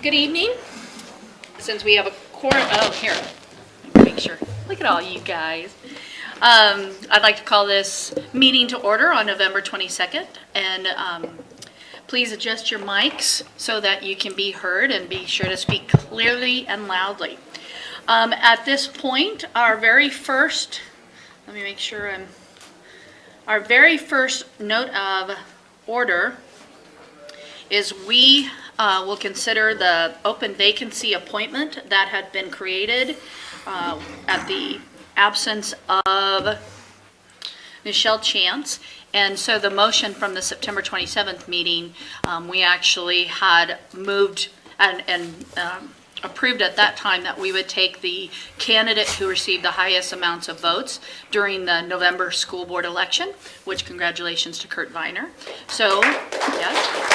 Good evening. Since we have a quorum, oh, here, make sure. Look at all you guys. I'd like to call this meeting to order on November 22nd. And please adjust your mics so that you can be heard and be sure to speak clearly and loudly. At this point, our very first note of order is we will consider the open vacancy appointment that had been created at the absence of Michelle Chance. And so the motion from the September 27th meeting, we actually had moved and approved at that time that we would take the candidate who received the highest amounts of votes during the November school board election, which congratulations to Kurt Viner. So, yes.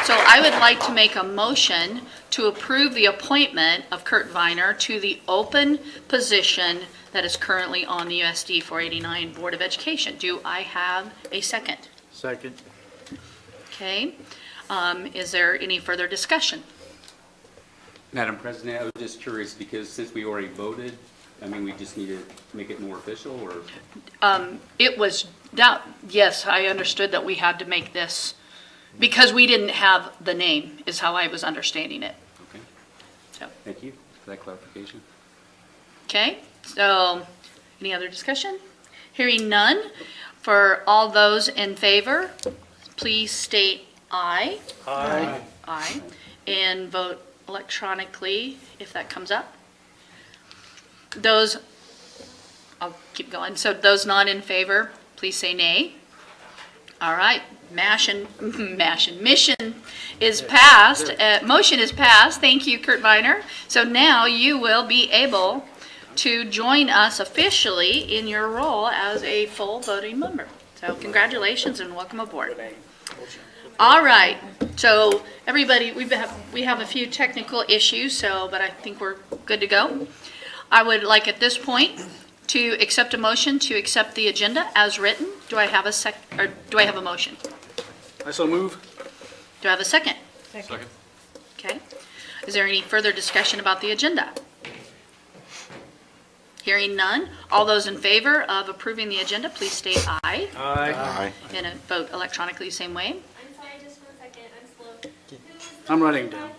So I would like to make a motion to approve the appointment of Kurt Viner to the open position that is currently on the USD 489 Board of Education. Do I have a second? Second. Okay. Is there any further discussion? Madam President, I was just curious because since we already voted, I mean, we just need to make it more official, or? It was, yes, I understood that we had to make this because we didn't have the name, is how I was understanding it. Okay. So. Thank you for that clarification. Okay, so any other discussion? Hearing none, for all those in favor, please state aye. Aye. Aye. And vote electronically if that comes up. Those, I'll keep going. So those not in favor, please say nay. All right, mission is passed. Motion is passed. Thank you, Kurt Viner. So now you will be able to join us officially in your role as a full voting member. So congratulations and welcome aboard. All right, so everybody, we have a few technical issues, but I think we're good to go. I would like at this point to accept a motion to accept the agenda as written. Do I have a motion? I so move. Do I have a second? Second. Okay. Is there any further discussion about the agenda? Hearing none, all those in favor of approving the agenda, please state aye. Aye. And vote electronically the same way. I'm sorry, just 1 second. I'm slow. I'm writing down.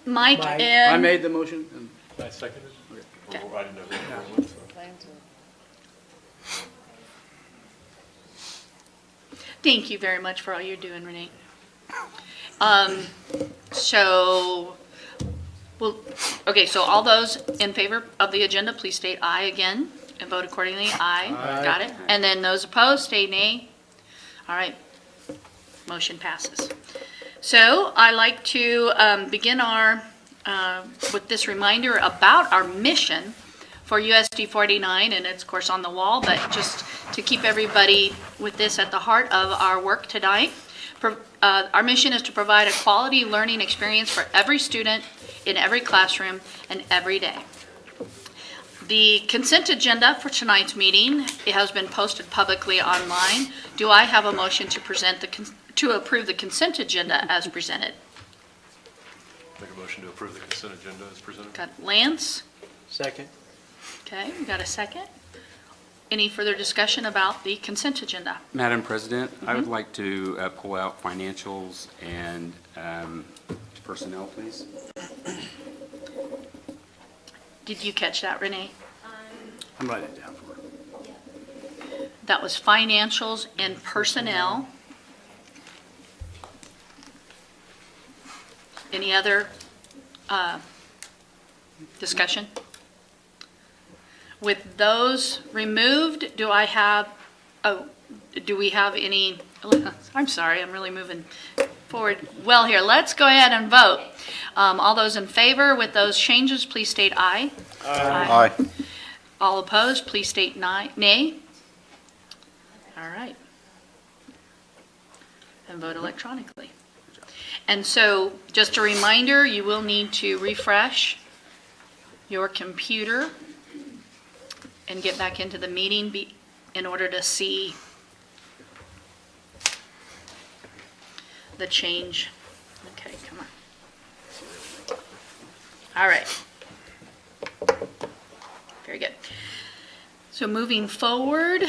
Mike I and... made the motion. And I seconded. Okay. Well, I didn't know who it was, so. Thank you very much for all you're doing, Renee. So all those in favor of the agenda, please state aye again and vote accordingly. Aye. Aye. Got it. And then those opposed, state nay. All right. Motion passes. So I like to begin with this reminder about our mission for USD 49, and it's of course on the wall, but just to keep everybody with this at the heart of our work tonight. Our mission is to provide a quality learning experience for every student in every classroom and every day. The consent agenda for tonight's meeting, it has been posted publicly online. Do I have a motion to approve the consent agenda as presented? Make a motion to approve the consent agenda as presented. Got Lance? second. Okay, we got a second. Any further discussion about the consent agenda? Madam President, I would like to pull out financials and personnel, please. Did you catch that, Renee? I'm writing it down for her. That was financials and personnel. Any other discussion? With those removed, do we have any, I'm sorry, I'm really moving forward. Well, here, let's go ahead and vote. All those in favor with those changes, please state aye. Aye. All opposed, please state nay. All right. And vote electronically. And so, just a reminder, you will need to refresh your computer and get back into the meeting in order to see the change. Okay, come on. All right. Very good. So moving forward,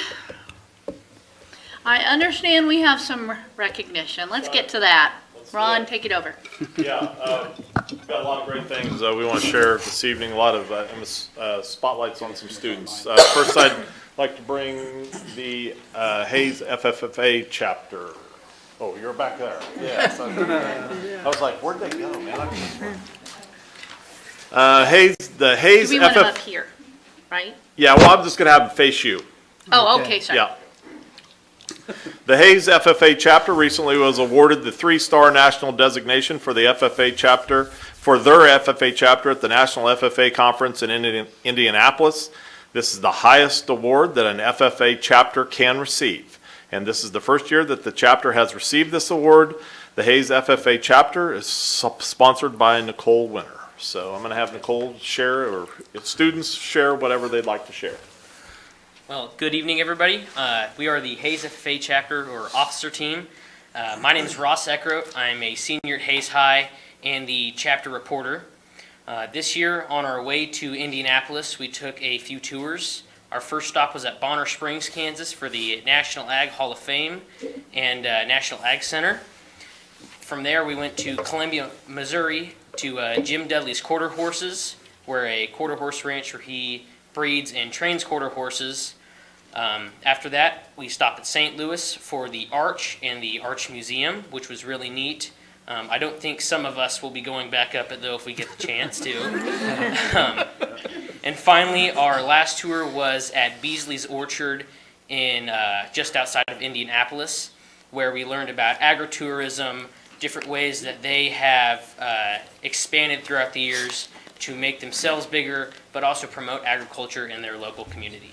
I understand we have some recognition. Let's get to that. Ron, take it over. Yeah, we've got a lot of great things we want to share this evening, a lot of spotlights on some students. First, I'd like to bring the Hayes FFFA chapter. Oh, you're back there. Yes. I was like, where'd they go, man? The Hayes We want them up FF. here, right? Yeah, well, I'm just going to have them face you. Oh, okay, sorry. Yeah. The Hayes FFA chapter recently was awarded the 3-star national designation for the FFA chapter, for their FFA chapter at the National FFA Conference in Indianapolis. This is the highest award that an FFA chapter can receive. And this is the first year that the chapter has received this award. The Hayes FFA chapter is sponsored by Nicole Winter. So I'm going to have Nicole share, or students share whatever they'd like to share. Well, good evening, everybody. We are the Hayes FFA chapter, or officer team. My name is Ross Eckroat. I'm a senior at Hayes High and the chapter reporter. This year, on our way to Indianapolis, we took a few tours. Our first stop was at Bonner Springs, Kansas for the National Ag Hall of Fame and National Ag Center. From there, we went to Columbia, Missouri to Jim Dudley's Quarter Horses, where a quarter horse ranch where he breeds and trains quarter horses. After that, we stopped at St. Louis for the Arch and the Arch Museum, which was really neat. I don't think some of us will be going back up it, though, if we get the chance to. And finally, our last tour was at Beasley's Orchard in just outside of Indianapolis, where we learned about agritourism, different ways that they have expanded throughout the years to make themselves bigger, but also promote agriculture in their local community.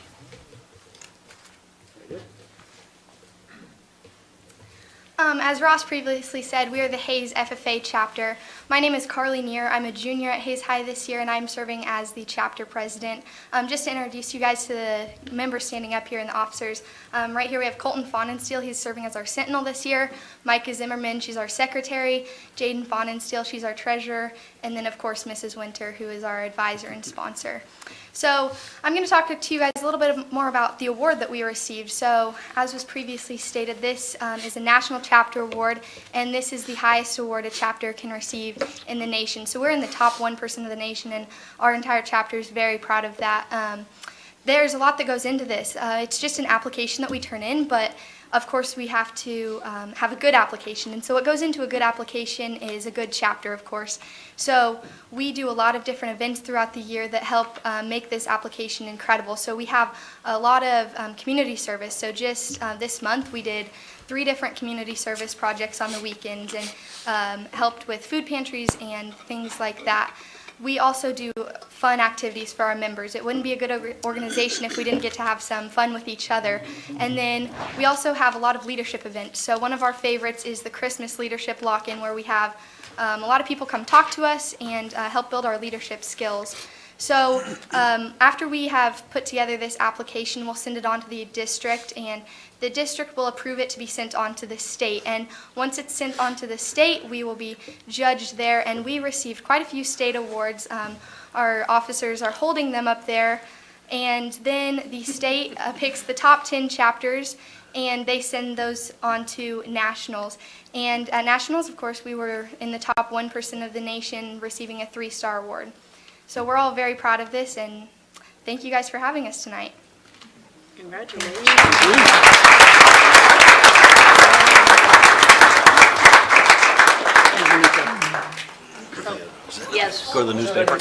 As Ross previously said, we are the Hayes FFA chapter. My name is Carly Neer. I'm a junior at Hayes High this year, and I'm serving as the chapter president. Just to introduce you guys to the members standing up here and the officers. Right here we have Colton Faunensteel. He's serving as our sentinel this year. Micah Zimmerman, she's our secretary. Jaden Faunensteel, she's our treasurer. And then, of course, Mrs. Winter, who is our advisor and sponsor. So I'm going to talk to you guys a little bit more about the award that we received. So as was previously stated, this is a National Chapter Award, and this is the highest award a chapter can receive in the nation. So we're in the top 1% of the nation, and our entire chapter is very proud of that. There's a lot that goes into this. It's just an application that we turn in, but of course we have to have a good application. And so what goes into a good application is a good chapter, of course. So we do a lot of different events throughout the year that help make this application incredible. So we have a lot of community service. So just this month we did 3 different community service projects on the weekends and helped with food pantries and things like that. We also do fun activities for our members. It wouldn't be a good organization if we didn't get to have some fun with each other. And then we also have a lot of leadership events. So one of our favorites is the Christmas Leadership Lock-In, where we have a lot of people come talk to us and help build our leadership skills. So after we have put together this application, we'll send it on to the district, and the district will approve it to be sent on to the state. And once it's sent on to the state, we will be judged there, and we received quite a few state awards. Our officers are holding them up there, and then the state picks the top 10 chapters, and they send those on to nationals. And at nationals, of course, we were in the top 1% of the nation, receiving a 3-star award. So we're all very proud of this, and thank you guys for having us tonight. Congratulations. Yes. Go to the newspaper.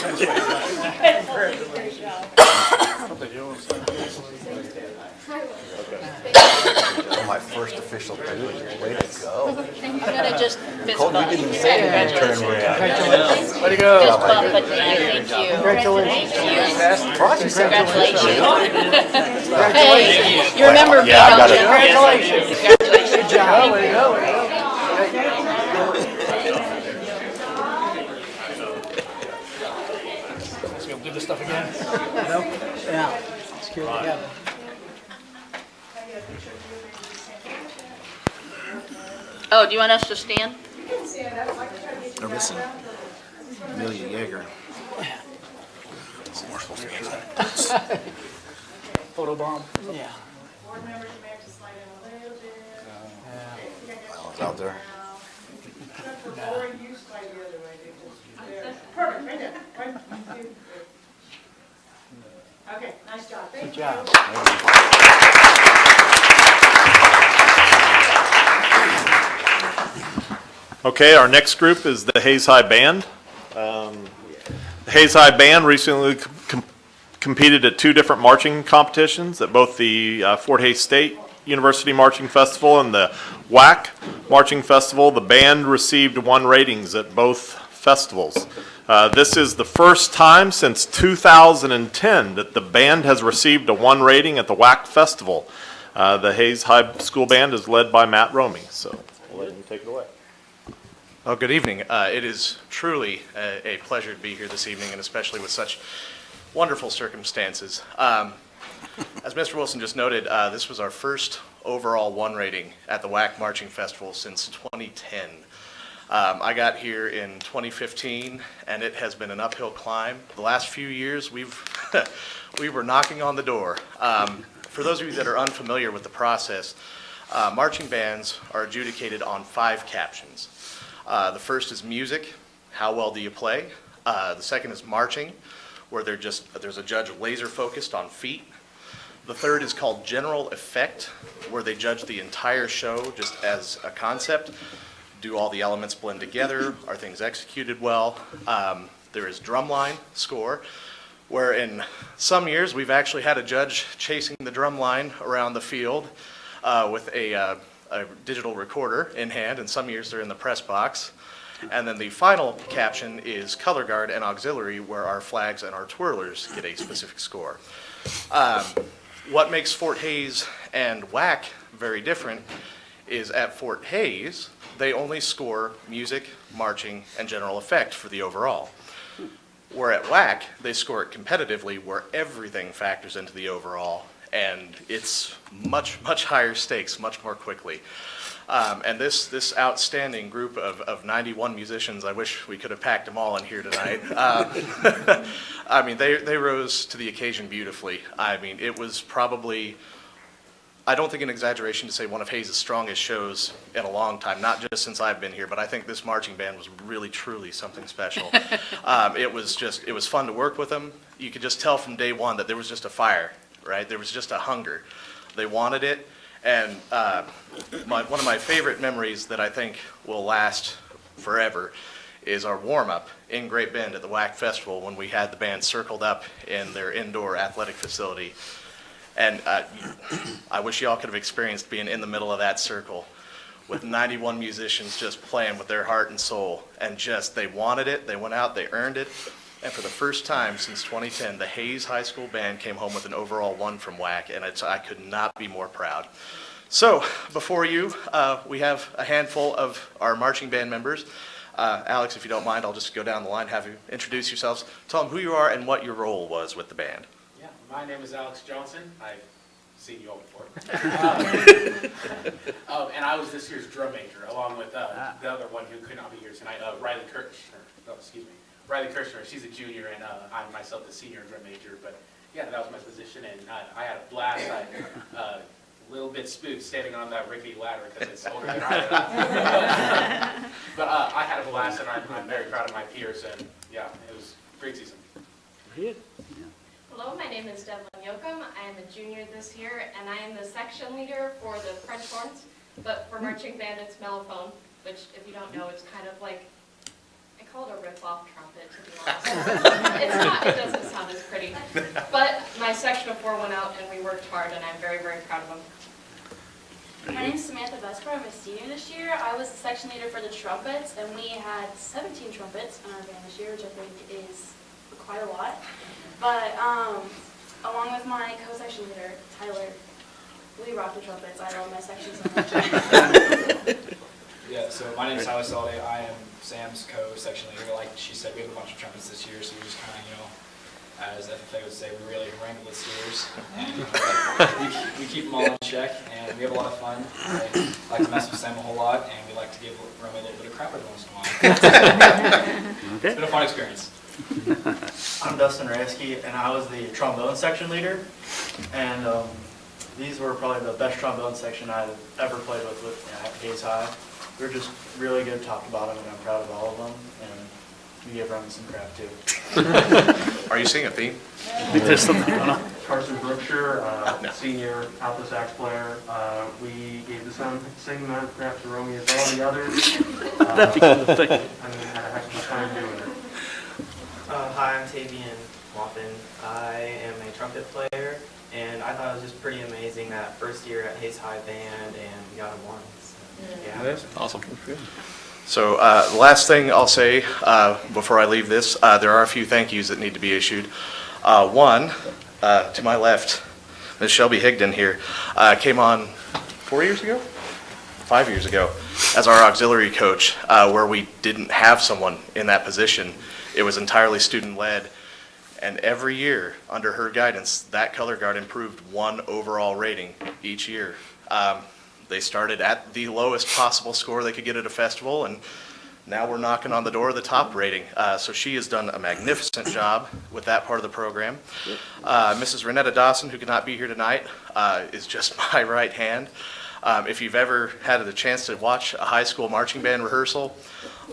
My first official duty. Way to go. You gotta just fist Cole, we bump. didn't say Congratulations. turn around. Way to go. Fist bump at the end. Thank you. Congratulations. Congratulations. Hey, you remember me, Yeah, I don't got you? it. Congratulations. Congratulations. Good job. Way to go, way to go. Let's go do this stuff again. Yeah. Let's get it together. Oh, do you want us to stand? They're missing Amelia Yeager. Photo bomb? Yeah. I was out there. Perfect, right there. Okay, nice job. Thank you. Good job. Okay, our next group is the Hayes High Band. The Hayes High Band recently competed at 2 different marching competitions at both the Fort Hays State University Marching Festival and the WAC Marching Festival. The band received 1 ratings at both festivals. This is the first time since 2010 that the band has received a 1 rating at the WAC Festival. The Hayes High School Band is led by Matt Romey, so I'll let him take it away. Well, good evening. It is truly a pleasure to be here this evening, and especially with such wonderful circumstances. As Mr. Wilson just noted, this was our first overall 1 rating at the WAC Marching Festival since 2010. I got here in 2015, and it has been an uphill climb. The last few years, we were knocking on the door. For those of you that are unfamiliar with the process, marching bands are adjudicated on 5 captions. The first is music, how well do you play? The second is marching, where there's a judge laser focused on feet. The third is called general effect, where they judge the entire show just as a concept. Do all the elements blend together? Are things executed well? There is drumline score, where in some years we've actually had a judge chasing the drumline around the field with a digital recorder in hand, and some years they're in the press box. And then the final caption is color guard and auxiliary, where our flags and our twirlers get a specific score. What makes Fort Hays and WAC very different is at Fort Hays, they only score music, marching, and general effect for the overall. Where at WAC, they score it competitively, where everything factors into the overall, and it's much, much higher stakes, much more quickly. And this outstanding group of 91 musicians, I wish we could have packed them all in here tonight. I mean, they rose to the occasion beautifully. I mean, it was probably, I don't think an exaggeration to say, one of Hayes' strongest shows in a long time, not just since I've been here, but I think this marching band was really, truly something special. It was fun to work with them. You could just tell from day one that there was just a fire, right? There was just a hunger. They wanted it. And one of my favorite memories that I think will last forever is our warm-up in Great Bend at the WAC Festival when we had the band circled up in their indoor athletic facility. And I wish y'all could have experienced being in the middle of that circle with 91 musicians just playing with their heart and soul. And just, they wanted it, they went out, they earned it. And for the first time since 2010, the Hayes High School Band came home with an overall 1 from WAC, and I could not be more proud. So, before you, we have a handful of our marching band members. Alex, if you don't mind, I'll just go down the line, have you introduce yourselves, tell them who you are and what your role was with the band. Yeah, my name is Alex Johnson. I've seen you all before. And I was this year's drum major, along with the other one who could not be here tonight, Riley Kirshner. She's a junior, and I'm myself the senior drum major. But yeah, that was my position, and I had a blast. I a little bit spooked standing on that rickety ladder because it's older than I am. But I had a blast, and I'm very proud of my peers, and yeah, it was a great season. Hello, my name is Devlin Yoakum. I am a junior this year, and I am the section leader for the French horns, but for marching band it's mellophone, which if you don't know, it's kind of like, I call it a rip-off trumpet, to be honest. It's not, it doesn't sound as pretty. But my section of 4 went out and we worked hard, and I'm very, very proud of them. My name is Samantha Vesper. I'm a senior this year. I was the section leader for the trumpets, and we had 17 trumpets in our band this year, which I think is quite a lot. But along with my co-section leader, Tyler, we rock the trumpets. I love my section so much. Yeah, so my name is Tyler Salday. I am Sam's co-section leader. Like she said, we have a bunch of trumpets this year, so we just kind of, As FFA would say, we really wrangle the steers. And we keep them all in check, and we have a lot of fun. I like to mess with Sam a whole lot, and we like to give Rome a little bit of crap every once in a while. It's been a fun experience. I'm Dustin Rasky, and I was the trombone section leader. And these were probably the best trombone section I've ever played with at Hayes High. They're just really good top to bottom, and I'm proud of all of them. And we give Roman some crap too. Are you seeing a theme? There's something going on. Carson Brookshire, senior alto sax player. We gave the same amount of crap to Romy as all the others. That'd be the thing. I mean, had a heck of a time doing it. Hi, I'm Tavian Waffen. I am a trumpet player, and I thought it was just pretty amazing that first year at Hayes High Band, and we got a 1. So, yeah. Awesome. So the last thing I'll say before I leave this, there are a few thank yous that need to be issued. One, to my left, Ms. Shelby Higdon here, came on 4 years ago? 5 years ago, as our auxiliary coach, where we didn't have someone in that position. It was entirely student-led, and every year, under her guidance, that color guard improved 1 overall rating each year. They started at the lowest possible score they could get at a festival, and now we're knocking on the door of the top rating. So she has done a magnificent job with that part of the program. Mrs. Renetta Dawson, who could not be here tonight, is just my right hand. If you've ever had the chance to watch a high school marching band rehearsal,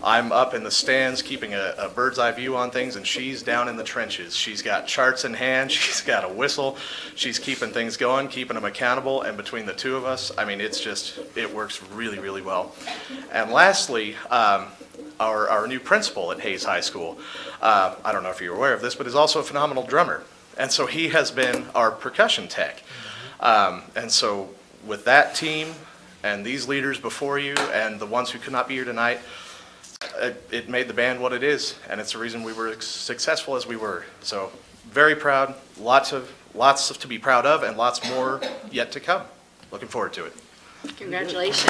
I'm up in the stands keeping a bird's eye view on things, and she's down in the trenches. She's got charts in hand, she's got a whistle, she's keeping things going, keeping them accountable, and between the two of us, I mean, it works really, really well. And lastly, our new principal at Hayes High School, I don't know if you're aware of this, but is also a phenomenal drummer. And so he has been our percussion tech. And so with that team and these leaders before you and the ones who could not be here tonight, it made the band what it is, and it's the reason we were as successful as we were. So very proud, lots to be proud of, and lots more yet to come. Looking forward to it. Congratulations.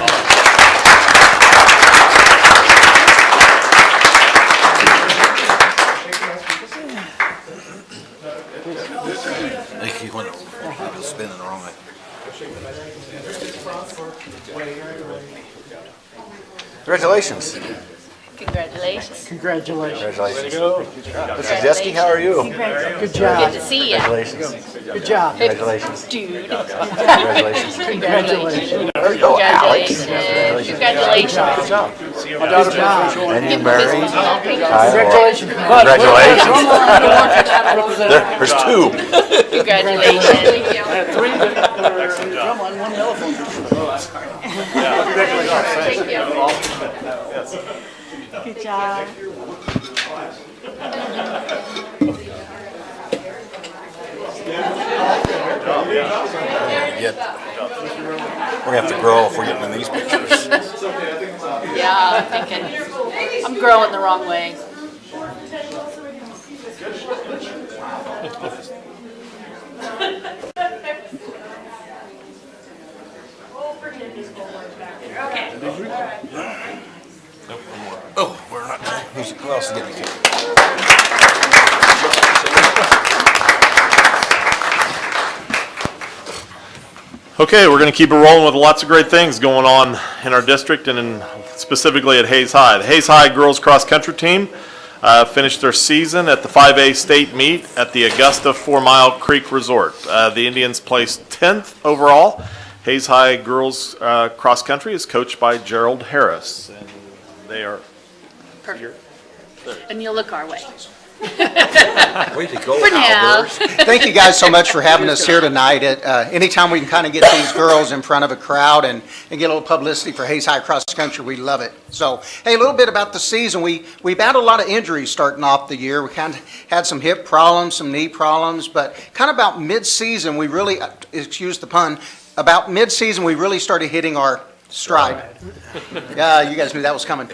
Thank you. When I was spinning the wrong way. Congratulations. Congratulations. Congratulations. Congratulations. Mr. Jeske, how are you? Good job. Good to see you. Congratulations. Good job. Congratulations. Dude. Congratulations. Congratulations. There you go, Alex. Congratulations. Good job. Good job. And you married? Congratulations. Congratulations. There's 2. Congratulations. I had 3 drum on 1 telephone. Thank you. Good job. We're going to have to grow if we're getting in these pictures. Yeah, I'm thinking, I'm growing the wrong way. Oh, we're not. Who else is getting it? Okay, we're going to keep it rolling with lots of great things going on in our district and specifically at Hayes High. The Hayes High girls cross country team finished their season at the 5A state meet at the Augusta 4 Mile Creek Resort. The Indians placed 10th overall. Hayes High girls cross country is coached by Gerald Harris, and they are Perfect. And you'll look our way. Way to go, For now. Albers. Thank you guys so much for having us here tonight. Anytime we can kind of get these girls in front of a crowd and get a little publicity for Hayes High Cross Country, we love it. So, hey, a little bit about the season. We've had a lot of injuries starting off the year. We kind of had some hip problems, some knee problems, but kind of about mid-season, we really, excuse the pun, about mid-season, we really started hitting our stride. Yeah, you guys knew that was coming.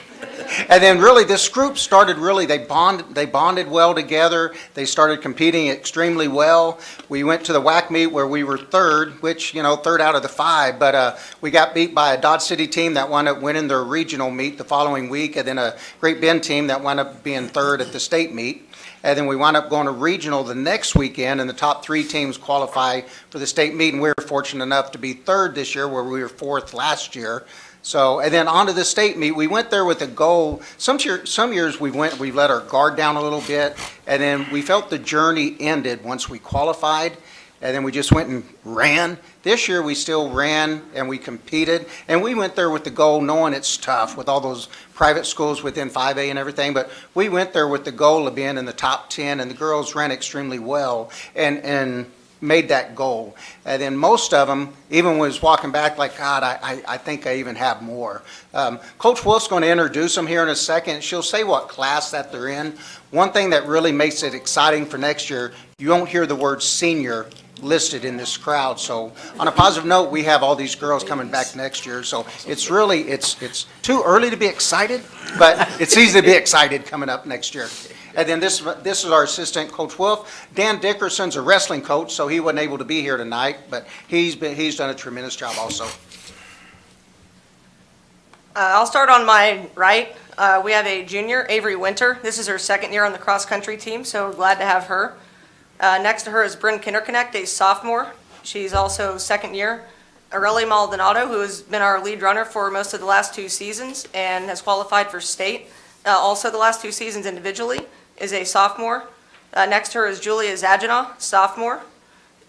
And then really this group started really, they bonded well together. They started competing extremely well. We went to the WAC meet where we were third, which, you know, third out of the 5, but we got beat by a Dodge City team that wound up winning their regional meet the following week, and then a Great Bend team that wound up being third at the state meet. And then we wound up going to regional the next weekend, and the top 3 teams qualify for the state meet. And we were fortunate enough to be 3rd this year, where we were 4th last year. So, and then on to the state meet. We went there with a goal. Some years we let our guard down a little bit, and then we felt the journey ended once we qualified, and then we just went and ran. This year we still ran and we competed, and we went there with the goal, knowing it's tough with all those private schools within 5A and everything, but we went there with the goal of being in the top 10, and the girls ran extremely well and made that goal. And then most of them, even was walking back like, God, I think I even have more. Coach Wolf's going to introduce them here in a second. She'll say what class that they're in. One thing that really makes it exciting for next year, you won't hear the word senior listed in this crowd. So on a positive note, we have all these girls coming back next year. So it's really, it's too early to be excited, but it's easy to be excited coming up next year. And then this is our assistant, Coach Wolf. Dan Dickerson's a wrestling coach, so he wasn't able to be here tonight, but he's done a tremendous job also. I'll start on my right. We have a junior, Avery Winter. This is her 2nd year on the cross-country team, so glad to have her. Next to her is Bryn Kinderknecht, a sophomore. She's also 2nd year. Aurelie Maldonado, who has been our lead runner for most of the last 2 seasons and has qualified for state. Also the last 2 seasons individually, is a sophomore. Next to her is Julia Zagina, sophomore.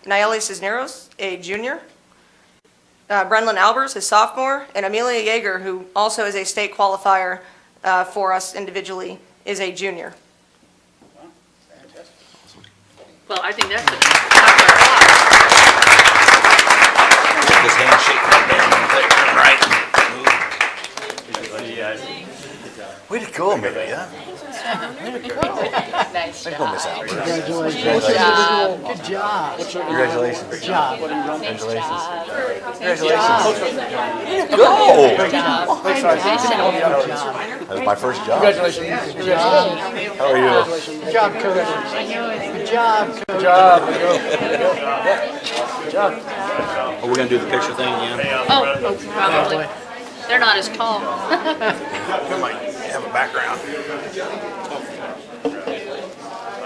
Nayeli Cisneros, a junior. Brenlin Albers, a sophomore. And Amelia Yeager, who also is a state qualifier for us individually, is a junior. Well, I think that's This handshake right. Way to go, Amelia. nice. Way to go, Miss Albert. Congratulations. Good job. Congratulations. Good job. Congratulations. Go. Great job. That was my first job. Congratulations. Good job. How are you? Good job, Coach. Good job, Coach. Good job. Good job. Are we gonna do the picture thing again? Oh, probably. They're not as tall. We might have a background. I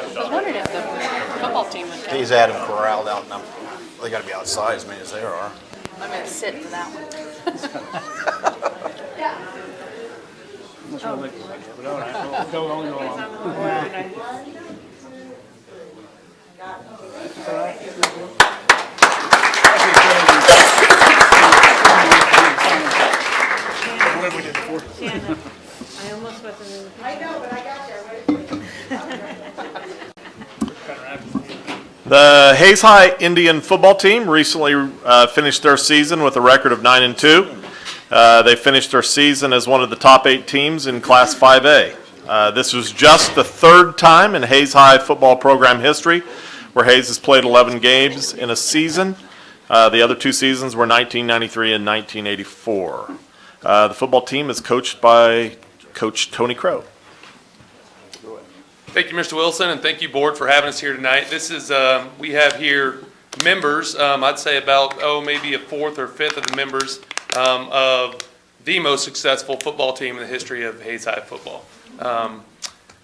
was wondering if the football team would come. He's had them corralled out now. They gotta be outside as many as there are. I'm going to sit for that one. That's what I look like, but all right, go on. Whatever we did before. I almost wasn't in the picture. I know, but I got there. The Hayes High Indian football team recently finished their season with a record of 9-2. They finished their season as one of the top 8 teams in Class 5A. This was just the 3rd time in Hayes High football program history where Hayes has played 11 games in a season. The other 2 seasons were 1993 and 1984. The football team is coached by Coach Tony Crow. Thank you, Mr. Wilson, and thank you, Board, for having us here tonight. This is, we have here members, I'd say about, maybe a 4th or 5th of the members of the most successful football team in the history of Hayes High football.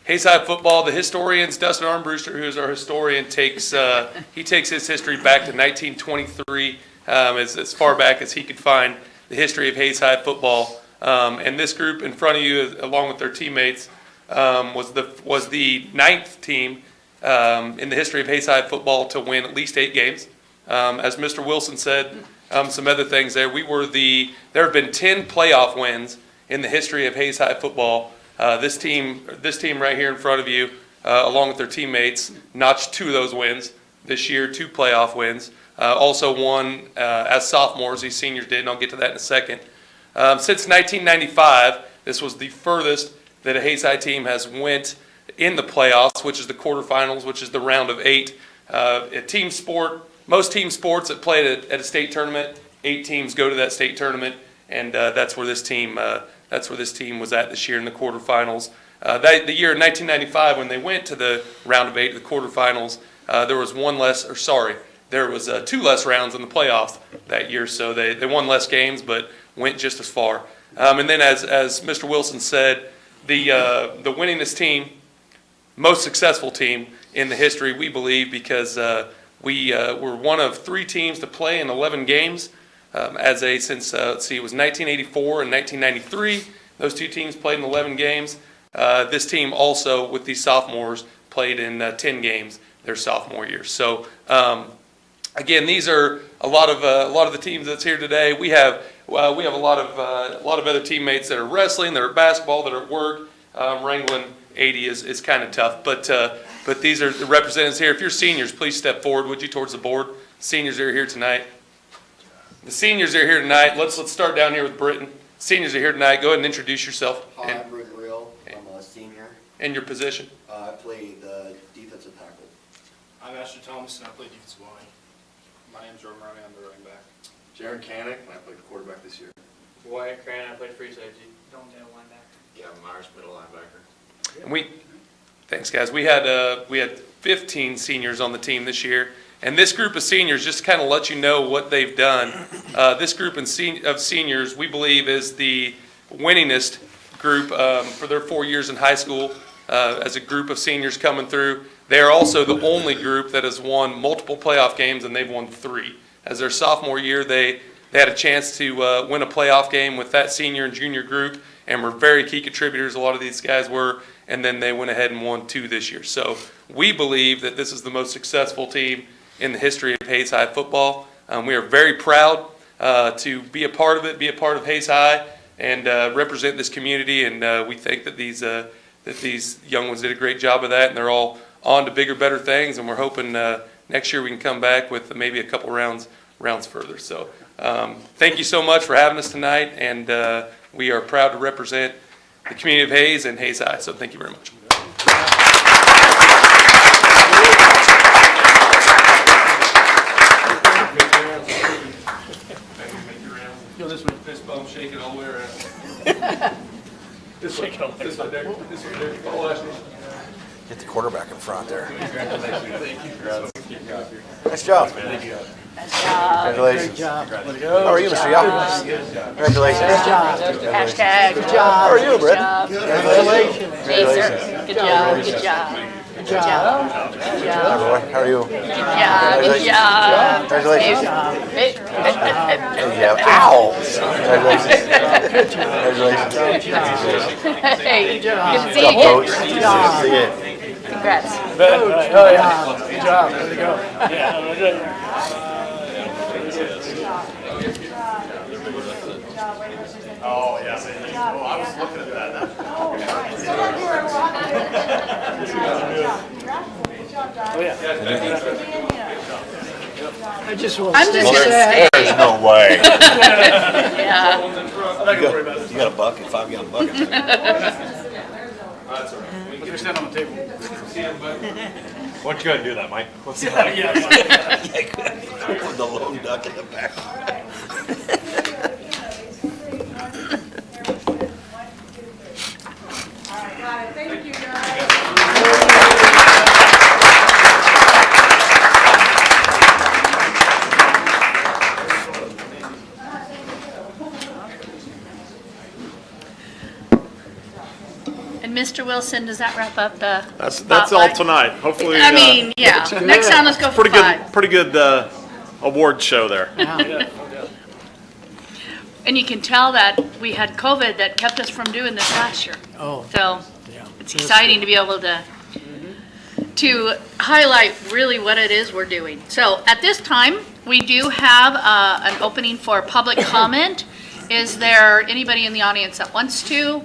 Hayes High football, the historians, Dustin Armbruster, who is our historian, takes his history back to 1923, as far back as he could find the history of Hayes High football. And this group in front of you, along with their teammates, was the 9th team in the history of Hayes High football to win at least 8 games. As Mr. Wilson said, some other things there. There have been 10 playoff wins in the history of Hayes High football. This team right here in front of you, along with their teammates, notched 2 of those wins this year, 2 playoff wins. Also won as sophomores, these seniors did, and I'll get to that in a second. Since 1995, this was the furthest that a Hayes High team has went in the playoffs, which is the quarterfinals, which is the round of 8. A team sport, most team sports that play at a state tournament, 8 teams go to that state tournament, and that's where this team was at this year in the quarterfinals. The year 1995, when they went to the round of 8, the quarterfinals, there was 2 less rounds in the playoffs that year, so they won less games, but went just as far. And then, as Mr. Wilson said, the winningest team most successful team in the history, we believe, because we were one of 3 teams to play in 11 games since it was 1984 and 1993. Those 2 teams played in 11 games. This team also, with these sophomores, played in 10 games their sophomore year. So again, these are a lot of the teams that's here today. We have a lot of other teammates that are wrestling, that are basketball, that are at work. Wrangling 80 is kind of tough, but these are the representatives here. If you're seniors, please step forward, would you, towards the board? Seniors are here tonight. The seniors are here tonight. Let's start down here with Britton. Seniors are here tonight. Go ahead and introduce yourself. Hi, I'm Britton Real. I'm a senior. And your position? I play the defensive tackle. I'm Asher Thomas, and I play defensive line. My name's Jordan Roney. I'm the running back. Jaron Canick, and I played quarterback this year. Wyatt Cran, I played free safety. Don't get a linebacker. Gavin Myers, middle linebacker. And thanks guys. We had 15 seniors on the team this year, and this group of seniors, just to kind of let you know what they've done. This group of seniors, we believe, is the winningest group for their 4 years in high school. As a group of seniors coming through, they are also the only group that has won multiple playoff games, and they've won 3. As their sophomore year, they had a chance to win a playoff game with that senior and junior group, and were very key contributors. A lot of these guys were, and then they went ahead and won 2 this year. So we believe that this is the most successful team in the history of Hayes High football. We are very proud to be a part of it, be a part of Hayes High, and represent this community. And we think that these young ones did a great job of that, and they're all on to bigger, better things. And we're hoping next year we can come back with maybe a couple rounds further. So thank you so much for having us tonight, and we are proud to represent the community of Hayes and Hayes High. So thank you very much. Yo, this one, fist bump, shake it all the way around. This way, Derek. Follow Ashley. Get the quarterback in front there. Thank you. Nice job. Thank you. Congratulations. Good job. How are you, Mr. Young? Congratulations. Good job. Hashtag. Good job. How are you, Britt? Congratulations. Good job. Good job. Good job. Hi, Roy. How are you? Good job. Good job. Congratulations. Yeah. Ow! Congratulations. Congratulations. Hey, good to see Good you job, coach. again. Good to see you. Congrats. Oh, yeah. Good job. Way to go. Yeah. Oh, yeah. Oh, I was looking at that. Oh, yeah. I just want I'm to just say gonna that. stay. There's no way. Yeah. You got a bucket, 5-gallon bucket. That's all right. Let's stand on the table. What you gonna do that, Mike? What's that? Yeah. With the lone duck in the back. Thank you, guys. And Mr. Wilson, does that wrap up the That's all spotlight? tonight. Hopefully. I mean, yeah. Next time, let's go for 5. Pretty good award show there. And you can tell that we had COVID that kept us from doing this last year. Oh. So Yeah. it's exciting to be able to highlight really what it is we're doing. So at this time, we do have an opening for public comment. Is there anybody in the audience that wants to?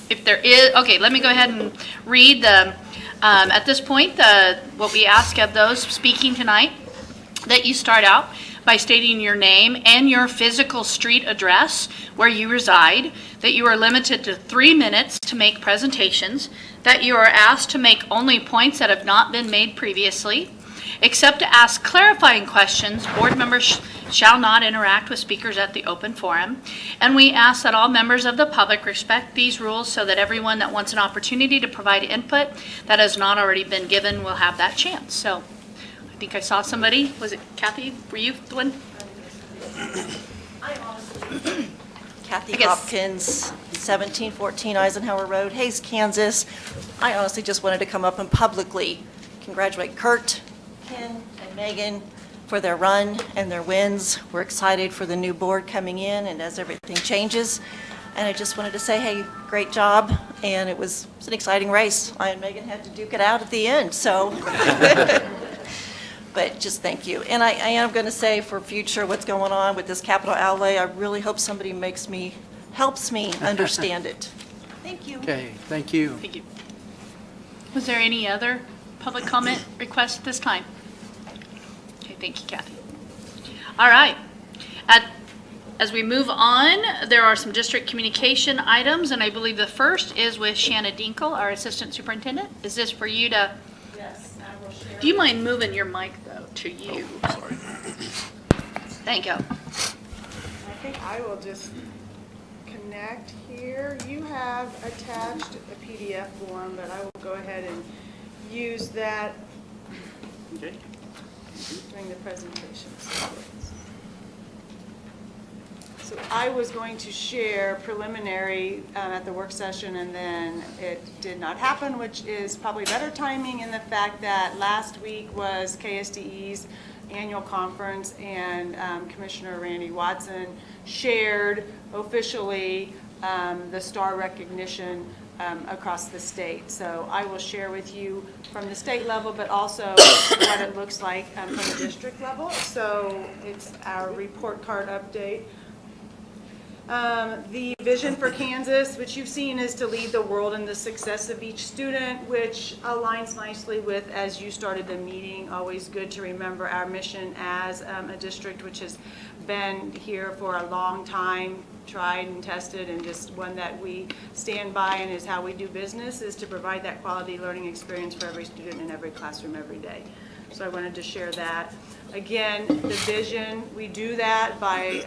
If there is, okay, let me go ahead and read at this point, what we ask of those speaking tonight, that you start out by stating your name and your physical street address where you reside, that you are limited to 3 minutes to make presentations, that you are asked to make only points that have not been made previously. Except to ask clarifying questions, board members shall not interact with speakers at the open forum. And we ask that all members of the public respect these rules so that everyone that wants an opportunity to provide input that has not already been given will have that chance. So I think I saw somebody. Was it Kathy? Were you the one? Kathy Hopkins, 1714 Eisenhower Road, Hayes, Kansas. I honestly just wanted to come up and publicly congratulate Kurt, Ken, and Megan for their run and their wins. We're excited for the new board coming in and as everything changes. And I just wanted to say, hey, great job. And it was an exciting race. I and Megan had to duke it out at the end, so. But just thank you. And I am going to say for future what's going on with this capital outlay, I really hope somebody helps me understand it. Thank you. Okay, thank you. Thank you. Was there any other public comment requests at this time? Okay, thank you, Kathy. All right. As we move on, there are some district communication items, and I believe the first is with Shanna Dinkle, our Assistant Superintendent. Is this for you to? Yes, I will share. Do you mind moving your mic, though, to you? Oh, sorry. Thank you. I think I will just connect here. You have attached a PDF form, but I will go ahead and use that during the presentation. So I was going to share preliminary at the work session, and then it did not happen, which is probably better timing in the fact that last week was KSDE's annual conference, and Commissioner Randy Watson shared officially the STAR recognition across the state. So I will share with you from the state level, but also what it looks like from the district level. So it's our report card update. The vision for Kansas, which you've seen, is to lead the world in the success of each student, which aligns nicely with, as you started the meeting, always good to remember our mission as a district which has been here for a long time, tried and tested, and just one that we stand by and is how we do business, is to provide that quality learning experience for every student in every classroom every day. So I wanted to share that. Again, the vision, we do that by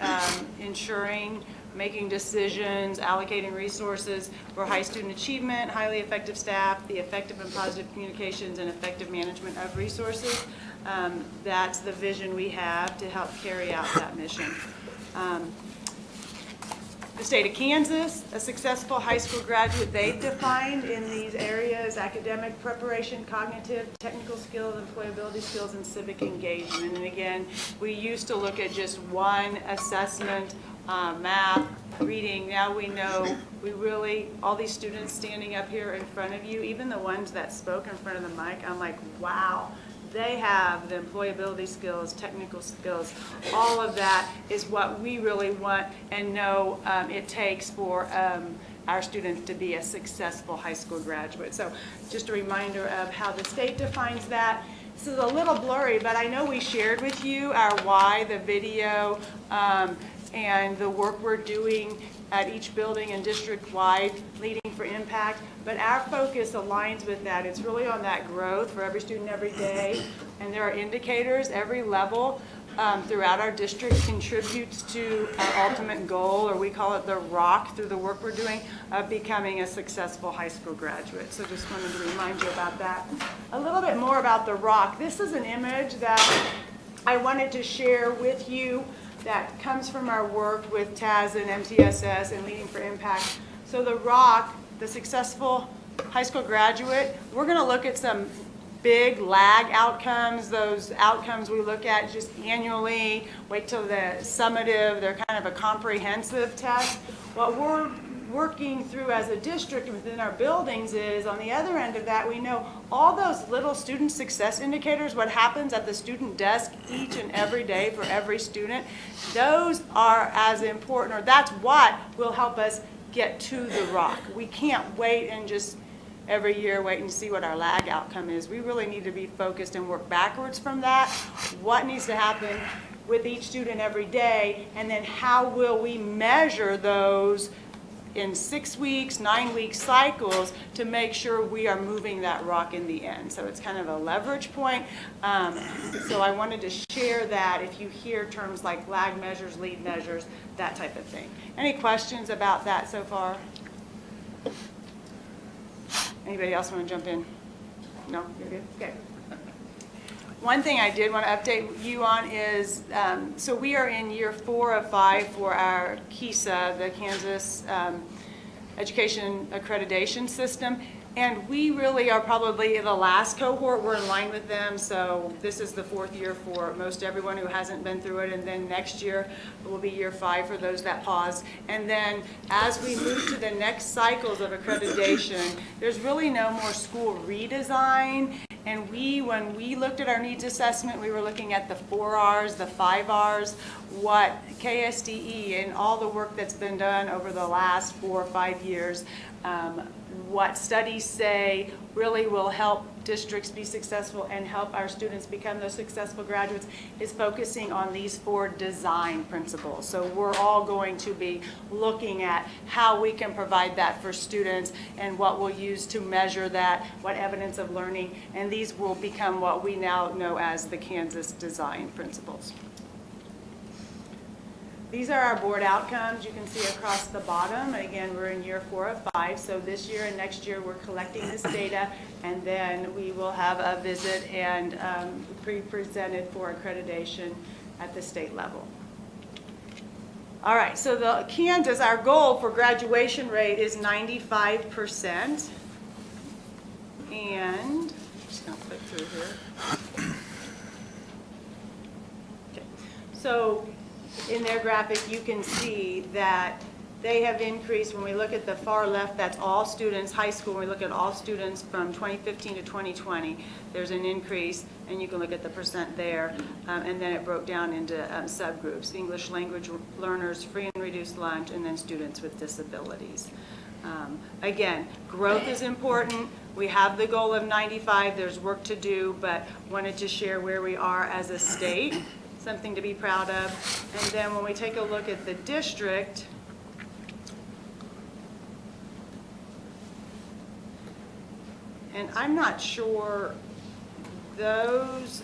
ensuring, making decisions, allocating resources for high student achievement, highly effective staff, the effective and positive communications, and effective management of resources. That's the vision we have to help carry out that mission. The state of Kansas, a successful high school graduate, they've defined in these areas: academic preparation, cognitive, technical skills, employability skills, and civic engagement. And again, we used to look at just one assessment, math, reading. Now we know we really, all these students standing up here in front of you, even the ones that spoke in front of the mic, I'm like, wow. They have the employability skills, technical skills. All of that is what we really want and know it takes for our students to be a successful high school graduate. So just a reminder of how the state defines that. This is a little blurry, but I know we shared with you our why, the video, and the work we're doing at each building and district-wide, leading for impact. But our focus aligns with that. It's really on that growth for every student every day. And there are indicators, every level throughout our district contributes to our ultimate goal, or we call it the ROC, through the work we're doing of becoming a successful high school graduate. So just wanted to remind you about that. A little bit more about the ROC. This is an image that I wanted to share with you that comes from our work with TAS and MTSS and Leading for Impact. So the ROC, the successful high school graduate, we're going to look at some big lag outcomes, those outcomes we look at just annually, wait till the summative, they're kind of a comprehensive test. What we're working through as a district within our buildings is, on the other end of that, we know all those little student success indicators, what happens at the student desk each and every day for every student, those are as important, or that's what will help us get to the ROC. We can't wait and just every year wait and see what our lag outcome is. We really need to be focused and work backwards from that. What needs to happen with each student every day, and then how will we measure those in 6 weeks, 9 week cycles to make sure we are moving that ROC in the end. So it's kind of a leverage point. So I wanted to share that if you hear terms like lag measures, lead measures, that type of thing. Any questions about that so far? Anybody else want to jump in? No? You're good? Okay. One thing I did want to update you on is, so we are in year 4 of 5 for our KESA, the Kansas Education Accreditation System. And we really are probably the last cohort. We're in line with them. So this is the 4th year for most everyone who hasn't been through it. And then next year will be year 5 for those that paused. And then as we move to the next cycles of accreditation, there's really no more school redesign. And when we looked at our needs assessment, we were looking at the 4 Rs, the 5 Rs, what KSDE and all the work that's been done over the last 4 or 5 years, what studies say really will help districts be successful and help our students become those successful graduates is focusing on these 4 design principles. So we're all going to be looking at how we can provide that for students and what we'll use to measure that, what evidence of learning, and these will become what we now know as the Kansas design principles. These are our board outcomes. You can see across the bottom. Again, we're in year 4 of 5. So this year and next year, we're collecting this data, and then we will have a visit and be presented for accreditation at the state level. All right, so the Kansas, our goal for graduation rate is 95%. And I'm just going to click through here. Okay, so in their graphic, you can see that they have increased. When we look at the far left, that's all students, high school. When we look at all students from 2015 to 2020, there's an increase, and you can look at the percent there. And then it broke down into subgroups: English language learners, free and reduced lunch, and then students with disabilities. Again, growth is important. We have the goal of 95. There's work to do, but wanted to share where we are as a state. Something to be proud of. And then when we take a look at the district, and I'm not sure those,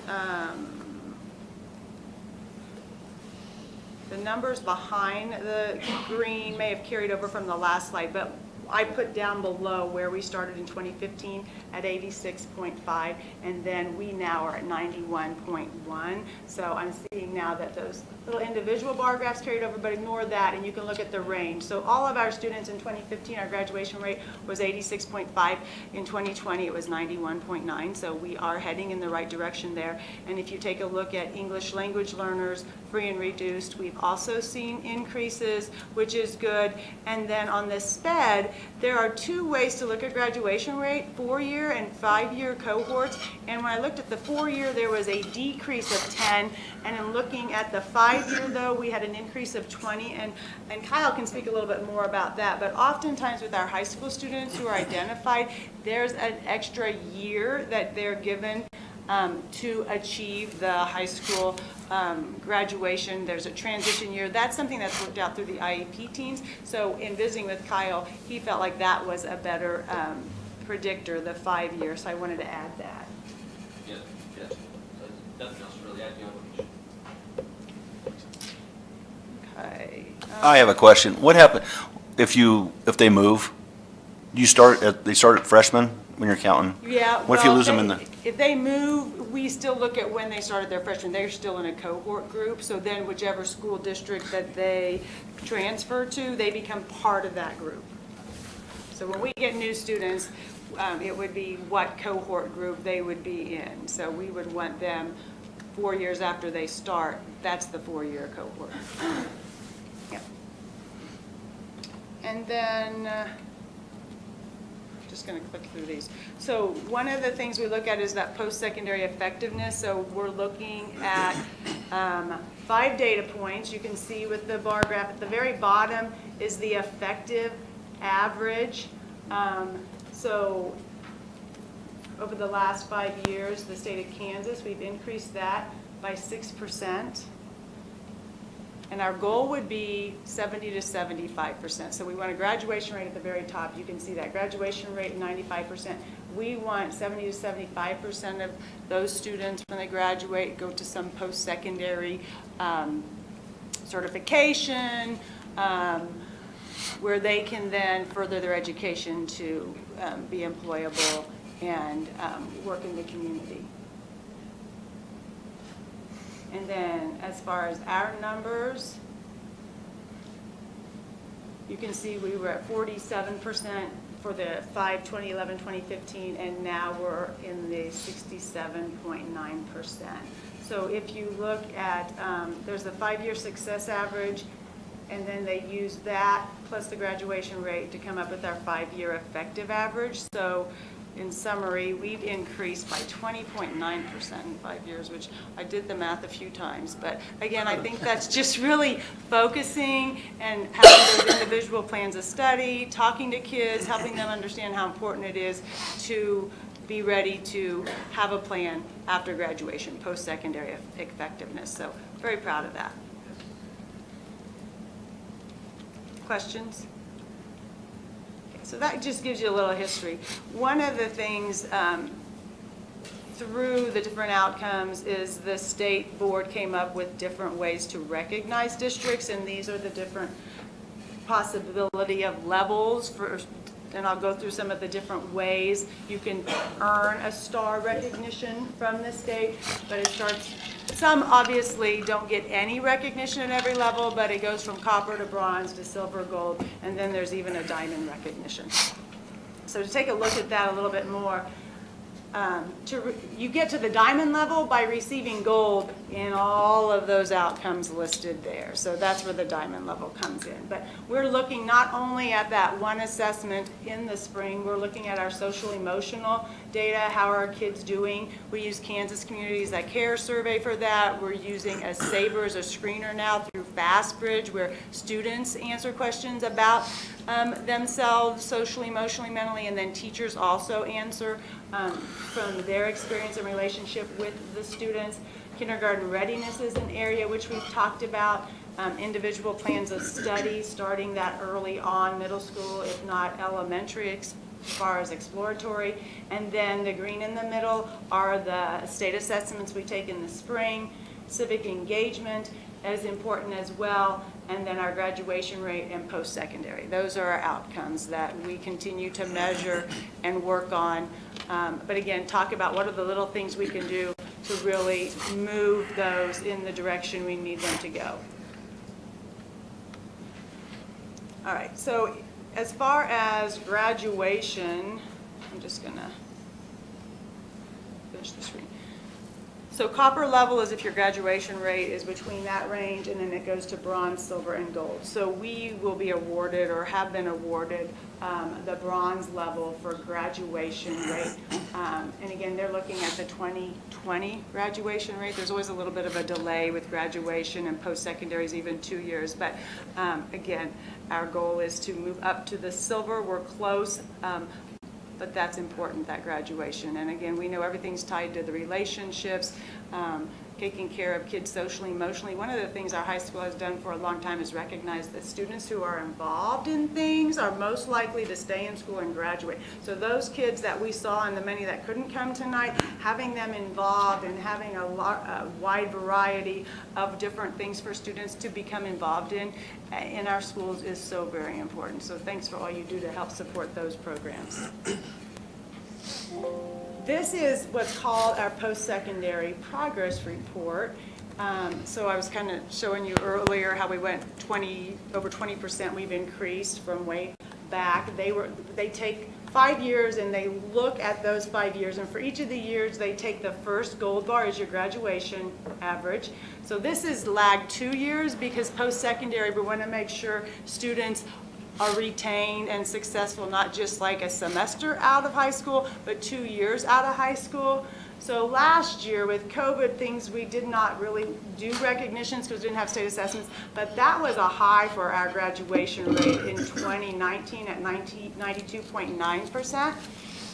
the numbers behind the green may have carried over from the last slide, but I put down below where we started in 2015 at 86.5, and then we now are at 91.1. So I'm seeing now that those little individual bar graphs carried over, but ignore that, and you can look at the range. So all of our students in 2015, our graduation rate was 86.5. In 2020, it was 91.9. So we are heading in the right direction there. And if you take a look at English language learners, free and reduced, we've also seen increases, which is good. And then on the SPED, there are 2 ways to look at graduation rate: 4-year and 5-year cohorts. And when I looked at the 4-year, there was a decrease of 10. And in looking at the 5-year, though, we had an increase of 20. And Kyle can speak a little bit more about that. But oftentimes with our high school students who are identified, there's an extra year that they're given to achieve the high school graduation. There's a transition year. That's something that's worked out through the IEP teams. So in visiting with Kyle, he felt like that was a better predictor, the 5-year. So I wanted to add that. Yes, yes. Nothing else really. Okay. I have a question. What happens if they move? They start at freshman when you're counting? Yeah. What if you lose them in the? If they move, we still look at when they started their freshman. They're still in a cohort group. So then whichever school district that they transfer to, they become part of that group. So when we get new students, it would be what cohort group they would be in. So we would want them 4 years after they start. That's the 4-year cohort. Yeah. And then just going to click through these. So one of the things we look at is that post-secondary effectiveness. So we're looking at 5 data points. You can see with the bar graph at the very bottom is the effective average. So over the last 5 years, the state of Kansas, we've increased that by 6%. And our goal would be 70 to 75%. So we want a graduation rate at the very top. You can see that graduation rate 95%. We want 70 to 75% of those students when they graduate go to some post-secondary certification where they can then further their education to be employable and work in the community. And then as far as our numbers, you can see we were at 47% for the 2011, 2015, and now we're in the 67.9%. So if you look at, there's a 5-year success average, and then they use that plus the graduation rate to come up with our 5-year effective average. So in summary, we've increased by 20.9% in 5 years, which I did the math a few times. But again, I think that's just really focusing and having those individual plans of study, talking to kids, helping them understand how important it is to be ready to have a plan after graduation, post-secondary effectiveness. So very proud of that. Questions? So that just gives you a little history. One of the things through the different outcomes is the state board came up with different ways to recognize districts, and these are the different possibility of levels for, and I'll go through some of the different ways you can earn a star recognition from the state, but it starts, some obviously don't get any recognition at every level, but it goes from copper to bronze to silver, gold, and then there's even a diamond recognition. So to take a look at that a little bit more, you get to the diamond level by receiving gold in all of those outcomes listed there. So that's where the diamond level comes in. But we're looking not only at that one assessment in the spring, we're looking at our social emotional data, how are our kids doing. We use Kansas Communities That Care survey for that. We're using a Sabre as a screener now through FastBridge, where students answer questions about themselves socially, emotionally, mentally, and then teachers also answer from their experience and relationship with the students. Kindergarten readiness is an area which we've talked about. Individual plans of study, starting that early on, middle school, if not elementary, as far as exploratory. And then the green in the middle are the state assessments we take in the spring. Civic engagement is important as well, and then our graduation rate and post-secondary. Those are our outcomes that we continue to measure and work on. But again, talk about what are the little things we can do to really move those in the direction we need them to go. All right, so as far as graduation, I'm just gonna finish the screen. So copper level is if your graduation rate is between that range, and then it goes to bronze, silver, and gold. So we will be awarded or have been awarded the bronze level for graduation rate. And again, they're looking at the 2020 graduation rate. There's always a little bit of a delay with graduation, and post-secondary is even 2 years. But again, our goal is to move up to the silver. We're close. But that's important, that graduation. And again, we know everything's tied to the relationships, taking care of kids socially, emotionally. One of the things our high school has done for a long time is recognize that students who are involved in things are most likely to stay in school and graduate. So those kids that we saw and the many that couldn't come tonight, having them involved and having a wide variety of different things for students to become involved in our schools is so very important. So thanks for all you do to help support those programs. This is what's called our Post-Secondary Progress Report. So I was kind of showing you earlier how we went over 20%. We've increased from way back. They take 5 years and they look at those 5 years, and for each of the years they take the first gold bar as your graduation average. So this is lagged 2 years because post-secondary we want to make sure students are retained and successful, not just like a semester out of high school, but 2 years out of high school. So last year with COVID things, we did not really do recognitions because we didn't have state assessments, but that was a high for our graduation rate in 2019 at 92.9%.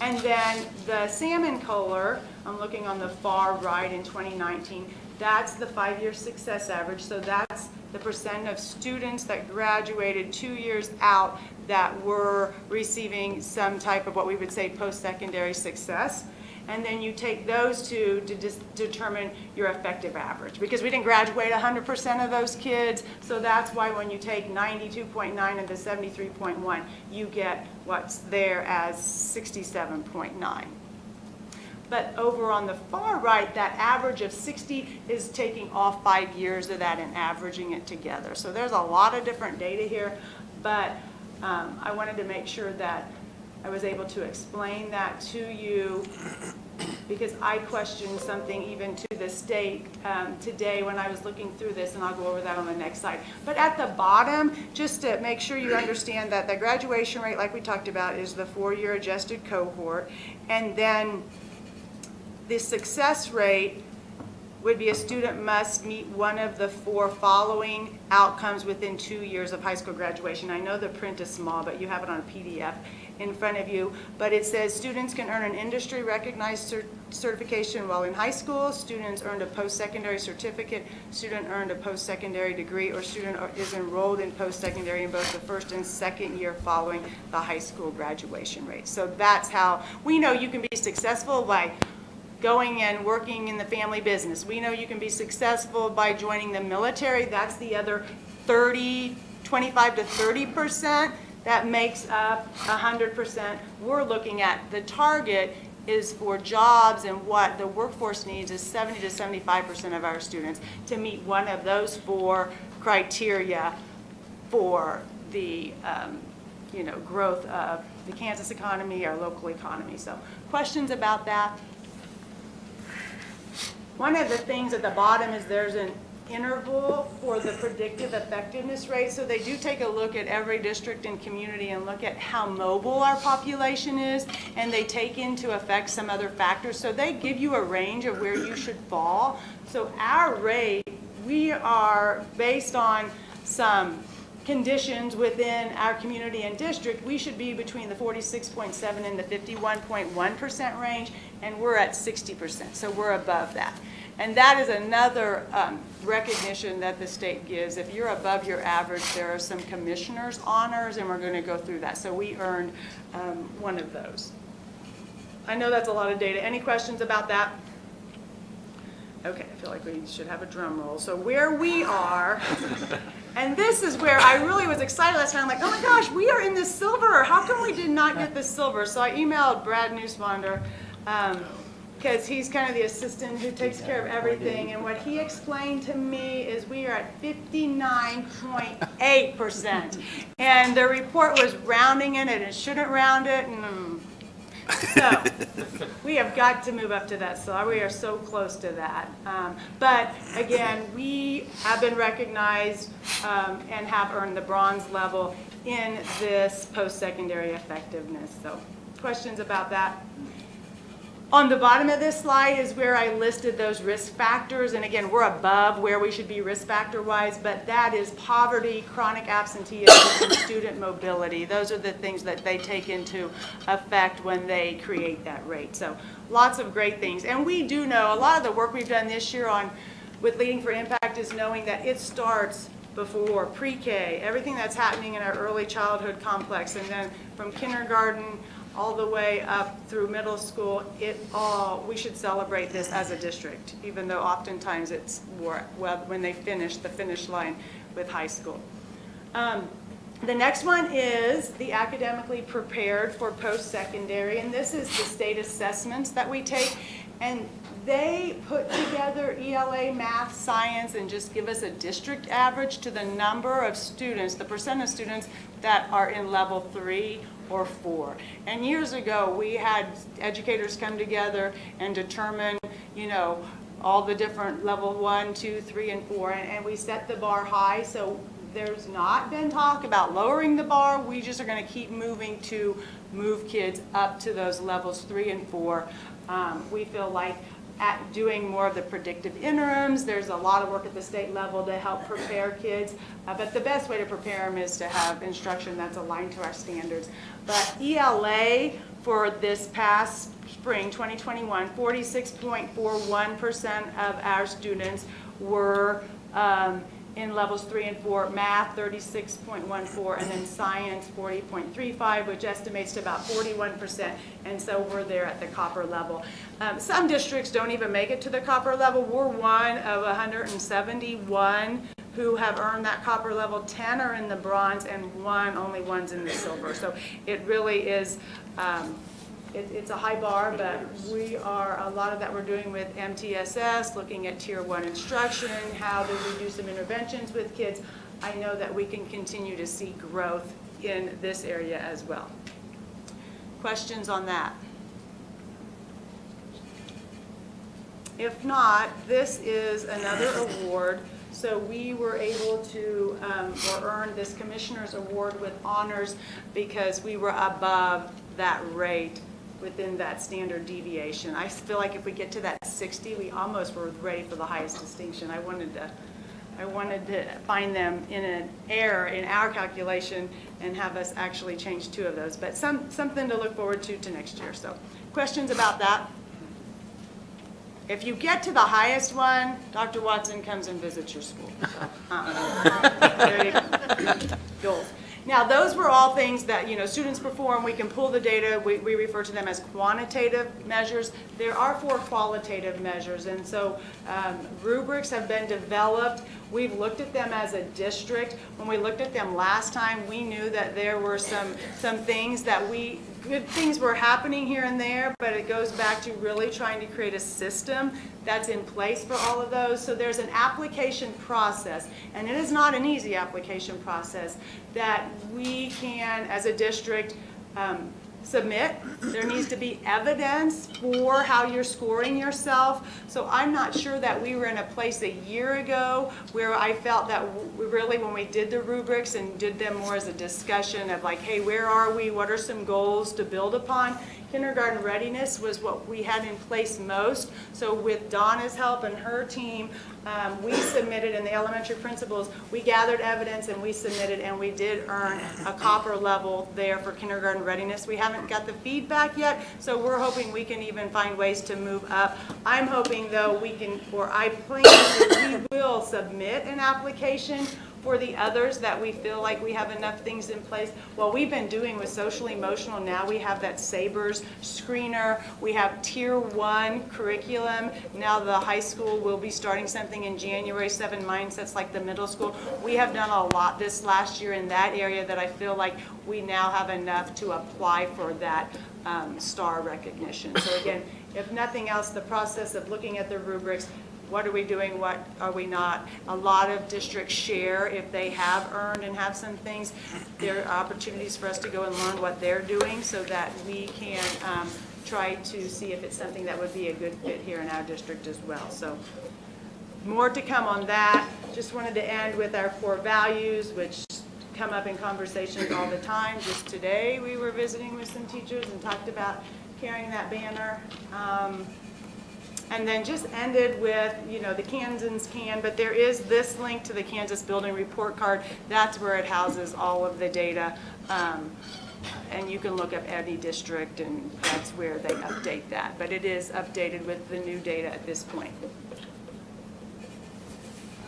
And then the salmon color, I'm looking on the far right in 2019, that's the 5-year success average. So that's the percent of students that graduated 2 years out that were receiving some type of what we would say post-secondary success. And then you take those two to determine your effective average, because we didn't graduate 100% of those kids. So that's why when you take 92.9 into 73.1, you get what's there as 67.9. But over on the far right, that average of 60 is taking all 5 years of that and averaging it together. So there's a lot of different data here, but I wanted to make sure that I was able to explain that to you, because I questioned something even to the state today when I was looking through this, and I'll go over that on the next slide. But at the bottom, just to make sure you understand that the graduation rate, like we talked about, is the 4-year adjusted cohort, and then the success rate would be a student must meet one of the 4 following outcomes within 2 years of high school graduation. I know the print is small, but you have it on a PDF in front of you. But it says students can earn an industry recognized certification while in high school, students earned a post-secondary certificate, student earned a post-secondary degree, or student is enrolled in post-secondary in both the first and second year following the high school graduation rate. So that's how we know you can be successful by going and working in the family business. We know you can be successful by joining the military. That's the other 25 to 30%. That makes up 100%. We're looking at the target is for jobs, and what the workforce needs is 70 to 75% of our students to meet one of those 4 criteria for the growth of the Kansas economy, our local economy. So questions about that? One of the things at the bottom is there's an interval for the predictive effectiveness rate. So they do take a look at every district and community and look at how mobile our population is, and they take into effect some other factors. So they give you a range of where you should fall. So our rate, we are based on some conditions within our community and district. We should be between the 46.7 and the 51.1% range, and we're at 60%, so we're above that. And that is another recognition that the state gives. If you're above your average, there are some commissioner's honors, and we're going to go through that. So we earned one of those. I know that's a lot of data. Any questions about that? Okay, I feel like we should have a drum roll. So where we are, and this is where I really was excited last time. I'm like, oh my gosh, we are in the silver. How come we did not get the silver? So I emailed Brad Nussbander, because he's kind of the assistant who takes care of everything. And what he explained to me is we are at 59.8%. And the report was rounding it, and it shouldn't round it. And so we have got to move up to that. So we are so close to that. But again, we have been recognized and have earned the bronze level in this post-secondary effectiveness. So questions about that? On the bottom of this slide is where I listed those risk factors. And again, we're above where we should be risk factor-wise, but that is poverty, chronic absenteeism, and student mobility. Those are the things that they take into effect when they create that rate. So lots of great things. And we do know a lot of the work we've done this year with Leading for Impact is knowing that it starts before pre-K, everything that's happening in our early childhood complex, and then from kindergarten all the way up through middle school, we should celebrate this as a district, even though oftentimes it's when they finish the finish line with high school. The next one is the academically prepared for post-secondary, and this is the state assessments that we take, and they put together ELA, math, science, and just give us a district average to the number of students, the percent of students that are in level 3 or 4. And years ago, we had educators come together and determine, all the different level 1, 2, 3, and 4, and we set the bar high. So there's not been talk about lowering the bar. We just are going to keep moving to move kids up to those levels 3 and 4. We feel like at doing more of the predictive interims. There's a lot of work at the state level to help prepare kids, but the best way to prepare them is to have instruction that's aligned to our standards. But ELA for this past spring, 2021, 46.41% of our students were in levels 3 and 4, math 36.14, and then science 40.35, which estimates to about 41%, and so we're there at the copper level. Some districts don't even make it to the copper level. We're one of 171 who have earned that copper level. 10 are in the bronze, and only one's in the silver. So it really is it's a high bar, but a lot of that we're doing with MTSS, looking at Tier 1 instruction, how do we do some interventions with kids. I know that we can continue to see growth in this area as well. Questions on that? If not, this is another award. So we were able to or earn this Commissioner's Award with honors because we were above that rate within that standard deviation. I feel like if we get to that 60, we almost were ready for the highest distinction. I wanted to find them in an error in our calculation and have us actually change 2 of those. But something to look forward to next year. So questions about that? If you get to the highest one, Dr. Watson comes and visits your school. So, there you go. Goals. Now, those were all things that, students perform. We can pull the data. We refer to them as quantitative measures. There are 4 qualitative measures, and so rubrics have been developed. We've looked at them as a district. When we looked at them last time, we knew that there were some things that good things were happening here and there, but it goes back to really trying to create a system that's in place for all of those. So there's an application process, and it is not an easy application process that we can, as a district, submit. There needs to be evidence for how you're scoring yourself. So I'm not sure that we were in a place a year ago where I felt that really when we did the rubrics and did them more as a discussion of like, hey, where are we? What are some goals to build upon? Kindergarten readiness was what we had in place most. So with Donna's help and her team, we submitted, and the elementary principals, we gathered evidence and we submitted, and we did earn a copper level there for kindergarten readiness. We haven't got the feedback yet, so we're hoping we can even find ways to move up. I'm hoping though I plan that we will submit an application for the others that we feel like we have enough things in place. What we've been doing with social emotional, now we have that SABRS screener, we have Tier 1 curriculum. Now the high school will be starting something in January, 7 Mindsets like the middle school. We have done a lot this last year in that area that I feel like we now have enough to apply for that STAR recognition. So again, if nothing else, the process of looking at the rubrics, what are we doing, what are we not? A lot of districts share if they have earned and have some things. There are opportunities for us to go and learn what they're doing so that we can try to see if it's something that would be a good fit here in our district as well. So more to come on that. Just wanted to end with our core values, which come up in conversations all the time. Just today we were visiting with some teachers and talked about carrying that banner. And then just ended with, the Kansans can, but there is this link to the Kansas Building Report Card. That's where it houses all of the data. And you can look up any district, and that's where they update that. But it is updated with the new data at this point.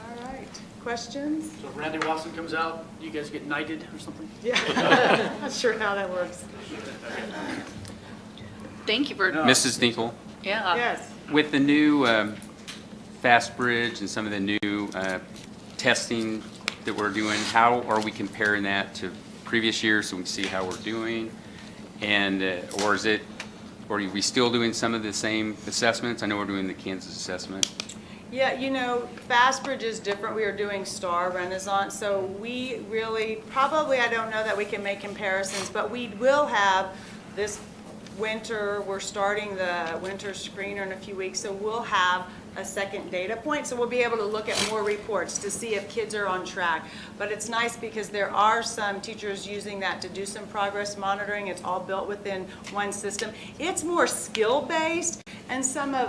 All right, questions? So if Randy Watson comes out, you guys get knighted or something? Yeah, not sure how that works. Thank you for Mrs. Dinkle. Yeah. Yes. With the new Fast Bridge and some of the new testing that we're doing, how are we comparing that to previous years so we can see how we're doing? And or are we still doing some of the same assessments? I know we're doing the Kansas assessment. Yeah, Fast Bridge is different. We are doing STAR Renaissance, so we really, probably, I don't know that we can make comparisons, but we will have this winter, we're starting the winter screener in a few weeks, so we'll have a second data point, so we'll be able to look at more reports to see if kids are on track. But it's nice because there are some teachers using that to do some progress monitoring. It's all built within one system. It's more skill-based, and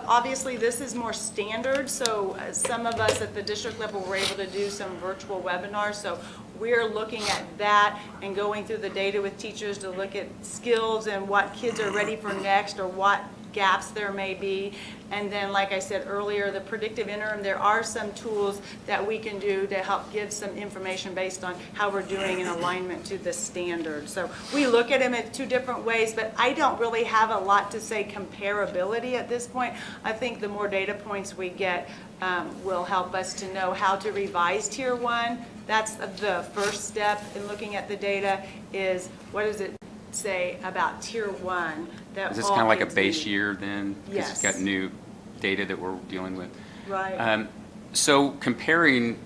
obviously this is more standard, so some of us at the district level were able to do some virtual webinars, so we're looking at that and going through the data with teachers to look at skills and what kids are ready for next or what gaps there may be. And then, like I said earlier, the predictive interim, there are some tools that we can do to help give some information based on how we're doing in alignment to the standard. So we look at them in 2 different ways, but I don't really have a lot to say comparability at this point. I think the more data points we get will help us to know how to revise Tier 1. That's the first step in looking at the data is what does it say about tier one that Is this all kind of like a kids base need. year then? Because it's Yes. got new data that we're dealing with. Right. So comparing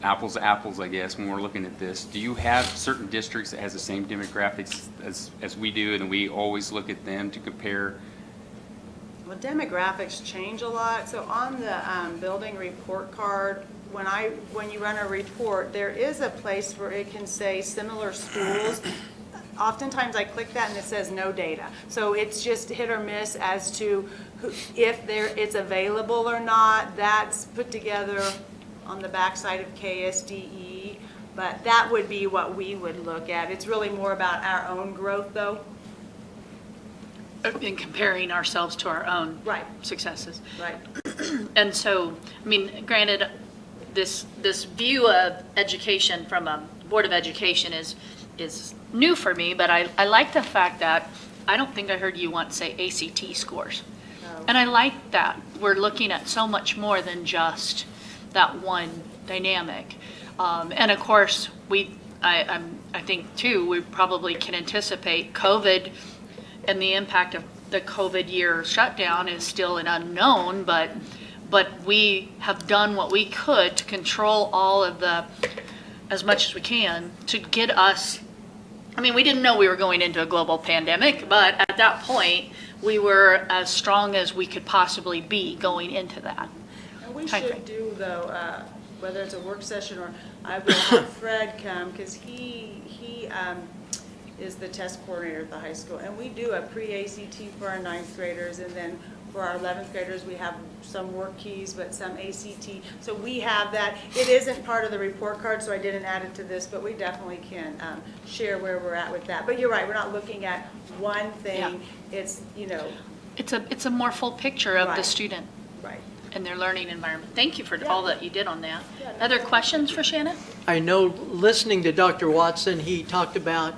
apples to apples, I guess, when we're looking at this, do you have certain districts that has the same demographics as we do, and we always look at them to compare? Well, demographics change a lot. So on the building report card, when you run a report, there is a place where it can say similar schools. Oftentimes I click that and it says no data. So it's just hit or miss as to if it's available or not. That's put together on the backside of KSDE, but that would be what we would look at. It's really more about our own growth though. In comparing ourselves to our own Right. successes. Right. And so, I mean, granted, this view of education from a Board of Education is new for me, but I like the fact that I don't think I heard you once say ACT scores. No. And I like that. We're looking at so much more than just that one dynamic. And of course, I think too, we probably can anticipate COVID and the impact of the COVID year shutdown is still an unknown, but we have done what we could to control all of as much as we can to get us. I mean, we didn't know we were going into a global pandemic, but at that point, we were as strong as we could possibly be going into that. And we timeframe. should do though, whether it's a work session or I will have Fred come because he is the test coordinator at the high school. And we do a pre-ACT for our 9th graders, and then for our 11th graders, we have some work keys, but some ACT. So we have that. It isn't part of the report card, so I didn't add it to this, but we definitely can share where we're at with that. But you're right, we're not looking at one thing. Yeah. It's, you know. It's a more full picture of the Right. student Right. and their learning environment. Thank you for all that you did on that. Other questions for Shannon? I know, listening to Dr. Watson, he talked about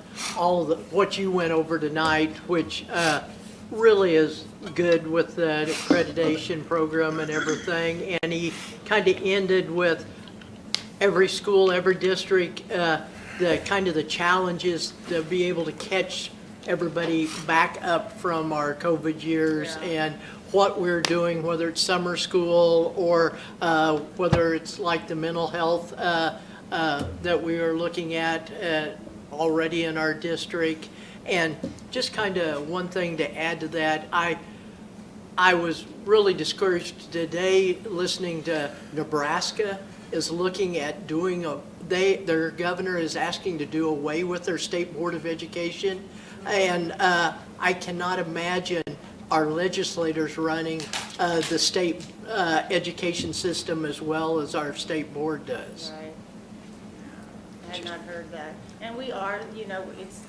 what you went over tonight, which really is good with the accreditation program and everything. And he kind of ended with every school, every district, the challenges to be able to catch everybody back up from our COVID years and what we're doing, whether it's summer school or whether it's like the mental health that we are looking at already in our district. And just kind of one thing to add to that, I was really discouraged today listening to Nebraska is looking at doing their governor is asking to do away with their state board of education. And I cannot imagine our legislators running the state education system as well as our state board does. Right. I had not heard that. And we are, you know, it's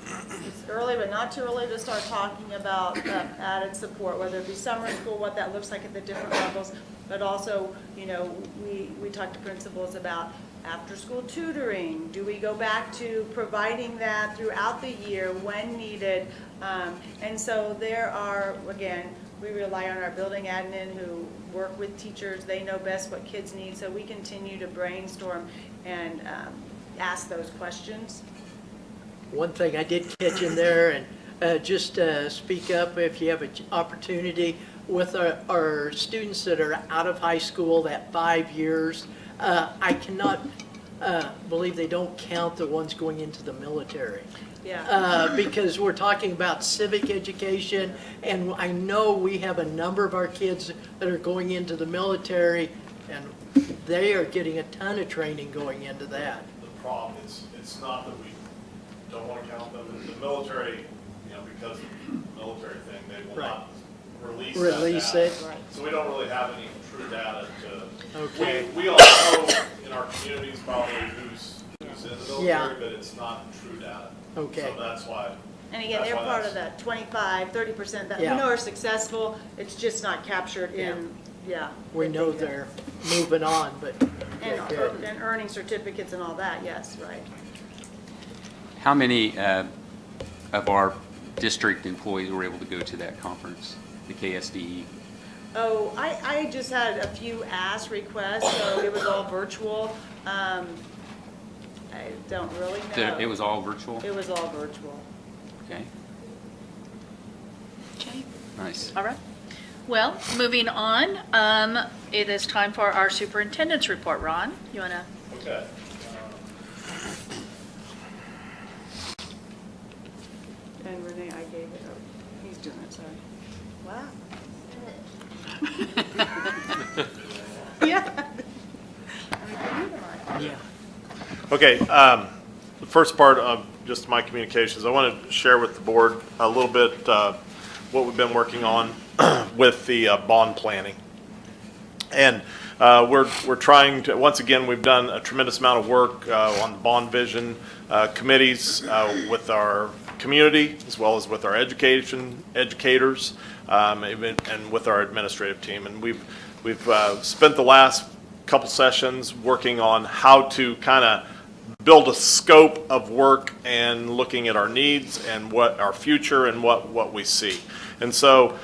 early, but not too early to start talking about added support, whether it be summer school, what that looks like at the different levels, but also, you know, we talk to principals about after-school tutoring. Do we go back to providing that throughout the year when needed? And so there are, again, we rely on our building admin who work with teachers. They know best what kids need, so we continue to brainstorm and ask those questions. One thing I did catch in there, and just speak up if you have an opportunity, with our students that are out of high school, that 5 years, I cannot believe they don't count the ones going into the military. Yeah. Because we're talking about civic education, and I know we have a number of our kids that are going into the military, and they are getting a ton of training going into that. The problem is, it's not that we don't want to count them. The military, you know, because of the military thing, they will not release that it. data. So we don't really have any true data to. Okay. We all know in our communities probably who's in the military, but it's not true data. Okay. So that's why. And again, they're part of that 25, 30% that we know are successful. It's just not captured in, We know they're moving on, but. And earning certificates and all that, yes, right. How many of our district employees were able to go to that conference, the KSDE? Oh, I just had a few ask requests, so it was all virtual. I don't really know. It was all virtual? It was all virtual. Okay, Okay, nice. all right. Well, moving on, it is time for our superintendent's report. Ron, you want to? Okay. And Renee, I gave it up. He's doing it, sorry. Wow. Yeah. Yeah. Okay, the first part of just my communications, I want to share with the board a little bit what we've been working on with the bond planning. And we're trying to, once again, we've done a tremendous amount of work on the bond vision committees with our community as well as with our educators and with our administrative team. And we've spent the last couple sessions working on how to kind of build a scope of work and looking at our needs and what our future and what we see. And so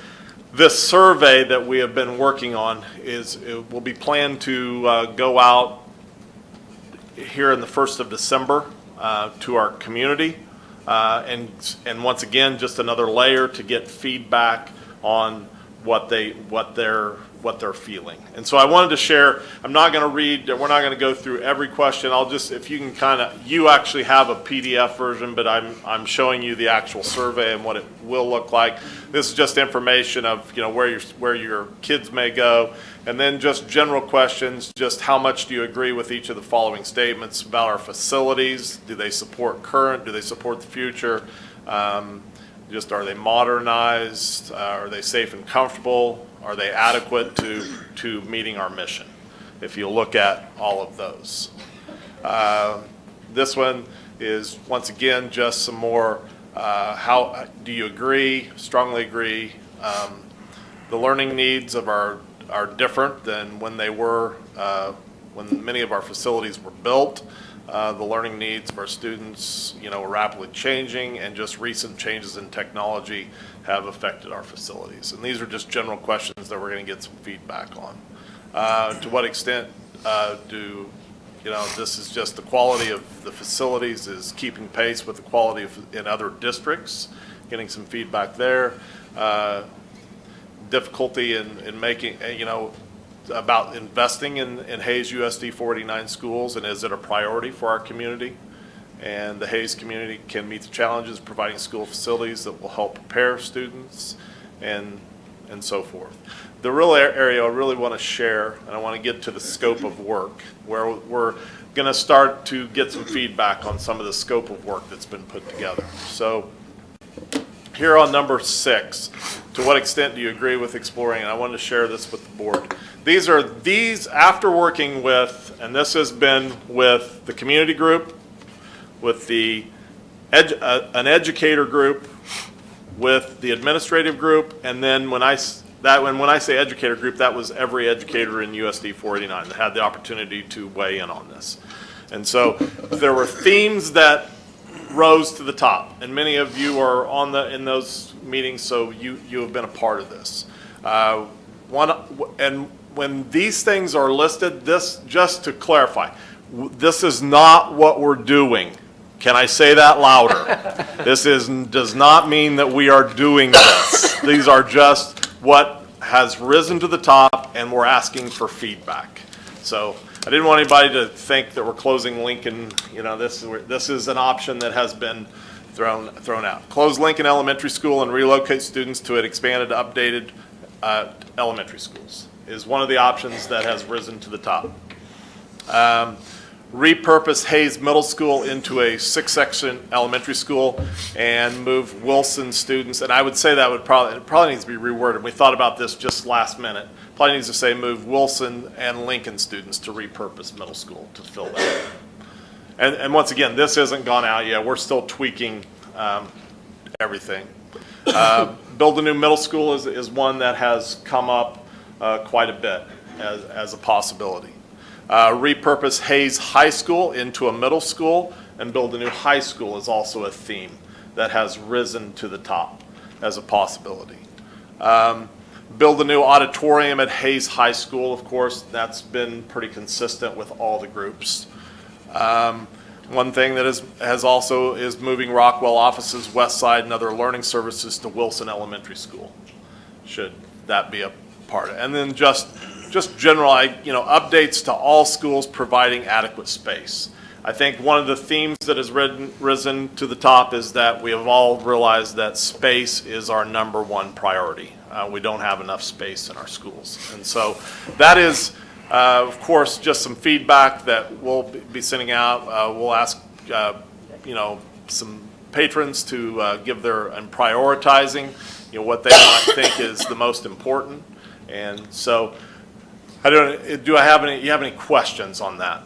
this survey that we have been working on it will be planned to go out here in the 1st of December to our community. And once again, just another layer to get feedback on what they're feeling. And so I wanted to share, I'm not going to read, we're not going to go through every question. I'll just, if you can kind of, you actually have a PDF version, but I'm showing you the actual survey and what it will look like. This is just information of, you know, where your kids may go. And then just general questions, just how much do you agree with each of the following statements about our facilities? Do they support current? Do they support the future? Just are they modernized? Are they safe and comfortable? Are they adequate to meeting our mission? If you look at all of those. This one is, once again, just some more, how do you agree, strongly agree? The learning needs of are different than when they were, when many of our facilities were built. The learning needs of our students, you know, are rapidly changing, and just recent changes in technology have affected our facilities. And these are just general questions that we're going to get some feedback on. To what extent this is just the quality of the facilities is keeping pace with the quality in other districts, getting some feedback there. Difficulty in making, about investing in Hayes USD 49 schools, and is it a priority for our community? And the Hayes community can meet the challenges of providing school facilities that will help prepare students and so forth. The real area I really want to share, and I want to get to the scope of work, where we're going to start to get some feedback on some of the scope of work that's been put together. So here on number 6, to what extent do you agree with exploring? And I wanted to share this with the board. These after working with, and this has been with the community group, with the an educator group, with the administrative group, and then when I say educator group, that was every educator in USD 489 that had the opportunity to weigh in on this. And so there were themes that rose to the top, and many of you are in those meetings, so you have been a part of this. And when these things are listed, this, just to clarify, this is not what we're doing. Can I say that louder? This does not mean that we are doing this. These are just what has risen to the top, and we're asking for feedback. So I didn't want anybody to think that we're closing Lincoln. This is an option that has been thrown out. Close Lincoln Elementary School and relocate students to an expanded, updated elementary schools is one of the options that has risen to the top. Repurpose Hayes Middle School into a 6-section elementary school and move Wilson students, and I would say that it probably needs to be reworded. We thought about this just last minute. Probably needs to say move Wilson and Lincoln students to repurpose middle school to fill that. And once again, this hasn't gone out yet. We're still tweaking everything. Build a new middle school is one that has come up quite a bit as a possibility. Repurpose Hayes High School into a middle school and build a new high school is also a theme that has risen to the top as a possibility. Build a new auditorium at Hayes High School, of course, that's been pretty consistent with all the groups. One thing that has also is moving Rockwell offices west side and other learning services to Wilson Elementary School. Should that be a part of it? And then just general, updates to all schools providing adequate space. I think one of the themes that has risen to the top is that we have all realized that space is our number one priority. We don't have enough space in our schools. And so that is, of course, just some feedback that we'll be sending out. We'll ask, some patrons to give and prioritizing, what they might think is the most important. And so, you have any questions on that?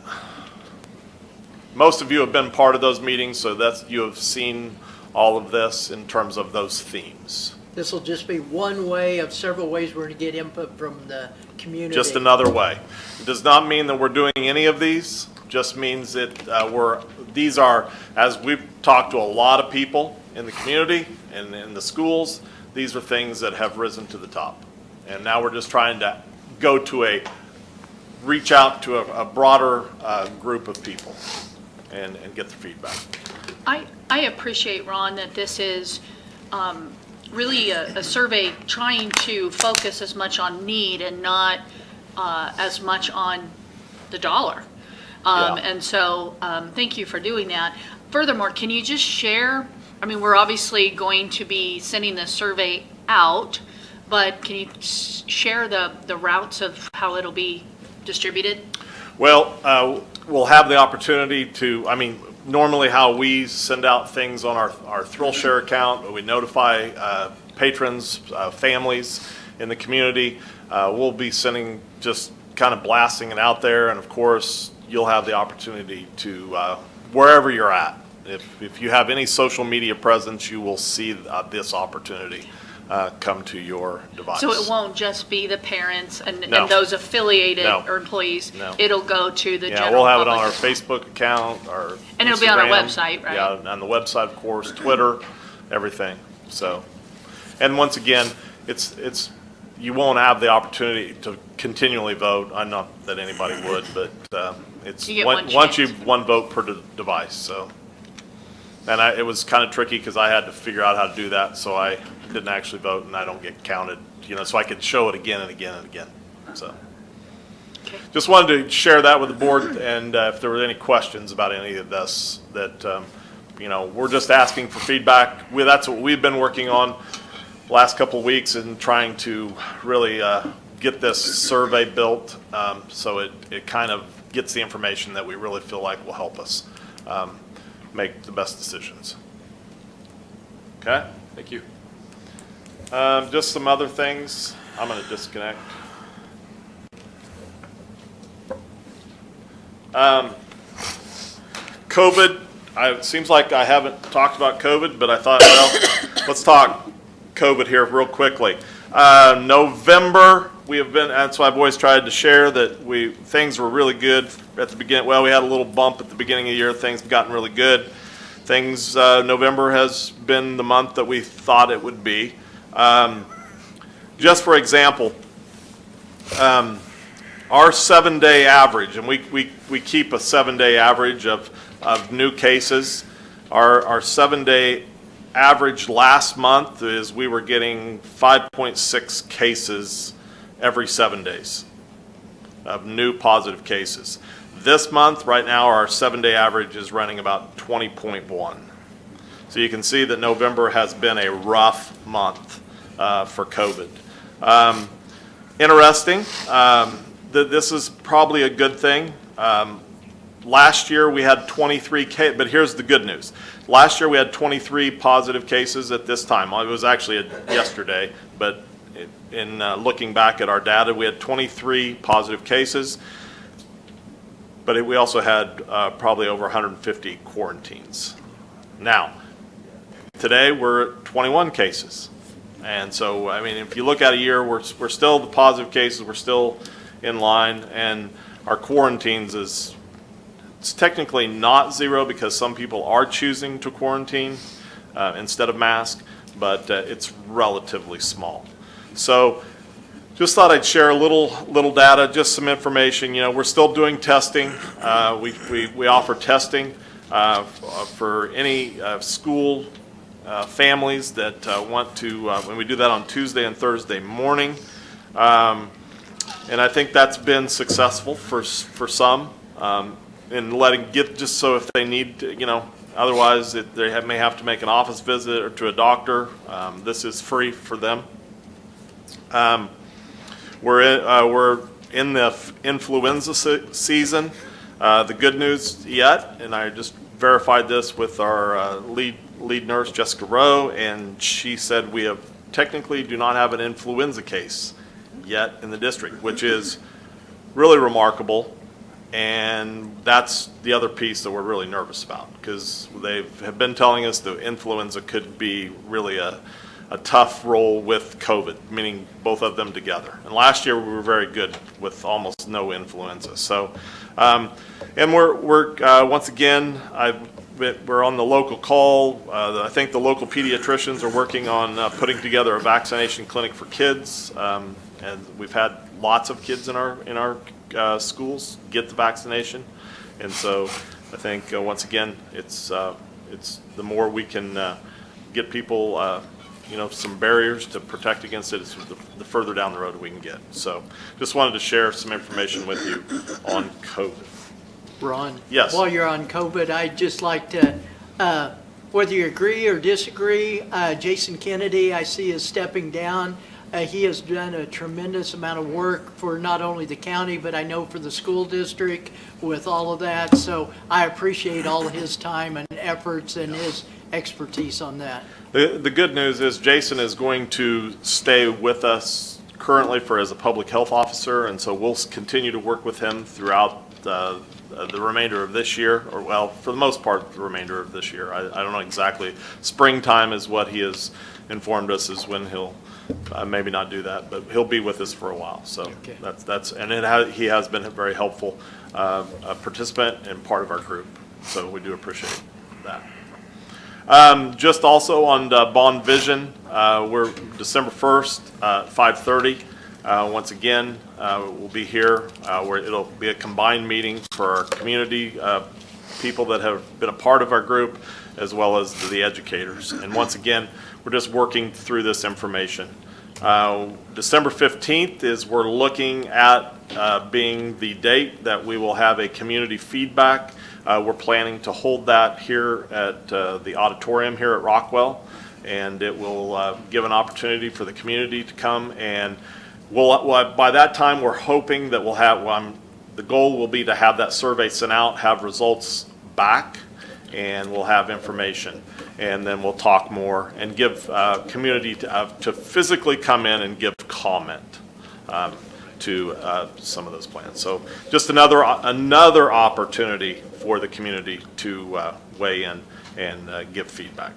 Most of you have been part of those meetings, so you have seen all of this in terms of those themes. This will just be one way of several ways we're going to get input from the community. Just another way. It does not mean that we're doing any of these. Just means that these are, as we've talked to a lot of people in the community and in the schools, these are things that have risen to the top. And now we're just trying to reach out to a broader group of people and get the feedback. I appreciate, Ron, that this is really a survey trying to focus as much on need and not as much on the dollar. And so thank you for doing that. Furthermore, can you just share, we're obviously going to be sending this survey out, but can you share the routes of how it'll be distributed? Well, we'll have the opportunity to, normally how we send out things on our Thrill Share account, we notify patrons, families in the community. We'll be sending, just kind of blasting it out there, and of course, you'll have the opportunity to, wherever you're at, if you have any social media presence, you will see this opportunity come to your device. So it won't just be the parents and No. those affiliated No. or employees. No. It'll go to the general Yeah, we'll have it public on our as well. Facebook account, our And it'll be on our Instagram. website, right? Yeah, on the website, of course, Twitter, everything. So, and once again, it's you won't have the opportunity to continually vote. Not that anybody would, but it's You get one once chance. one vote per device. So, and it was kind of tricky because I had to figure out how to do that, so I didn't actually vote, and I don't get counted. So I could show it again and again and again. So. Just wanted to share that with the board, and if there were any questions about any of this, that, we're just asking for feedback. That's what we've been working on the last couple of weeks and trying to really get this survey built so it kind of gets the information that we really feel like will help us make the best decisions. Okay? Thank you. Just some other things. I'm going to disconnect. COVID, it seems like I haven't talked about COVID, but I thought, well, let's talk COVID here real quickly. November, that's why I've always tried to share that things were really good at the beginning. Well, we had a little bump at the beginning of the year. Things have gotten really good. November has been the month that we thought it would be. Just for example, our 7-day average, and we keep a 7-day average of new cases. Our 7-day average last month is we were getting 5.6 cases every 7 days of new positive cases. This month, right now, our 7-day average is running about 20.1. So you can see that November has been a rough month for COVID. Interesting. This is probably a good thing. Last year we had 23 cases, but here's the good news. Last year we had 23 positive cases at this time. It was actually yesterday, but in looking back at our data, we had 23 positive cases, but we also had probably over 150 quarantines. Now, today we're at 21 cases. And so, if you look at a year, we're still the positive cases, we're still in line, and our quarantines it's technically not zero because some people are choosing to quarantine instead of mask, but it's relatively small. So just thought I'd share a little data, just some information. We're still doing testing. We offer testing for any school families that want to, when we do that on Tuesday and Thursday morning. And I think that's been successful for some in letting get, just so if they need to, otherwise they may have to make an office visit or to a doctor. This is free for them. We're in the influenza season. The good news yet, and I just verified this with our lead nurse, Jessica Rowe, and she said we have technically do not have an influenza case yet in the district, which is really remarkable. And that's the other piece that we're really nervous about, because they have been telling us the influenza could be really a tough role with COVID, meaning both of them together. And last year we were very good with almost no influenza. So, and we're once again, we're on the local call. I think the local pediatricians are working on putting together a vaccination clinic for kids, and we've had lots of kids in our schools get the vaccination, and so I think once again it's the more we can get people some barriers to protect against it, it's the further down the road we can get. So just wanted to share some information with you on COVID. Ron? Yes. While you're on COVID, I'd just like to, whether you agree or disagree, Jason Kennedy, I see, is stepping down. He has done a tremendous amount of work for not only the county, but I know for the school district with all of that. So I appreciate all his time and efforts and his expertise on that. The good news is Jason is going to stay with us currently as a public health officer, and so we'll continue to work with him throughout the remainder of this year, or well, for the most part, the remainder of this year. I don't know exactly. Springtime is what he has informed us is when he'll maybe not do that, but he'll be with us for a while. So okay. that's and he has been a very helpful participant and part of our group. So we do appreciate that. Just also on Bond Vision, we're December 1st, 5:30. Once again, we'll be here where it'll be a combined meeting for our community people that have been a part of our group, as well as the educators. And once again, we're just working through this information. December 15th is we're looking at being the date that we will have a community feedback. We're planning to hold that here at the auditorium here at Rockwell, and it will give an opportunity for the community to come, and by that time we're hoping that we'll have, the goal will be to have that survey sent out, have results back, and we'll have information, and then we'll talk more and give community to physically come in and give comment to some of those plans. So just another opportunity for the community to weigh in and give feedback.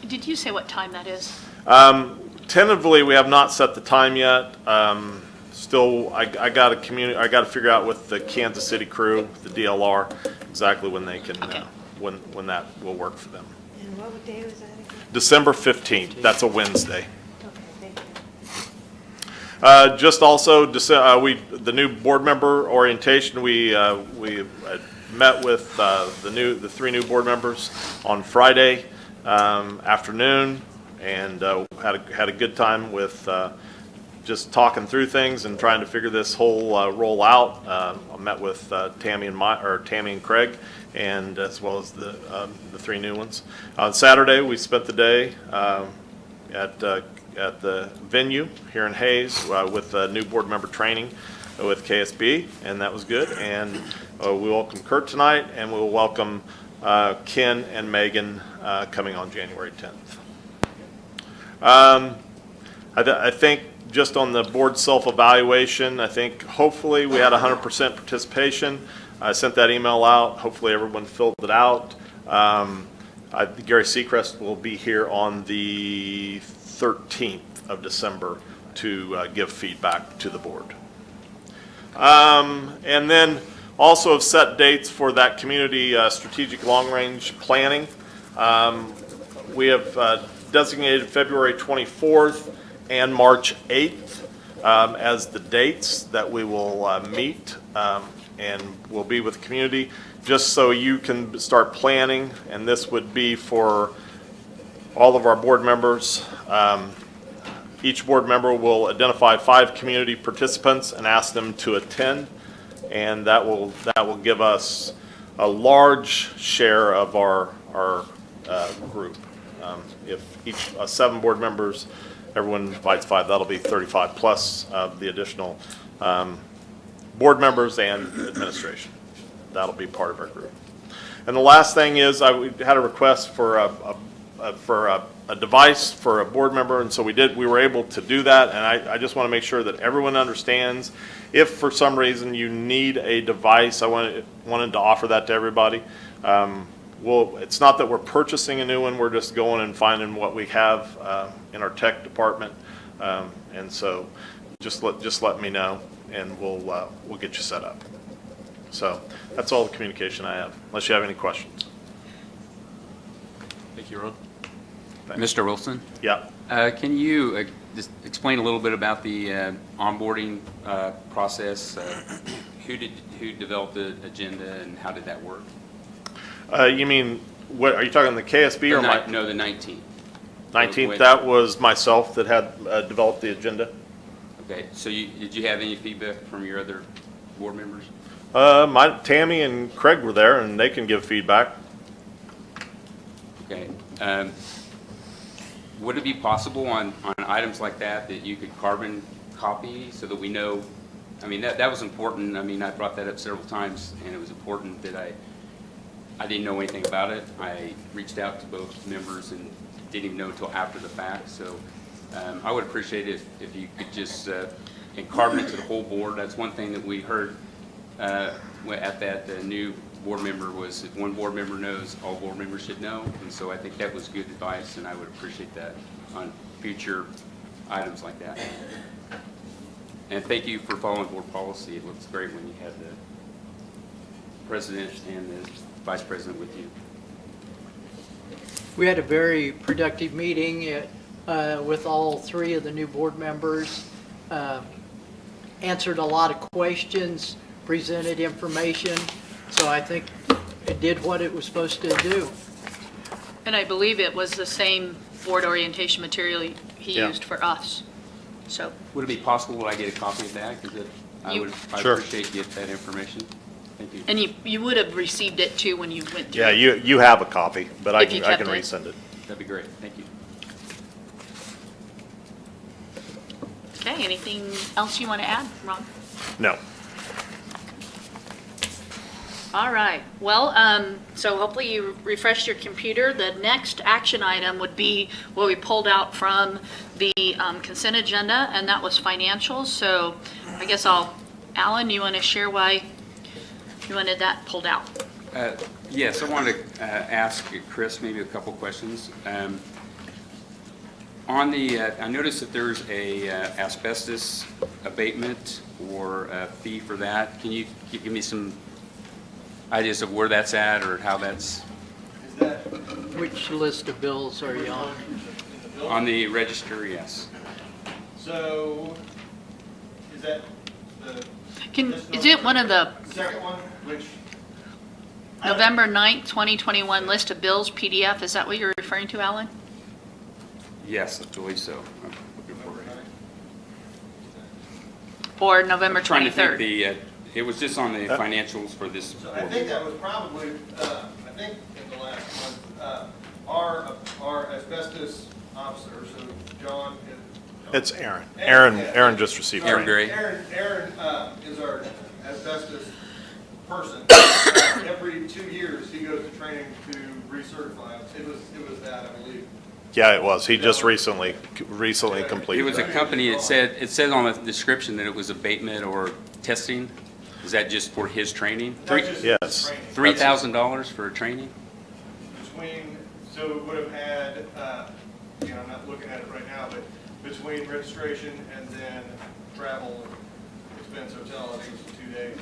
Did you say what time that is? Tentatively, we have not set the time yet. Still, I got to figure out with the Kansas City crew, the DLR, exactly when they can, when that will work for them. And what day was that again? December 15th. That's a Wednesday. Okay, thank you. Just also, the new board member orientation. We met with the 3 new board members on Friday afternoon, and had a good time with just talking through things and trying to figure this whole role out. I met with Tammy and Craig, and as well as the 3 new ones. On Saturday, we spent the day at the venue here in Hayes with new board member training with KSB, and that was good. And we welcome Kurt tonight, and we'll welcome Ken and Megan coming on January 10th. I think just on the board self-evaluation, I think hopefully we had 100% participation. I sent that email out. Hopefully everyone filled it out. Gary Seacrest will be here on the 13th of December to give feedback to the board. And then also have set dates for that community strategic long-range planning. We have designated February 24th and March 8th as the dates that we will meet and will be with the community, just so you can start planning, and this would be for all of our board members. Each board member will identify 5 community participants and ask them to attend, and that will give us a large share of our group. If each 7 board members, everyone divides 5, that'll be 35 plus the additional board members and administration. That'll be part of our group. And the last thing is, we had a request for a device for a board member, and so we were able to do that. And I just want to make sure that everyone understands, if for some reason you need a device, I wanted to offer that to everybody. Well, it's not that we're purchasing a new one, we're just going and finding what we have in our tech department. And so just let me know, and we'll get you set up. So that's all the communication I have, unless you have any questions. Thank you, Ron. Mr. Wilson? Yeah. Can you just explain a little bit about the onboarding process? Who developed the agenda, and how did that work? You mean, what, are you talking the KSB or my? No, the 19th. 19th, that was myself that had developed the agenda. Okay, so did you have any feedback from your other board members? Tammy and Craig were there, and they can give feedback. Okay. Would it be possible on items like that you could carbon copy so that we know? I mean, that was important. I mean, I brought that up several times, and it was important that I didn't know anything about it. I reached out to both members and didn't even know until after the fact. So I would appreciate it if you could just and carbon it to the whole board. That's one thing that we heard at that new board member was, if one board member knows, all board members should know. And so I think that was good advice, and I would appreciate that on future items like that. And thank you for following board policy. It looks great when you have the president and the vice president with you. We had a very productive meeting with all 3 of the new board members. Answered a lot of questions, presented information. So I think it did what it was supposed to do. And I believe it was the same board orientation material he used for us. So would it be possible that I get a copy of that? Because I appreciate get that information. Thank you. And you would have received it too when you went through. Yeah, you have a copy, but I can resend it. That'd be great. Thank you. Okay, anything else you want to add, Ron? No. All right, well, so hopefully you refreshed your computer. The next action item would be what we pulled out from the consent agenda, and that was financials. So I guess Alan, you want to share why you wanted that pulled out? Yes, I wanted to ask Chris maybe a couple questions. On the, I noticed that there's a asbestos abatement or a fee for that. Can you give me some ideas of where that's at or how that's? Which list of bills are you on? On the register, yes. So, is that Is it one of the second one, which? November 9th, 2021 list of bills PDF? Is that what you're referring to, Alan? Yes, I believe so. I'm looking forward to it. Or November 23rd? I'm trying to think it was just on the financials for this. So I think that was probably, I think in the last month, our asbestos officer, so John. It's Aaron. Aaron just received Aaron training. Gray. Aaron is our asbestos person. Every 2 years, he goes to training to recertify. It was that, I believe. Yeah, it was. He just recently completed. It was a company, it said on the description that it was abatement or testing. Is that just for his training? Yes. $3,000 for a training? So it would have had, I'm not looking at it right now, but between registration and then travel, expense, hotel, I think it was 2 days.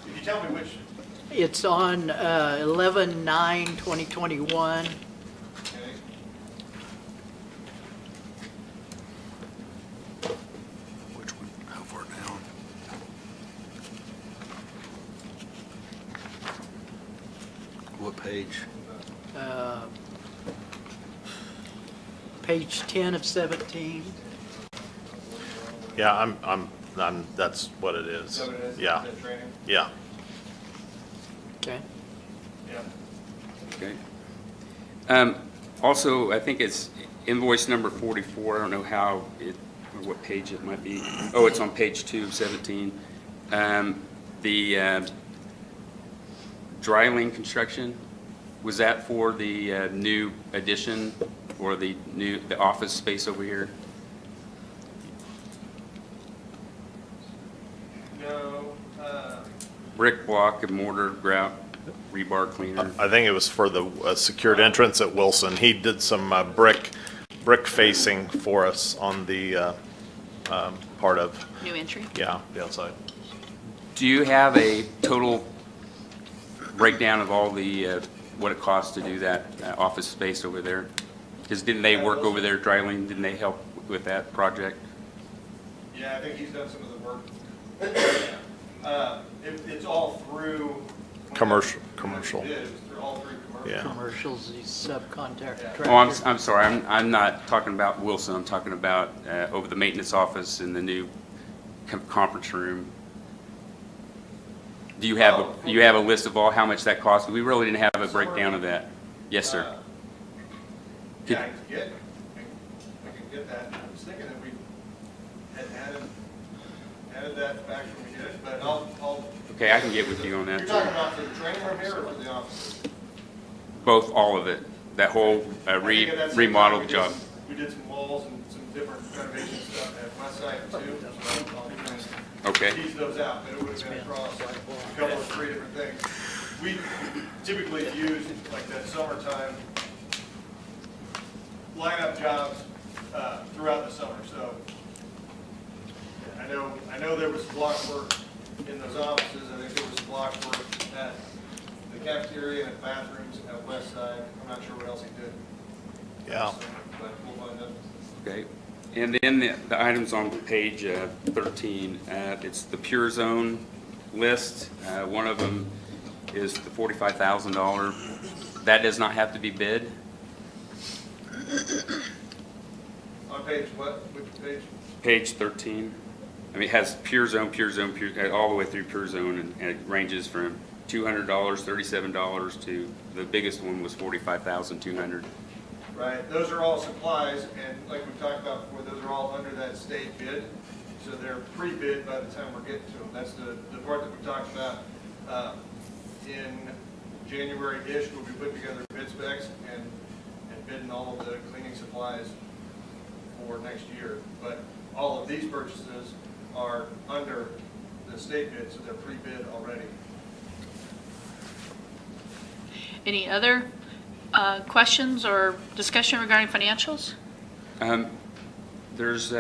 If you tell me which. It's on 11/9/2021. Which one? How far page? Page 10 of 17. Yeah, I'm, that's what it is. Is that what it is? Yeah, Is that training? yeah. Okay. Yeah. Okay. Also, I think it's invoice number 44. I don't know how it, or what page it might be. Oh, it's on page 2 of 17. The dry lane construction, was that for the new addition or the office space over here? No, Brick block and mortar, grout, rebar cleaner. I think it was for the secured entrance at Wilson. He did some brick facing for us on the part of, New entry? yeah, the outside. Do you have a total breakdown of all the, what it costs to do that office space over there? Because didn't they work over there, dry lane, didn't they help with that project? yeah, I think he's done some of the work. It's all through. Commercial. It is all through commercial. Yeah. Commercials, these subcontractors. Oh, I'm sorry, I'm not talking about Wilson, I'm talking about over the maintenance office and the new conference room. Do you have, you have a list of all, how much that costs? We really didn't have a breakdown of that. Yes, sir. Yeah, I can get that. I was thinking that we had added that back when we did it, but I'll. Okay, I can get with you on that. You're talking about for the training room here or for the offices? Both, all of it, that whole I think at that same time, remodel job. We did some walls and some different renovation stuff at West Side too. So I'll Okay. tease those out, but it would have been across like a couple of 3 different things. We typically use like that summertime lineup jobs throughout the summer. So I know there was block work in those offices. I think there was block work at the cafeteria and bathrooms at West Side. I'm not sure what else he did. Yeah. But we'll find out. Okay. And then the items on page 13, it's the Pure Zone list. One of them is the $45,000. That does not have to be bid. On page what? Which page? Page 13. I mean, it has Pure Zone, all the way through Pure Zone, and it ranges from $200, $37 to the biggest one was $45,200. Right, those are all supplies, and like we talked about before, those are all under that state bid, so they're pre-bid by the time we're getting to them. That's the part that we talked about in January-ish. We'll be putting together bid specs and bidding all of the cleaning supplies for next year. But all of these purchases are under the state bid, so they're pre-bid already. Any other questions or discussion regarding financials? There's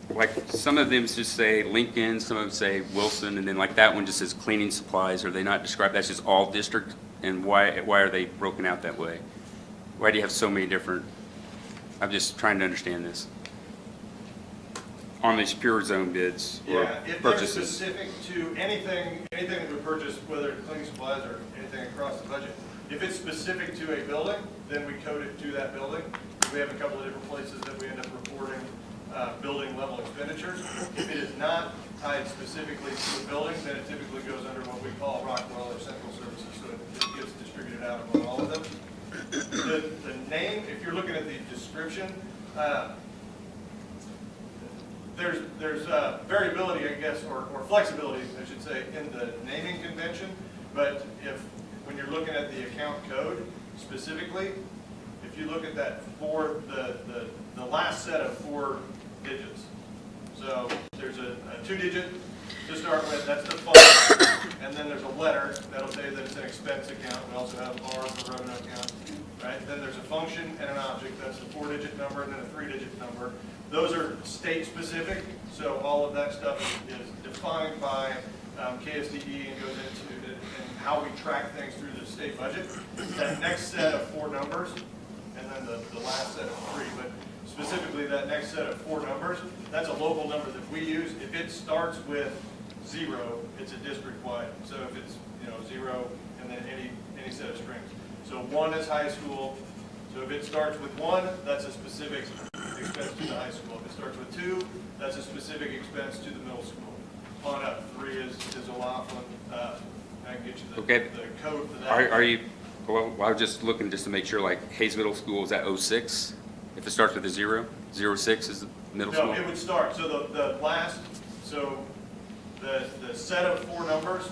like some of them just say Lincoln, some of them say Wilson, and then like that one just says cleaning supplies. Are they not described? That's just all district, and why are they broken out that way? Why do you have so many different? I'm just trying to understand this. On these Pure Zone bids or if purchases. they're specific to anything that we purchase, whether it's cleaning supplies or anything across the budget, if it's specific to a building, then we code it to that building. We have a couple of different places that we end up reporting building level expenditures. If it is not tied specifically to a building, then it typically goes under what we call Rockwell or Central Services, so it gets distributed out among all of them. The name, if you're looking at the description, there's variability, I guess, or flexibility, I should say, in the naming convention. But when you're looking at the account code specifically, if you look at that the last set of 4 digits. So there's a 2-digit to start with, that's the fund, and then there's a letter that'll say that it's an expense account. We also have R for revenue account, right? Then there's a function and an object, that's the 4-digit number, and then a 3-digit number. Those are state specific, so all of that stuff is defined by KSDE and goes into and how we track things through the state budget. That next set of 4 numbers, and then the last set of 3, but specifically that next set of 4 numbers, that's a local number that we use. If it starts with 0, it's a district-wide. So if it's 0 and then any set of strings. So 1 is high school. So if it starts with 1, that's a specific expense to the high school. If it starts with 2, that's a specific expense to the middle school. On up, 3 is a Laughlin. I can get you the, Okay. the code for that. Are you, well, I was just looking just to make sure, like Hayes Middle School is at 06? If it starts with a 0, 06 is the middle school? No, it would start, so the last, so the set of 4 numbers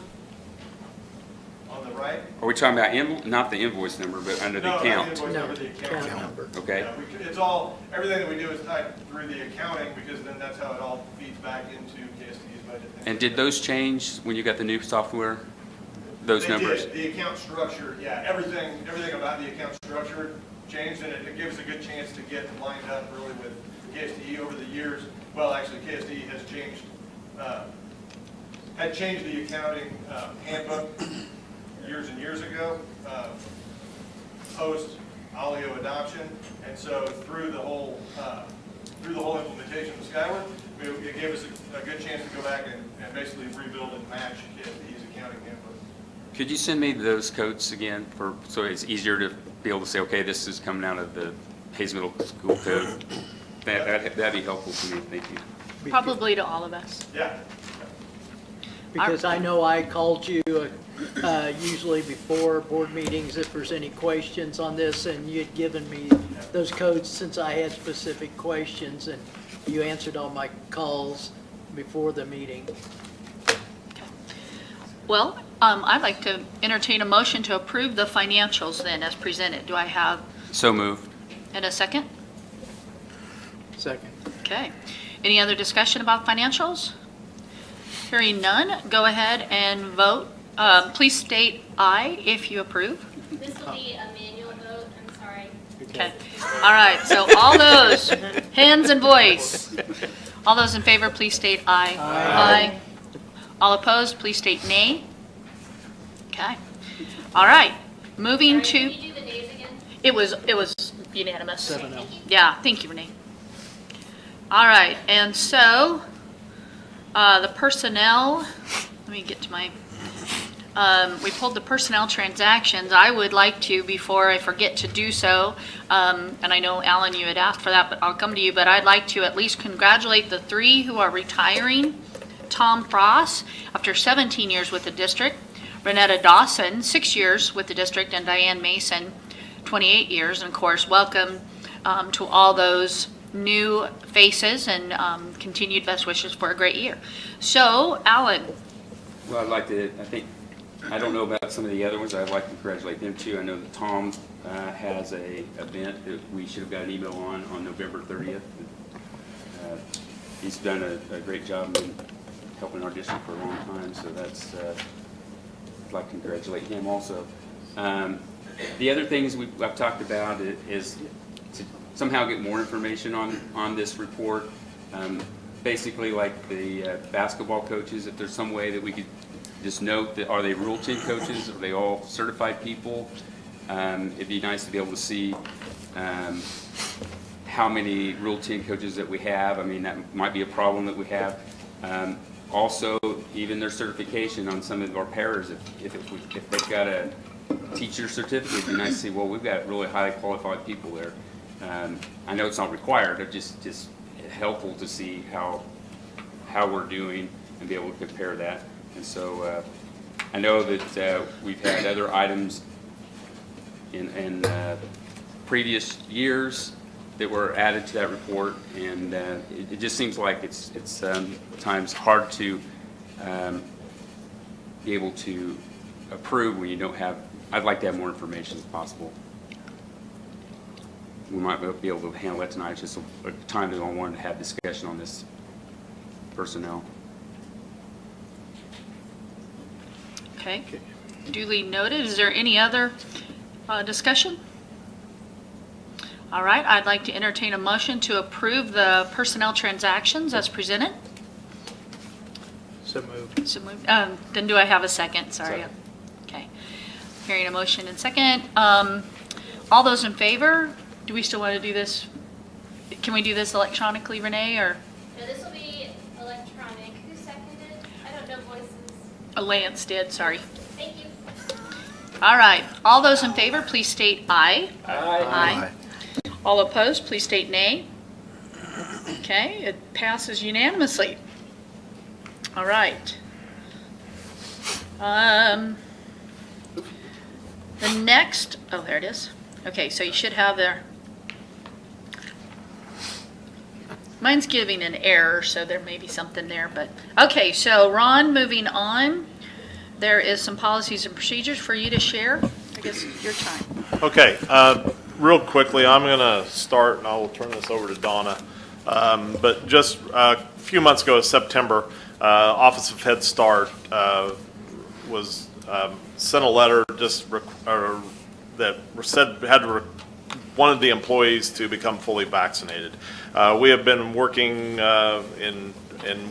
on the right. Are we talking about, not the invoice number, but under the No, account? not the invoice number, the account number. Okay. Yeah, it's all, everything that we do is tied through the accounting, because then that's how it all feeds back into KSD's budget. And did those change when you got the new software? Those They numbers? did. The account structure, yeah, everything about the account structure changed, and it gives a good chance to get lined up really with KSD over the years. Well, actually, KSD has changed, had changed the accounting handbook years and years ago, post Alio adoption, and so through the whole implementation of Skyward, it gave us a good chance to go back and basically rebuild and match KSD's accounting handbook. Could you send me those codes again so it's easier to be able to say, okay, this is coming out of the Hayes Middle School code? That'd be helpful to me, thank you. Probably to all of us. Yeah. Because I know I called you usually before board meetings if there's any questions on this, and you had given me those codes since I had specific questions, and you answered all my calls before the meeting. Well, I'd like to entertain a motion to approve the financials then as presented. Do I have, So moved. and a second? Second. Okay. Any other discussion about financials? Hearing none, go ahead and vote. Please state aye if you approve. This will be a manual vote, I'm sorry. Okay. All right, so all those, hands and voice. All those in favor, please state aye. Aye. All opposed, please state nay. Okay. All right, moving to. Can you do the nays again? It was unanimous. 7-0. Yeah, thank you, Renee. All right, and so, the personnel, let me get to my, we pulled the personnel transactions. I would like to, before I forget to do so, and I know, Alan, you had asked for that, but I'll come to you, but I'd like to at least congratulate the 3 who are retiring. Tom Frost, after 17 years with the district, Renetta Dawson, 6 years with the district, and Diane Mason, 28 years. And of course, welcome to all those new faces, and continued best wishes for a great year. So, Alan. Well, I'd like to, I don't know about some of the other ones. I'd like to congratulate them too. I know that Tom has a event that we should have got an email on November 30th. He's done a great job in helping our district for a long time, so that's, I'd like to congratulate him also. The other things I've talked about is to somehow get more information on this report. Basically, like the basketball coaches, if there's some way that we could just note that, are they Rule 10 coaches? Are they all certified people? It'd be nice to be able to see how many Rule 10 coaches that we have. I mean, that might be a problem that we have. Also, even their certification on some of our pairs, if they've got a teacher certificate, it'd be nice to see, well, we've got really highly qualified people there. I know it's not required, but just helpful to see how we're doing and be able to compare that. And so I know that we've had other items in previous years that were added to that report, and it just seems like it's at times hard to be able to approve when you don't have. I'd like to have more information if possible. We might be able to handle that tonight. It's just a time that I wanted to have discussion on this personnel. Okay, duly noted. Is there any other discussion? All right, I'd like to entertain a motion to approve the personnel transactions as presented. So moved. So moved. Then do I have a second? Sorry. Second. Okay. Hearing a motion and second. All those in favor? Do we still want to do this? Can we do this electronically, Renee, or? No, this will be electronic. Who seconded? I don't know voices. Lance did, sorry. Thank you. All right, all those in favor, please state aye. Aye. Aye. All opposed, please state nay. Okay, it passes unanimously. All right. The next, oh, there it is. Okay, so you should have there. Mine's giving an error, so there may be something there, but, okay, so Ron, moving on. There is some policies and procedures for you to share. I guess your time. Okay, real quickly, I'm going to start, and I will turn this over to Donna. But just a few months ago, September, Office of Head Start was sent a letter just that said wanted the employees to become fully vaccinated. We have been working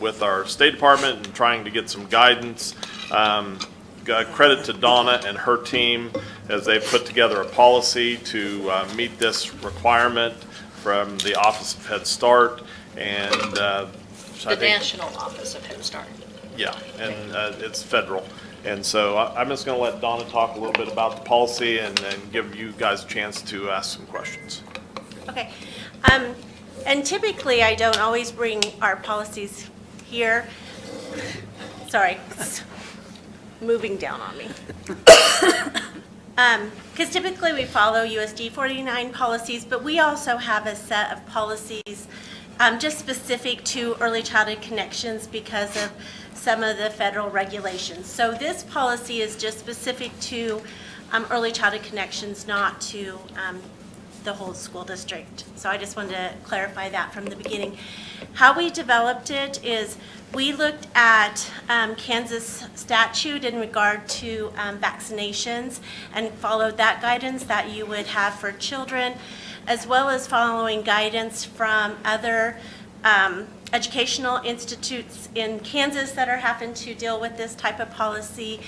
with our State Department and trying to get some guidance. Credit to Donna and her team as they've put together a policy to meet this requirement from the Office of Head Start and The National Office of Head Start. Yeah, and it's federal. And so I'm just going to let Donna talk a little bit about the policy and then give you guys a chance to ask some questions. Okay. And typically, I don't always bring our policies here. Sorry, it's moving down on me. Because typically we follow USD 49 policies, but we also have a set of policies just specific to early childhood connections because of some of the federal regulations. So this policy is just specific to early childhood connections, not to the whole school district. So I just wanted to clarify that from the beginning. How we developed it is we looked at Kansas statute in regard to vaccinations and followed that guidance that you would have for children, as well as following guidance from other educational institutes in Kansas that are having to deal with this type of policy,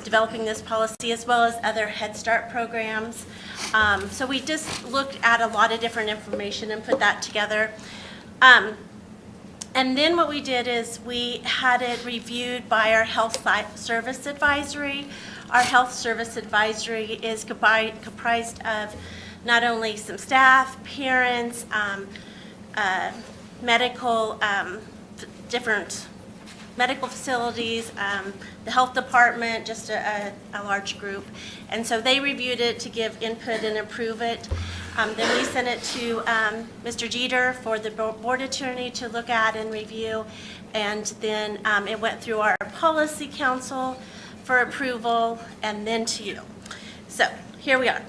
developing this policy, as well as other Head Start programs. So we just looked at a lot of different information and put that together. And then what we did is we had it reviewed by our Health Service Advisory. Our Health Service Advisory is comprised of not only some staff, parents, different medical facilities, the health department, just a large group. And so they reviewed it to give input and approve it. Then we sent it to Mr. Jeter for the board attorney to look at and review. And then it went through our policy council for approval and then to you. So here we are.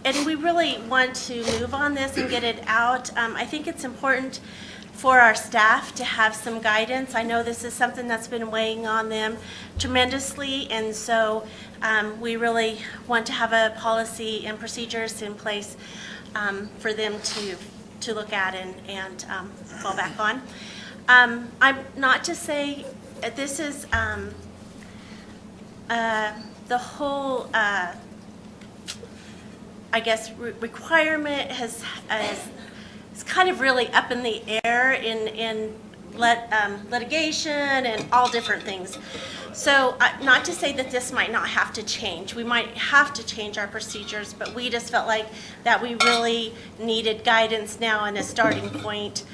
And we really want to move on this and get it out. I think it's important for our staff to have some guidance. I know this is something that's been weighing on them tremendously, and so we really want to have a policy and procedures in place for them to look at and fall back on. I'm not to say this is the whole I guess requirement is kind of really up in the air in litigation and all different things. So not to say that this might not have to change. We might have to change our procedures, but we just felt like that we really needed guidance now and a starting point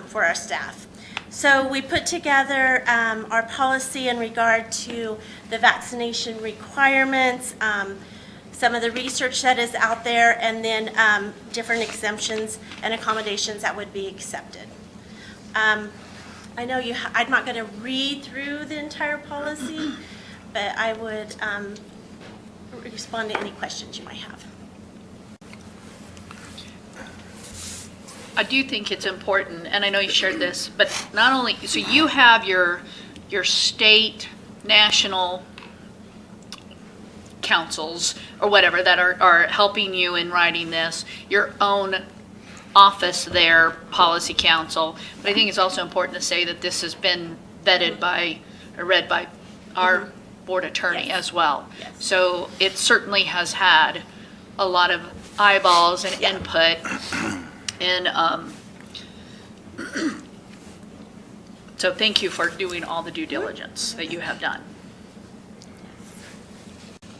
for our staff. So we put together our policy in regard to the vaccination requirements, some of the research that is out there, and then different exemptions and accommodations that would be accepted. I know I'm not going to read through the entire policy, but I would respond to any questions you might have. I do think it's important, and I know you shared this, but not only, so you have your state, national councils or whatever that are helping you in writing this, your own office there, policy council. But I think it's also important to say that this has been vetted by, or read by our board attorney as well. Yes. So it certainly has had a lot of eyeballs and input. And so thank you for doing all the due diligence that you have done.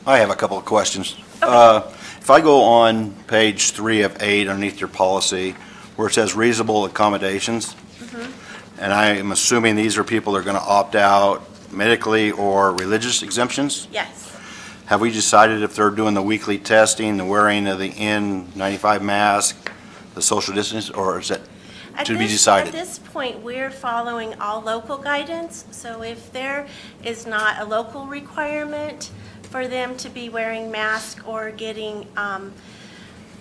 I have a couple of questions. If I go on page 3 of 8 underneath your policy, where it says reasonable accommodations, and I am assuming these are people that are going to opt out medically or religious exemptions? Yes. Have we decided if they're doing the weekly testing, the wearing of the N95 mask, the social distance, or is that to be decided? At this point, we're following all local guidance, so if there is not a local requirement for them to be wearing masks or getting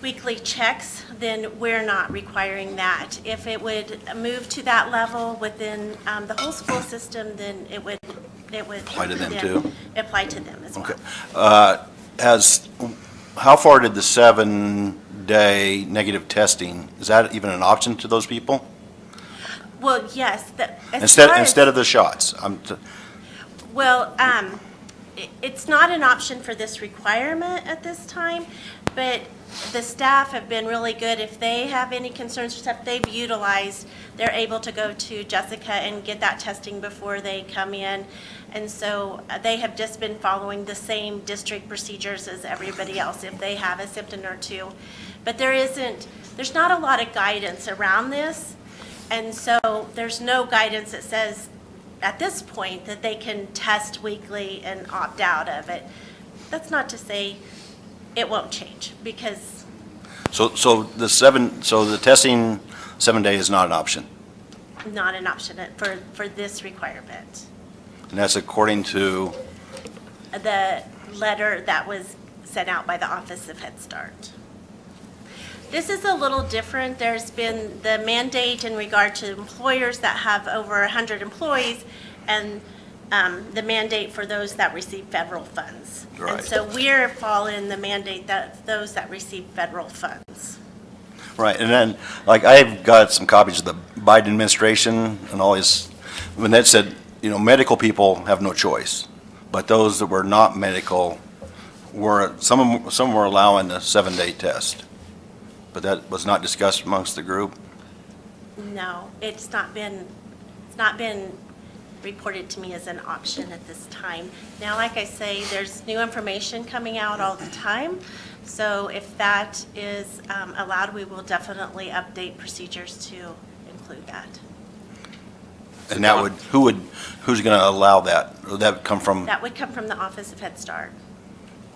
weekly checks, then we're not requiring that. If it would move to that level within the whole school system, then it would Apply to them too? Apply to them as well. Okay. How far did the 7-day negative testing, is that even an option to those people? Well, yes. Instead of the shots? It's not an option for this requirement at this time, but the staff have been really good. If they have any concerns or stuff they've utilized, they're able to go to Jessica and get that testing before they come in. And so they have just been following the same district procedures as everybody else if they have a symptom or two. But there's not a lot of guidance around this. And so there's no guidance that says at this point that they can test weekly and opt out of it. That's not to say it won't change, because So the testing 7 day is not an option? not an option for this requirement. And that's according to, The letter that was sent out by the Office of Head Start. This is a little different. There's been the mandate in regard to employers that have over 100 employees, and the mandate for those that receive federal funds. Right. And so we're following the mandate that those that receive federal funds. right, and then, like, I've got some copies of the Biden administration and all this, when that said, medical people have no choice, but those that were not medical some were allowing the 7-day test. But that was not discussed amongst the group? No, it's not been reported to me as an option at this time. Now, like I say, there's new information coming out all the time. So if that is allowed, we will definitely update procedures to include that. And that who's going to allow that? Would that come from? That would come from the Office of Head Start.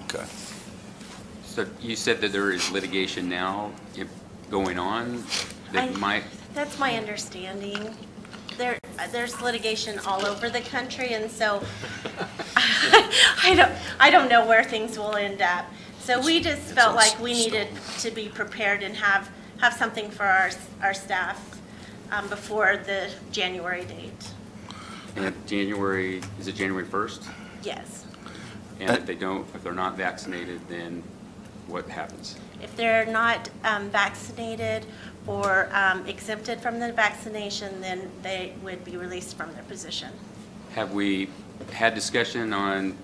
Okay. So you said that there is litigation now going on that might? That's my understanding. There's litigation all over the country, and so I don't know where things will end up. So we just felt like we needed to be prepared and have something for our staff before the January date. And is it January 1st? Yes. And if they're not vaccinated, then what happens? If they're not vaccinated or exempted from the vaccination, then they would be released from their position. Have we had discussion on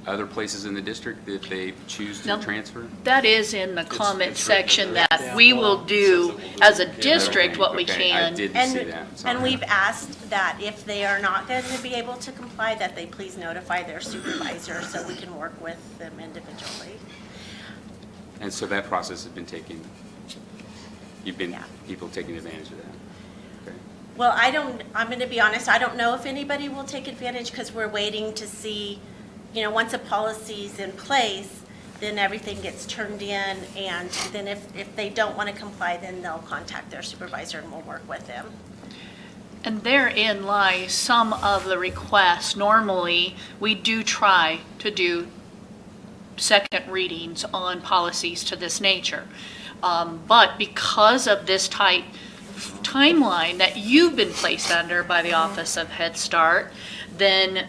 other places in the district that they choose to transfer? That is in the comment section that we will do as a district what we Okay, can. I didn't see that. Sorry. And we've asked that if they are not going to be able to comply, that they please notify their supervisor so we can work with them individually. And so that process has been people taking advantage of that? Okay. Well, I'm going to be honest, I don't know if anybody will take advantage because we're waiting to see, once a policy's in place, then everything gets turned in, and then if they don't want to comply, then they'll contact their supervisor and we'll work with them. And therein lies some of the requests. Normally, we do try to do second readings on policies to this nature. But because of this tight timeline that you've been placed under by the Office of Head Start, then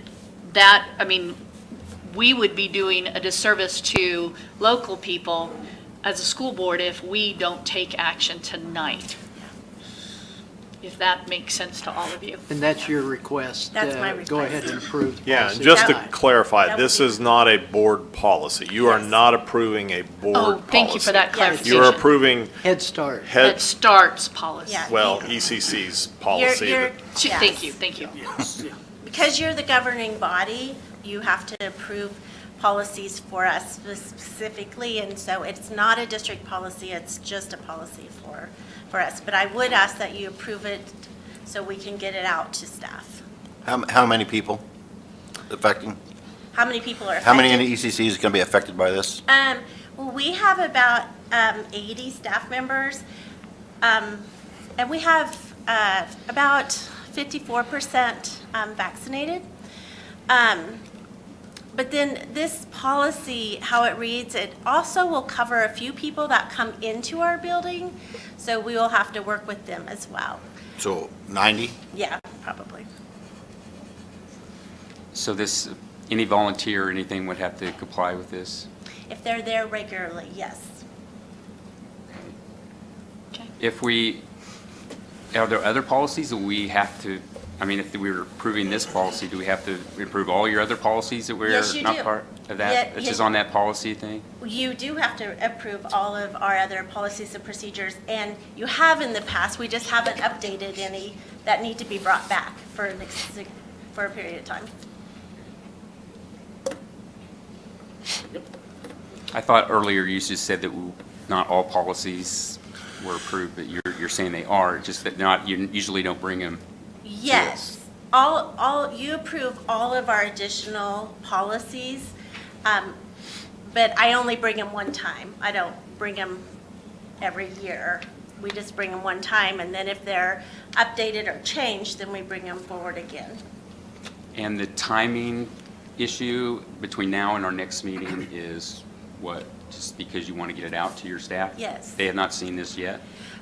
we would be doing a disservice to local people as a school board if we don't take action tonight. If that makes sense to all of you. And that's your request? That's my request. Go ahead and approve the Yeah, policy. just to clarify, this is not a board policy. You are not approving a board policy. Thank you for that clarification. You're approving Head Start. Head Start's policy. Yeah. ECC's policy. Thank you. Because you're the governing body, you have to approve policies for us specifically, and so it's not a district policy, it's just a policy for us. But I would ask that you approve it so we can get it out to staff. How many people affecting? How many people are affected? How many in the ECC is going to be affected by this? Well, we have about 80 staff members, and we have about 54% vaccinated. But then this policy, how it reads, it also will cover a few people that come into our building, so we will have to work with them as well. So 90? Yeah, probably. So this, any volunteer or anything would have to comply with this? If they're there regularly, yes. If we, are there other policies that we have to, I mean, if we were approving this policy, do we have to approve all your other policies that we're Yes, you not do. part of that? Yeah, It's yeah. just on that policy thing? You do have to approve all of our other policies and procedures, and you have in the past, we just haven't updated any that need to be brought back for a period of time. I thought earlier you just said that not all policies were approved, but you're saying they are, just that not, you usually don't bring them. Yes, you approve all of our additional policies, but I only bring them one time. I don't bring them every year. We just bring them one time, and then if they're updated or changed, then we bring them forward again. And the timing issue between now and our next meeting is what? Just because you want to get it out to your staff? Yes. They have not seen this yet?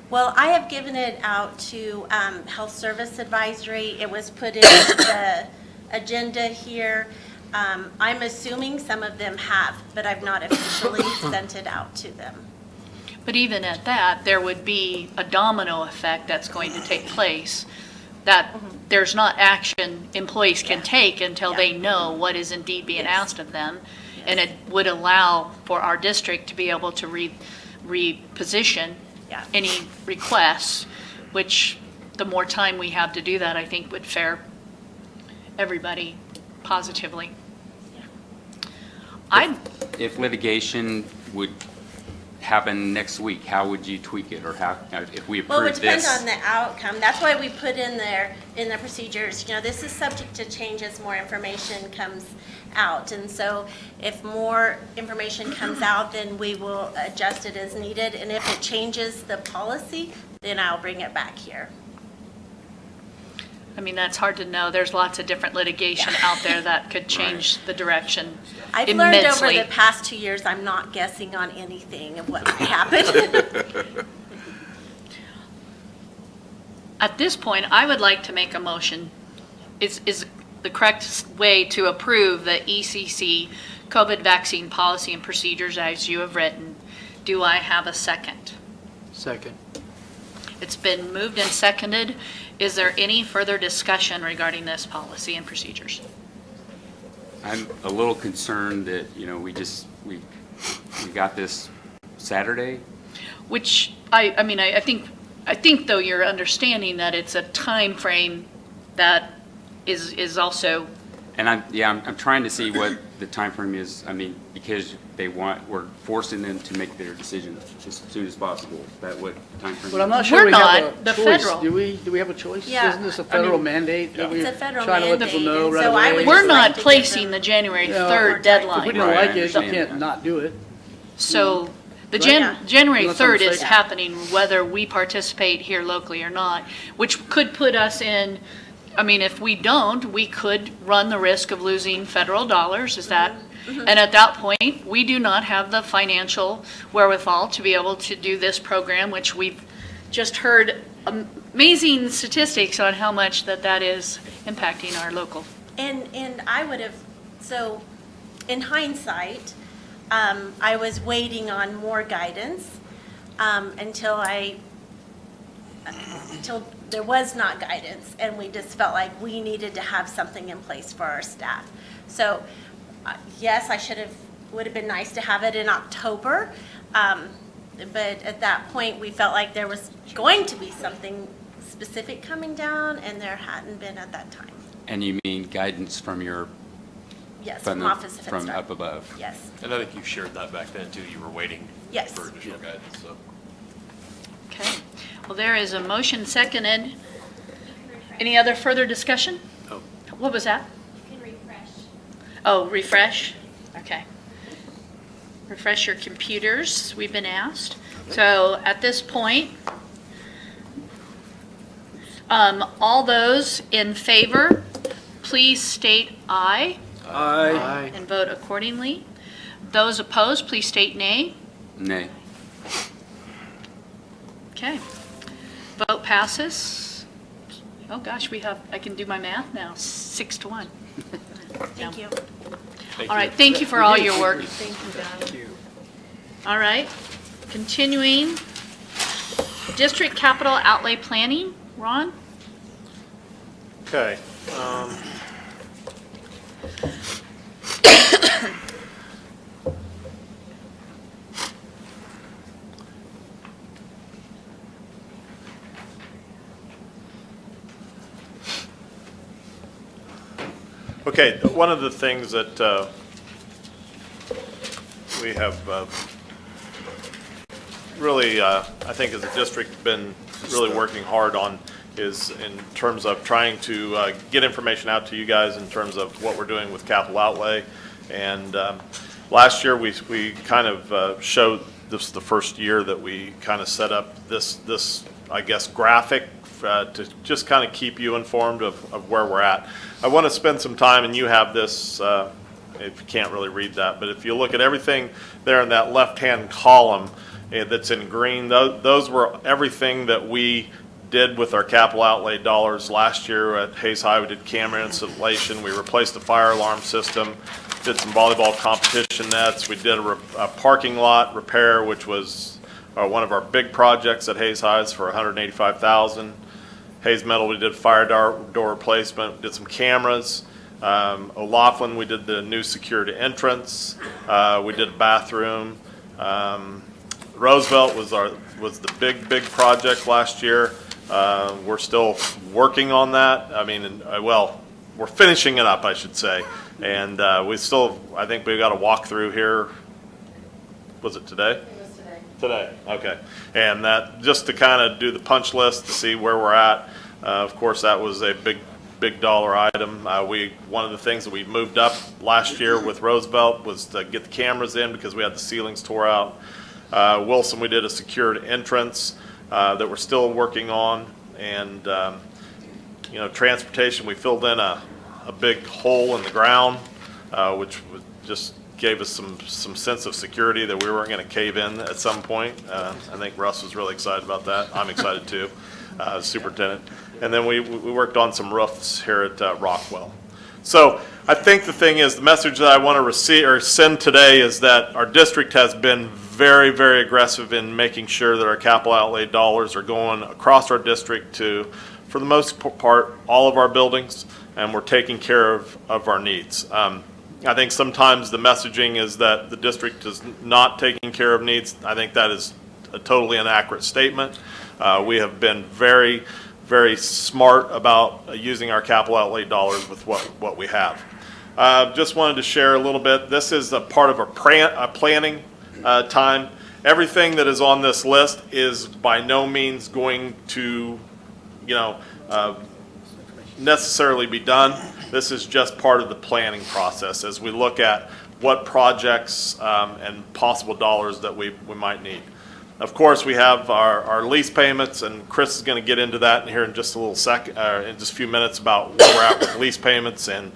Well, I have given it out to Health Service Advisory. It was put in the agenda here. I'm assuming some of them have, but I've not officially sent it out to them. But even at that, there would be a domino effect that's going to take place, that there's not action employees can take until they know what is indeed being asked of them. And it would allow for our district to be able to reposition any requests, which the more time we have to do that, I think would fare everybody positively. If litigation would happen next week, how would you tweak it, or how, if we Well, it approve depends this? on the outcome. That's why we put in there, in the procedures, this is subject to change as more information comes out. And so if more information comes out, then we will adjust it as needed. And if it changes the policy, then I'll bring it back here. I mean, that's hard to know. There's lots of different litigation out there that could change the direction I've learned over immensely. the past 2 years, I'm not guessing on anything of what might happen. At this point, I would like to make a motion. Is the correct way to approve the ECC COVID vaccine policy and procedures as you have written? Do I have a second? Second. It's been moved and seconded. Is there any further discussion regarding this policy and procedures? I'm a little concerned that, we got this Saturday. Which, I mean, I think though you're understanding that it's a time frame that is also, And I'm trying to see what the time frame is, I mean, because we're forcing them to make their decision as soon as possible. Is that what time frame is? But I'm not sure We're we have not. a The choice. federal. Do we have a choice? Yeah. Isn't this a federal mandate that It's we're a federal trying to let mandate, people know and right so I away? would we're just like not to give placing them the January Yeah. 3rd If deadline. we don't Right, I like it, you understand can't that. not do it. So the Right. January Unless I'm 3rd is mistaken. happening whether we participate here locally or not, which could put us in, I mean, if we don't, we could run the risk of losing federal dollars, is that? And at that point, we do not have the financial wherewithal to be able to do this program, which we've just heard amazing statistics on how much that is impacting our local. And I would have, so in hindsight, I was waiting on more guidance until there was not guidance, and we just felt like we needed to have something in place for our staff. So yes, would have been nice to have it in October, but at that point, we felt like there was going to be something specific coming down, and there hadn't been at that time. And you mean guidance from your Yes, from from the- Office of Head from Start. up above. Yes. And I think you shared that back then too. You were waiting Yes. for additional guidance, so. Okay. Well, there is a motion seconded. Any other further discussion? Oh. What was that? You can refresh. Oh, refresh? Okay. Refresh your computers, we've been asked. So at this point, all those in favor, please state aye. Aye. And vote accordingly. Those opposed, please state nay. Nay. Okay. Vote passes. Oh gosh, I can do my math now, 6-1. Thank you. All right, thank you for all your work. Thank you. All right, continuing. District capital outlay planning, Ron? Okay. Okay, one of the things that we have really, I think as a district, been really working hard on is in terms of trying to get information out to you guys in terms of what we're doing with capital outlay. And last year, we kind of showed, this is the first year that we kind of set up this I guess, graphic to just kind of keep you informed of where we're at. I want to spend some time, and you have this, if you can't really read that, but if you look at everything there in that left-hand column that's in green, those were everything that we did with our capital outlay dollars last year at Hayes High. We did camera installation, we replaced the fire alarm system, did some volleyball competition nets, we did a parking lot repair, which was one of our big projects at Hayes Highs for $185,000. Hayes Metal, we did fire door replacement, did some cameras. O'Laughlin, we did the new security entrance. We did a bathroom. Roosevelt was the big project last year. We're still working on that. I mean, well, we're finishing it up, I should say. And we still, I think we've got a walkthrough here. Was it today? Today, okay. And that, just to kind of do the punch list to see where we're at. Of course, that was a big dollar item. One of the things that we moved up last year with Roosevelt was to get the cameras in because we had the ceilings tore out. Wilson, we did a secured entrance that we're still working on. And, transportation, we filled in a big hole in the ground, which just gave us some sense of security that we weren't going to cave in at some point. I think Russ was really excited about that. I'm excited too, superintendent. And then we worked on some roofs here at Rockwell. So I think the thing is, the message that I want to receive or send today is that our district has been very, very aggressive in making sure that our capital outlay dollars are going across our district to, for the most part, all of our buildings, and we're taking care of our needs. I think sometimes the messaging is that the district is not taking care of needs. I think that is a totally inaccurate statement. We have been very, very smart about using our capital outlay dollars with what we have. Just wanted to share a little bit. This is a part of our planning time. Everything that is on this list is by no means going to, necessarily be done. This is just part of the planning process as we look at what projects and possible dollars that we might need. Of course, we have our lease payments, and Chris is going to get into that here in just a little second, in just a few minutes, about where we're at with lease payments and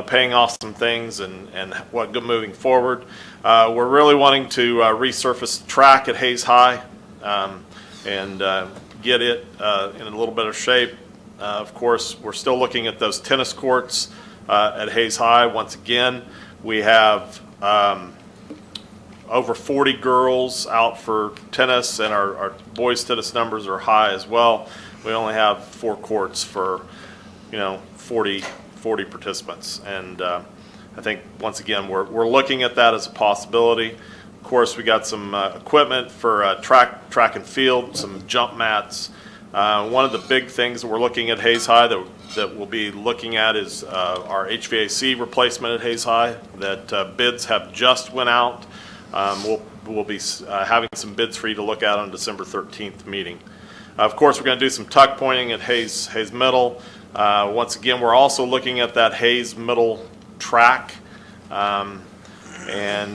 paying off some things and what moving forward. We're really wanting to resurface the track at Hayes High and get it in a little better shape. Of course, we're still looking at those tennis courts at Hayes High. Once again, we have over 40 girls out for tennis, and our boys tennis numbers are high as well. We only have 4 courts for 40 participants, and I think once again we're looking at that as a possibility. Of course, we got some equipment for track and field, some jump mats, One of the big things that we're looking at Hayes High that we'll be looking at is our HVAC replacement at Hayes High, that bids have just went out. We'll be having some bids for you to look at on December 13th meeting. Of course, we're going to do some tuck pointing at Hayes Middle. Once again, we're also looking at that Hayes Middle track, and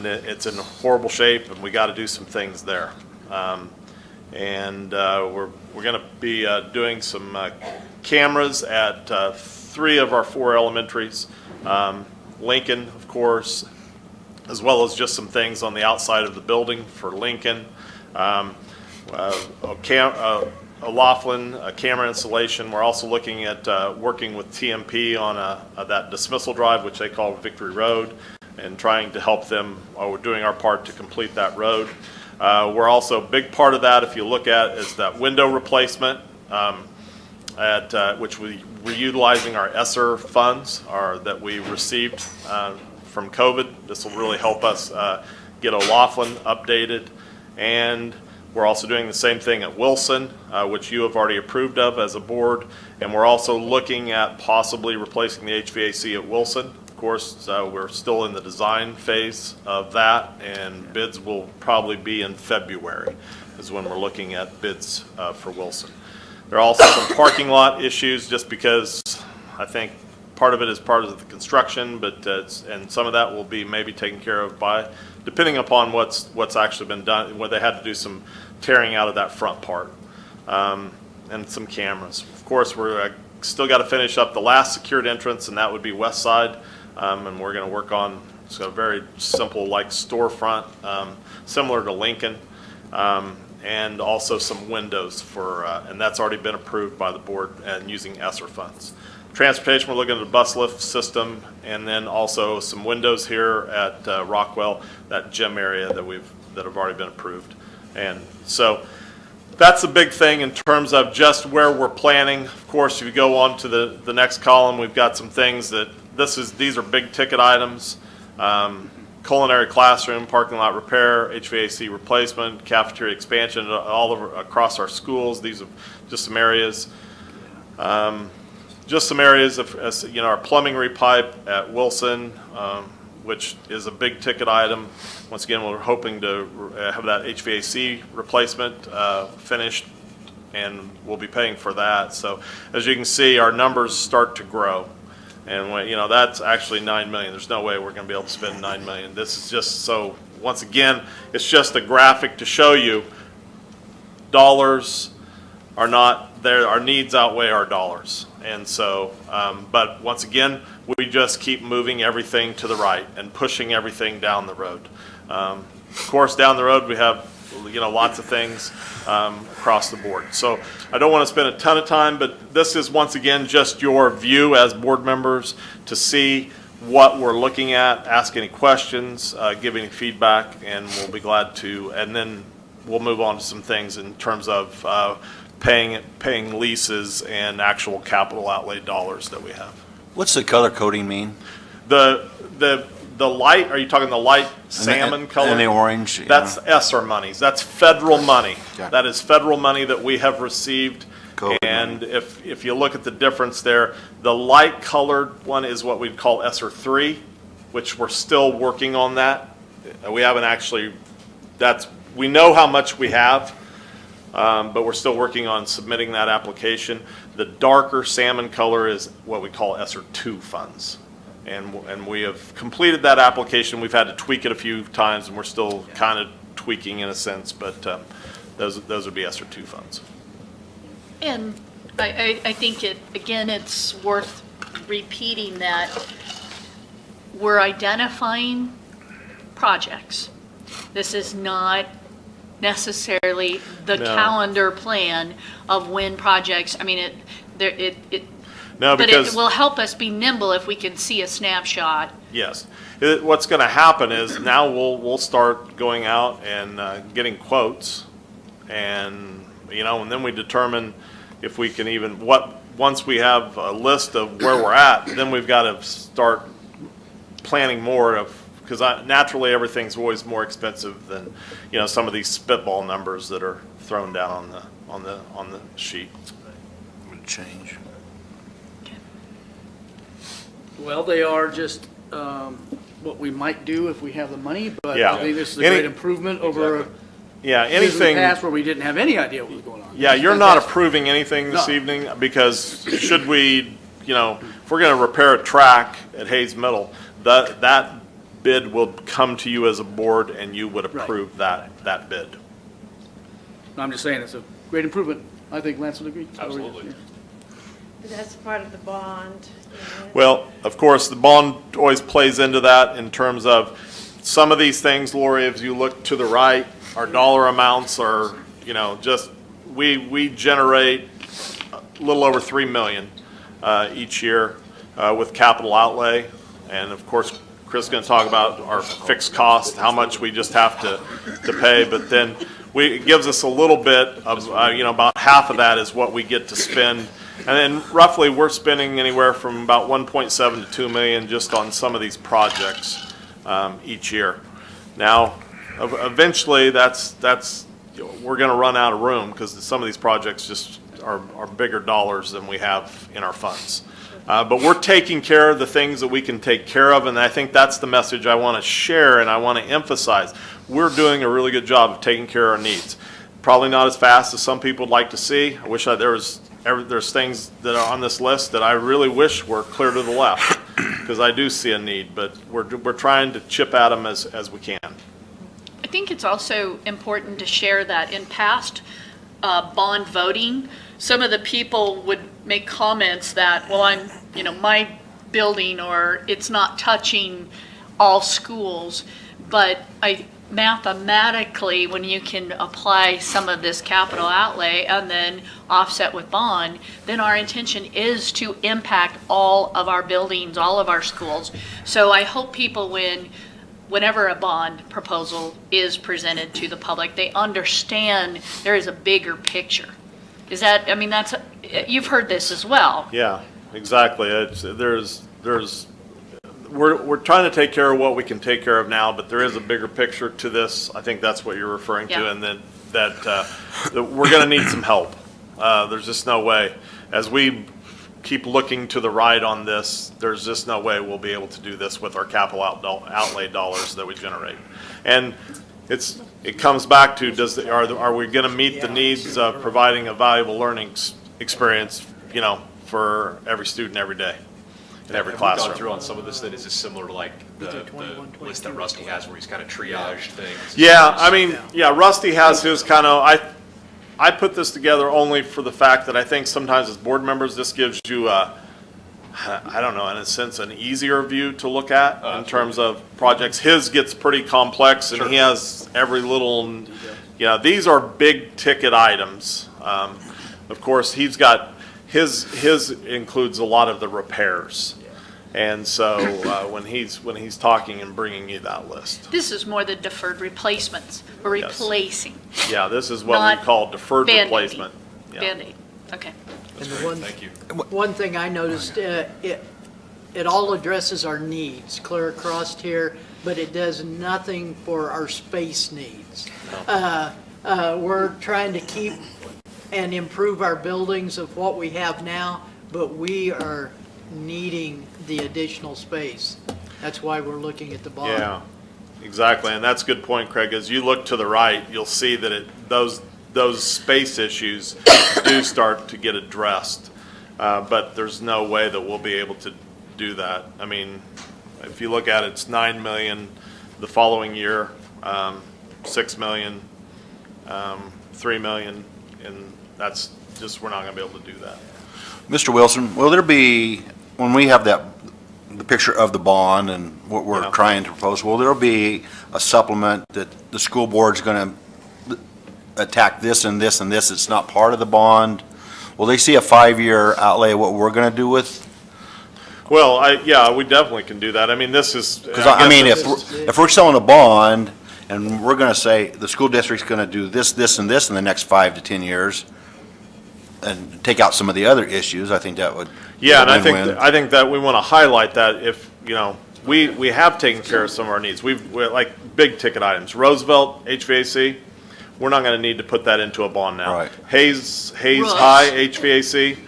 it's in horrible shape, and we got to do some things there. We're going to be doing some cameras at 3 of our 4 elementaries, Lincoln, of course, as well as just some things on the outside of the building for Lincoln. Laughlin, a camera installation. We're also looking at working with TMP on that dismissal drive, which they call Victory Road, and trying to help them. We're doing our part to complete that road. We're also, a big part of that, if you look at, is that window replacement, which we're utilizing our ESSER funds that we received from COVID. This will really help us get O'Laughlin updated. And we're also doing the same thing at Wilson, which you have already approved of as a board. And we're also looking at possibly replacing the HVAC at Wilson. Of course, we're still in the design phase of that, and bids will probably be in February is when we're looking at bids for Wilson. There are also some parking lot issues, just because I think part of it is part of the construction, but and some of that will be maybe taken care of by, depending upon what's actually been done, where they had to do some tearing out of that front part, and some cameras. Of course, we're still got to finish up the last secured entrance, and that would be west side, and we're going to work on a very simple like storefront, similar to Lincoln, and also some windows for, and that's already been approved by the board and using ESSER funds. Transportation, we're looking at a bus lift system, and then also some windows here at Rockwell, that gym area that have already been approved. And so that's a big thing in terms of just where we're planning. Of course, if you go on to the next column, we've got some things that these are big ticket items. Culinary classroom, parking lot repair, HVAC replacement, cafeteria expansion all over across our schools. These are just some areas. Just some areas of, our plumbing repipe at Wilson, which is a big ticket item. Once again, we're hoping to have that HVAC replacement finished, and we'll be paying for that. So as you can see, our numbers start to grow. And that's actually $9 million. There's no way we're going to be able to spend $9 million. This is just so, once again, it's just a graphic to show you dollars are not there. Our needs outweigh our dollars. And so, but once again, we just keep moving everything to the right and pushing everything down the road. Of course, down the road, we have, lots of things across the board. So I don't want to spend a ton of time, but this is once again just your view as board members to see what we're looking at, ask any questions, give any feedback, and we'll be glad to. And then we'll move on to some things in terms of paying leases and actual capital outlay dollars that we have. What's the color coding mean? The light, are you talking the light salmon color? And the orange. That's ESSER monies. That's federal money. Okay. That is federal money that we have received. And if you look at the difference there, the light colored one is what we'd call ESSER 3, which we're still working on that. We haven't actually, we know how much we have, but we're still working on submitting that application. The darker salmon color is what we call ESSER 2 funds. And we have completed that application. We've had to tweak it a few times, and we're still kind of tweaking in a sense, but those would be ESSER 2 funds. And I think it's worth repeating that we're identifying projects. This is not necessarily the calendar plan of when projects, No, but because it will help us be nimble if we can see a snapshot. Yes. What's going to happen is now we'll start going out and getting quotes, and and then we determine if we can even once we have a list of where we're at, then we've got to start planning more of, because naturally everything's always more expensive than some of these spitball numbers that are thrown down on the sheet. Would change. Well, they are just what we might do if we have the money, but Yeah. I think this is a Any- great improvement over Yeah, years in the anything. past where we didn't have any idea what was going on. Yeah, you're not approving anything this No. evening, because should we, if we're gonna repair a track at Hayes Middle, that bid will come to you as a board, and you would approve that bid. I'm just saying, it's a great improvement. I think Lance would agree. Absolutely. Yeah. But that's part of the bond. Well, of course, the bond always plays into that in terms of some of these things, Lori, as you look to the right, our dollar amounts are, just, we generate a little over 3 million each year with capital outlay. And of course, Chris is going to talk about our fixed cost, how much we just have to pay. But then it gives us a little bit of, about half of that is what we get to spend. And then roughly, we're spending anywhere from about 1.7 to 2 million just on some of these projects each year. Now, eventually, we're going to run out of room, because some of these projects just are bigger dollars than we have in our funds. But we're taking care of the things that we can take care of, and I think that's the message I want to share and I want to emphasize. We're doing a really good job of taking care of our needs. Probably not as fast as some people would like to see. I wish there's things that are on this list that I really wish were clear to the left, because I do see a need, but we're trying to chip at them as we can. I think it's also important to share that in past bond voting, some of the people would make comments that, well, my building, or it's not touching all schools, but mathematically, when you can apply some of this capital outlay and then offset with bond, then our intention is to impact all of our buildings, all of our schools. So I hope people, whenever a bond proposal is presented to the public, they understand there is a bigger picture. You've heard this as well. Yeah, exactly. We're trying to take care of what we can take care of now, but there is a bigger picture to this. I think that's what you're referring to, Yeah. and that we're going to need some help. There's just no way. As we keep looking to the right on this, there's just no way we'll be able to do this with our capital outlay dollars that we generate. And it comes back to, are we going to meet the needs of providing a valuable learning experience, for every student every day? In every Have we classroom. gone through on some of this that is similar to like the list that Rusty has, where he's kind of triage things? Yeah, Rusty has his kind of, I put this together only for the fact that I think sometimes as board members, this gives you I don't know, in a sense, an easier view to look at in terms of projects. His gets pretty complex, and he has every little, these are big ticket items. Of course, he's got, his includes a lot of the repairs. And so when he's talking and bringing you that list. This is more the deferred replacements. We're replacing. Yeah, this is what Not we call deferred Band-Aiding. replacement. Yeah. Band-Aid, okay. And Thank you. one thing I noticed, it all addresses our needs, clear across here, but it does nothing for our space needs. We're trying to keep and improve our buildings of what we have now, but we are needing the additional space. That's why we're looking at the bond. Yeah, exactly, and that's a good point, Craig. As you look to the right, you'll see that those space issues do start to get addressed, but there's no way that we'll be able to do that. I mean, if you look at it, it's 9 million the following year, 6 million, 3 million, and that's just, we're not going to be able to do that. Mr. Wilson, will there be, when we have the picture of the bond and what we're trying to propose, will there be a supplement that the school board's going to attack this and this and this, it's not part of the bond? Will they see a 5-year outlay of what we're going to do with? Well, yeah, we definitely can do that. I mean, this is. Because if we're selling a bond and we're going to say the school district's going to do this, this, and this in the next 5 to 10 years, and take out some of the other issues, I think that would. Yeah, and win-win. I think that we want to highlight that if, we have taken care of some of our needs. We're like big ticket items. Roosevelt HVAC, we're not gonna need to put that into a bond now. Right. Hayes Roofs. High HVAC,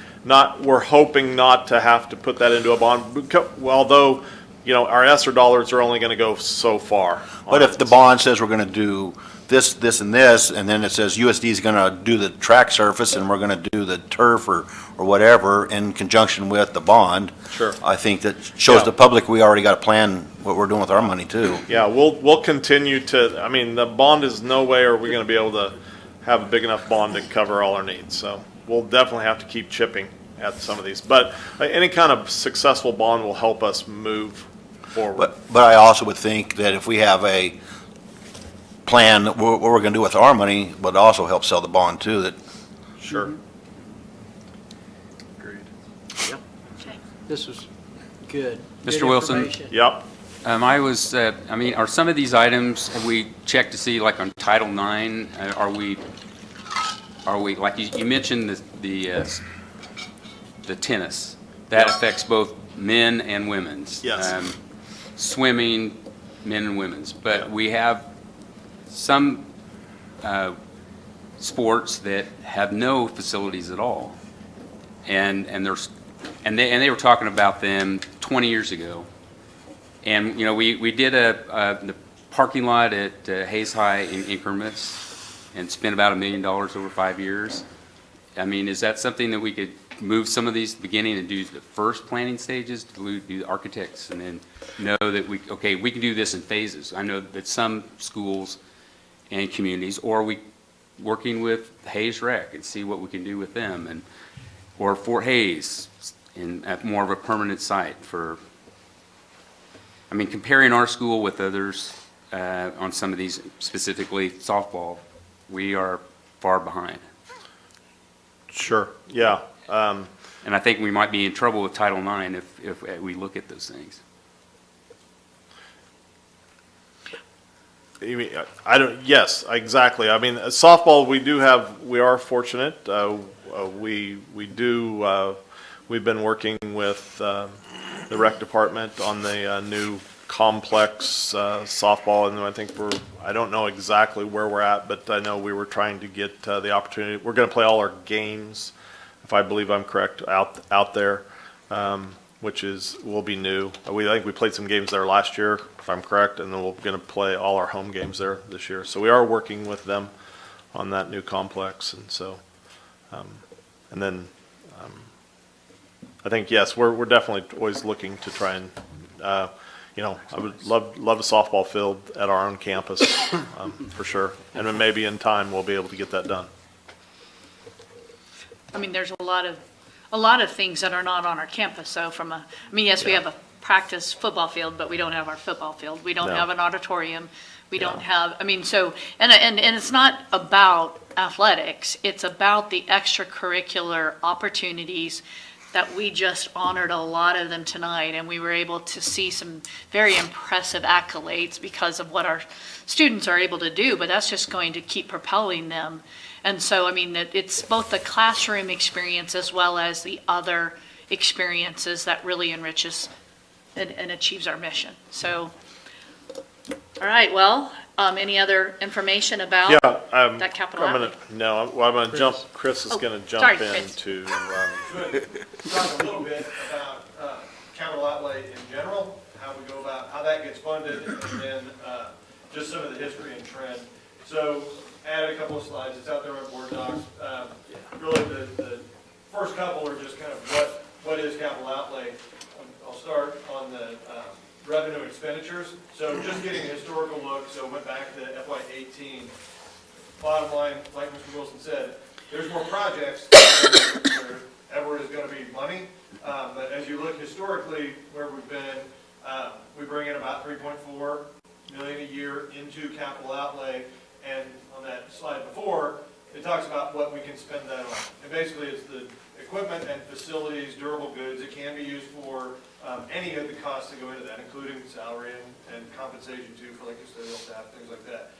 we're hoping not to have to put that into a bond, although, you know, our ESSER dollars are only gonna go so far. But if the bond says we're gonna do this, this, and this, and then it says USD is gonna do the track surface and we're gonna do the turf or whatever in conjunction with the bond. Sure. I think that shows the public we already got a plan what we're doing with our money too. Yeah, we'll continue to, I mean, the bond is no way are we gonna be able to have a big enough bond to cover all our needs, so we'll definitely have to keep chipping at some of these. But any kind of successful bond will help us move forward. But I also would think that if we have a plan that what we're gonna do with our money, would also help sell the bond too, that. Sure. This was good. Mr. Good Wilson? information. Yep. I mean, are some of these items, have we checked to see, like on Title IX, are we, like you mentioned the tennis, that affects both men and women's. Yes. Swimming, men and women's, but we have some sports that have no facilities at all. And they were talking about them 20 years ago. And, you know, we did the parking lot at Hayes High in increments and spent about $1 million over 5 years. I mean, is that something that we could move some of these beginning and do the first planning stages, to do the architects, and then know that we can do this in phases? I know that some schools and communities, or we working with Hayes Rec and see what we can do with them, and or Fort Hayes in at more of a permanent site for. I mean, comparing our school with others on some of these, specifically softball, we are far behind. Sure. Yeah. And I think we might be in trouble with Title IX if we look at those things. You mean, yes, exactly. I mean, softball, we are fortunate. We've been working with the rec department on the new complex softball, and I don't know exactly where we're at, but I know we were trying to get the opportunity. We're going to play all our games, if I believe I'm correct, out there, which will be new. I think we played some games there last year, if I'm correct, and then we're going to play all our home games there this year. So we are working with them on that new complex, and so, and then I think, yes, we're definitely always looking to try and, you know, I would love a softball field at our own campus, for sure. And then maybe in time, we'll be able to get that done. I mean, there's a lot of things that are not on our campus, so yes, we have a practice football field, but we don't have our football field. We don't have an auditorium. We don't have, and it's not about athletics. It's about the extracurricular opportunities that we just honored a lot of them tonight, and we were able to see some very impressive accolades because of what our students are able to do, but that's just going to keep propelling them. And so, I mean, it's both the classroom experience as well as the other experiences that really enriches and achieves our mission. So, all right, well, any other information about that capital outlay? I'm going to jump, Chris is going to jump into. Talk a little bit about capital outlay in general, how we go about, how that gets funded, and then just some of the history and trend. So, added a couple of slides. It's out there on board docs. Really, the first couple are just kind of what is capital outlay. I'll start on the revenue expenditures. So just getting a historical look. So went back to FY18. Bottom line, like Mr. Wilson said, there's more projects than there ever is going to be money. But as you look historically where we've been, we bring in about $3.4 million a year into capital outlay. And on that slide before, it talks about what we can spend that on. And basically it's the equipment and facilities, durable goods. It can be used for any of the costs that go into that, including salary and compensation too for like custodial staff, things like that.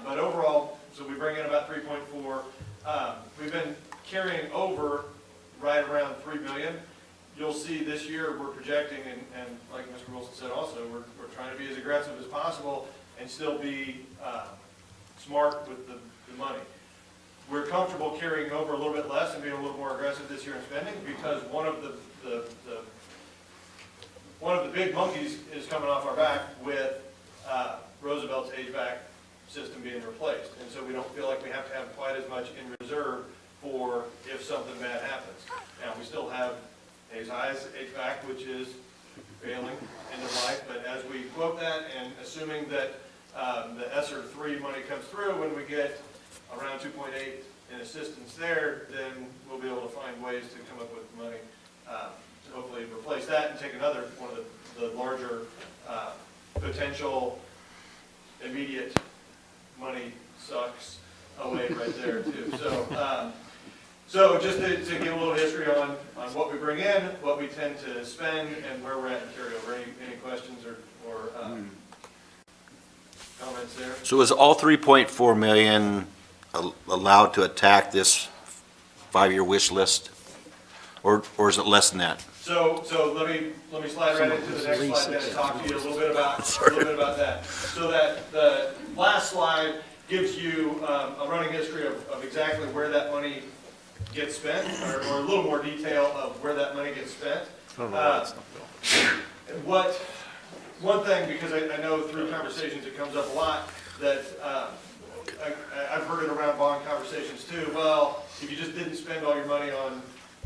But overall, so we bring in about 3.4. We've been carrying over right around $3 million. You'll see this year we're projecting, and like Mr. Wilson said also, we're trying to be as aggressive as possible and still be smart with the the money. We're comfortable carrying over a little bit less and being a little more aggressive this year in spending because one of the big monkeys is coming off our back with Roosevelt's HVAC system being replaced. And so we don't feel like we have to have quite as much in reserve for if something bad happens. Now, we still have Hayes High's HVAC, which is failing end of life, but as we quote that and assuming that the ESSER 3 money comes through, when we get around 2.8 in assistance there, then we'll be able to find ways to come up with money to hopefully replace that and take another one of the larger potential immediate money sucks away right there too. So just to give a little history on what we bring in, what we tend to spend, and where we're at in carryover. Any questions or comments there? So is all 3.4 million allowed to attack this 5-year wish list? Or is it less than that? So let me slide right into the next slide then and talk to you a little bit about that. So that the last slide gives you a running history of exactly where that money gets spent, or a little more detail of where that money gets spent. One thing, because I know through conversations it comes up a lot, that I've heard it around bond conversations too. Well, if you just didn't spend all your money on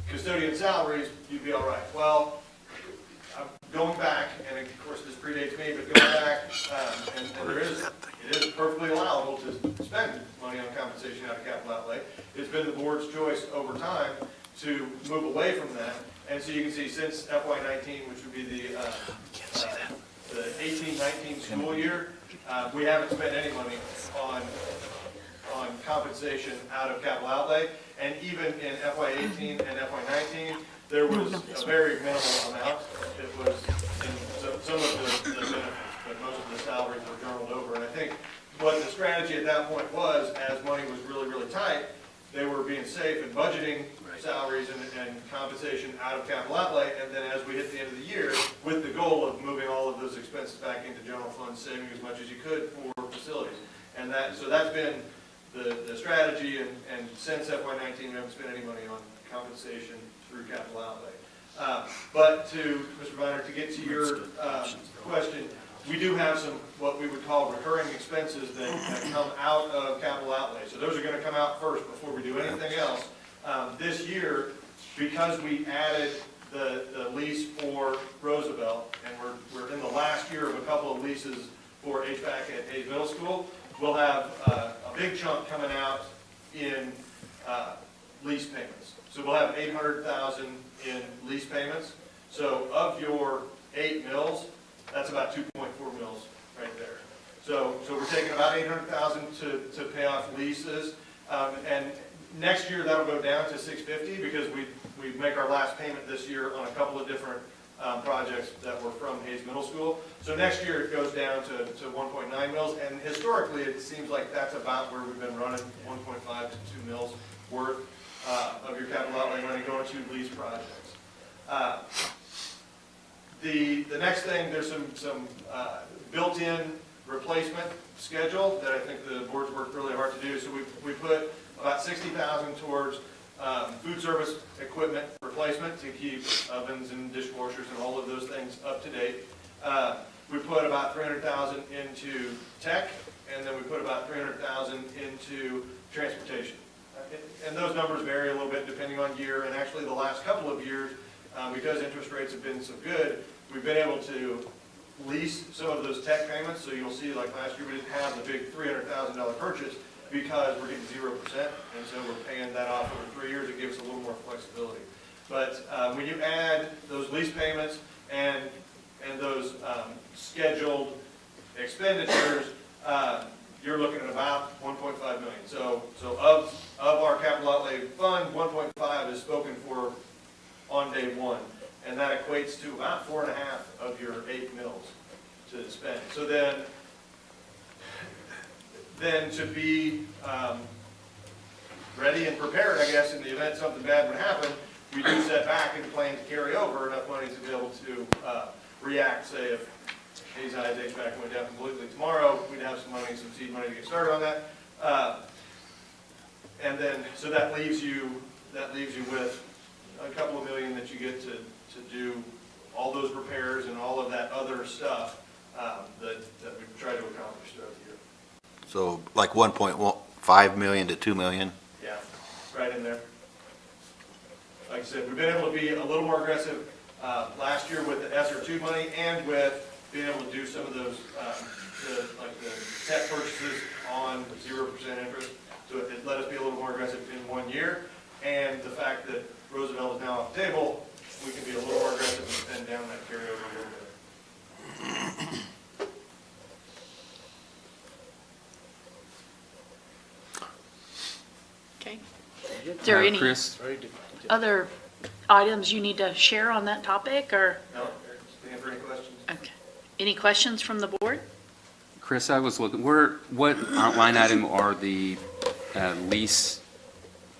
custodian salaries, you'd be all right. Well, I'm going back, and of course this predates me, but going back, and it is perfectly allowable to spend money on compensation out of capital outlay. It's been the board's choice over time to move away from that. And so you can see since FY19, which would be the 18-19 school year, we haven't spent any money on compensation out of capital outlay. And even in FY18 and FY19, there was a very minimal amount. It was in some of the benefits, but most of the salaries were journaled over. And I think what the strategy at that point was, as money was really, really tight, they were being safe and budgeting salaries and compensation out of capital outlay. And then as we hit the end of the year, with the goal of moving all of those expenses back into general fund, saving as much as you could for facilities. And so that's been the strategy, and since FY19, we haven't spent any money on compensation through capital outlay. But to, Mr. Viner, to get to your question, we do have some, what we would call recurring expenses that come out of capital outlay. So those are going to come out first before we do anything else. This year, because we added the lease for Roosevelt, and we're in the last year of a couple of leases for HVAC at Hayes Middle School, we'll have a big chunk coming out in lease payments. So we'll have $800,000 in lease payments. So of your 8 mills, that's about 2.4 mills right there. So we're taking about $800,000 to pay off leases, and next year that'll go down to $650 because we make our last payment this year on a couple of different projects that were from Hayes Middle School. So next year it goes down to 1.9 mils, and historically it seems like that's about where we've been running, 1.5 to 2 mils worth of your capital outlay money going to lease projects. The next thing, there's some built-in replacement schedule that I think the board's worked really hard to do. So we put about $60,000 towards food service equipment replacement to keep ovens and dishwashers and all of those things up to date. We put about $300,000 into tech, and then we put about $300,000 into transportation. And those numbers vary a little bit depending on year, and actually the last couple of years, because interest rates have been so good, we've been able to lease some of those tech payments. So you'll see, like last year, we didn't have the big $300,000 purchase because we're getting 0%, and so we're paying that off over 3 years. It gives us a little more flexibility. But when you add those lease payments and those scheduled expenditures, you're looking at about $1.5 million. So of our capital outlay fund, 1.5 is spoken for on day one, and that equates to about 4.5 of your 8 mills to spend. So then to be ready and prepared, I guess, in the event something bad would happen, we do set back and plan to carry over enough money to be able to react. Say if Hayes HVAC went down completely tomorrow, we'd have some money, some seed money to get started on that. And then, so that leaves you with a couple of million that you get to do all those repairs and all of that other stuff that we try to accomplish throughout the year. So like 1.5 million to 2 million? Yeah, right in there. Like I said, we've been able to be a little more aggressive last year with the ESSER 2 money and with being able to do some of those, like the tech purchases on 0% interest. So it let us be a little more aggressive in 1 year. And the fact that Roosevelt is now off the table, we can be a little more aggressive and spend down that carryover a little bit. Okay. Is there any Chris? other items you need to share on that topic, or? No, stand for any questions? Okay. Any questions from the board? Chris, I was looking, what line item are the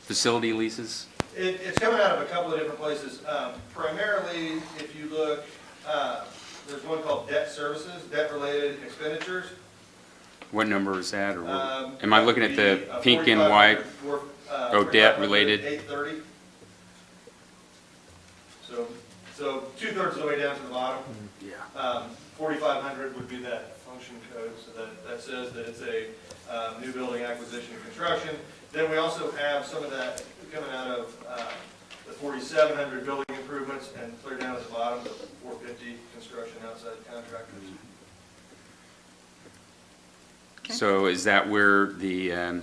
facility leases? It's coming out of a couple of different places. Primarily, if you look, there's one called debt services, debt-related expenditures. What number is that, or am I looking at the pink and white? Debt related? 830. So 2/3 of the way down to the bottom. Yeah. 4,500 would be that function code, so that says that it's a new building acquisition and construction. Then we also have some of that coming out of the 4,700 building improvements, and clear down at the bottom, the 450 construction outside contractors. So is that where the,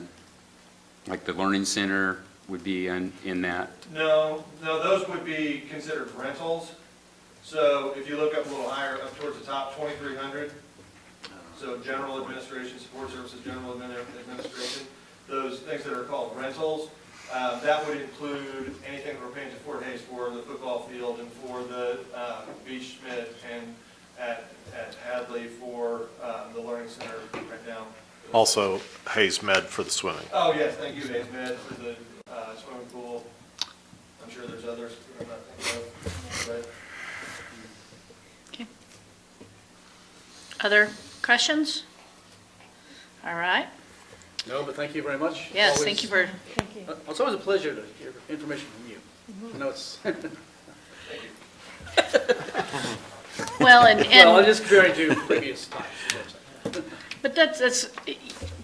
like the learning center would be in that? No, those would be considered rentals. So if you look up a little higher, up towards the top, 2,300. So general administration, support services, general administration, those things that are called rentals. That would include anything we're paying to Fort Hays for, the football field, and for the Beach Schmidt, and at Hadley for the Learning Center right now. Also, Hayes Med for the swimming. Oh, yes, thank you, Hayes Med, for the swimming pool. I'm sure there's others I'm not thinking of, but Okay. Other questions? All right. No, but thank you very much. Yes, Always- thank you for, It's always a pleasure to hear information from you. I know it's, well, and, well, I'm just comparing to previous times. but that's,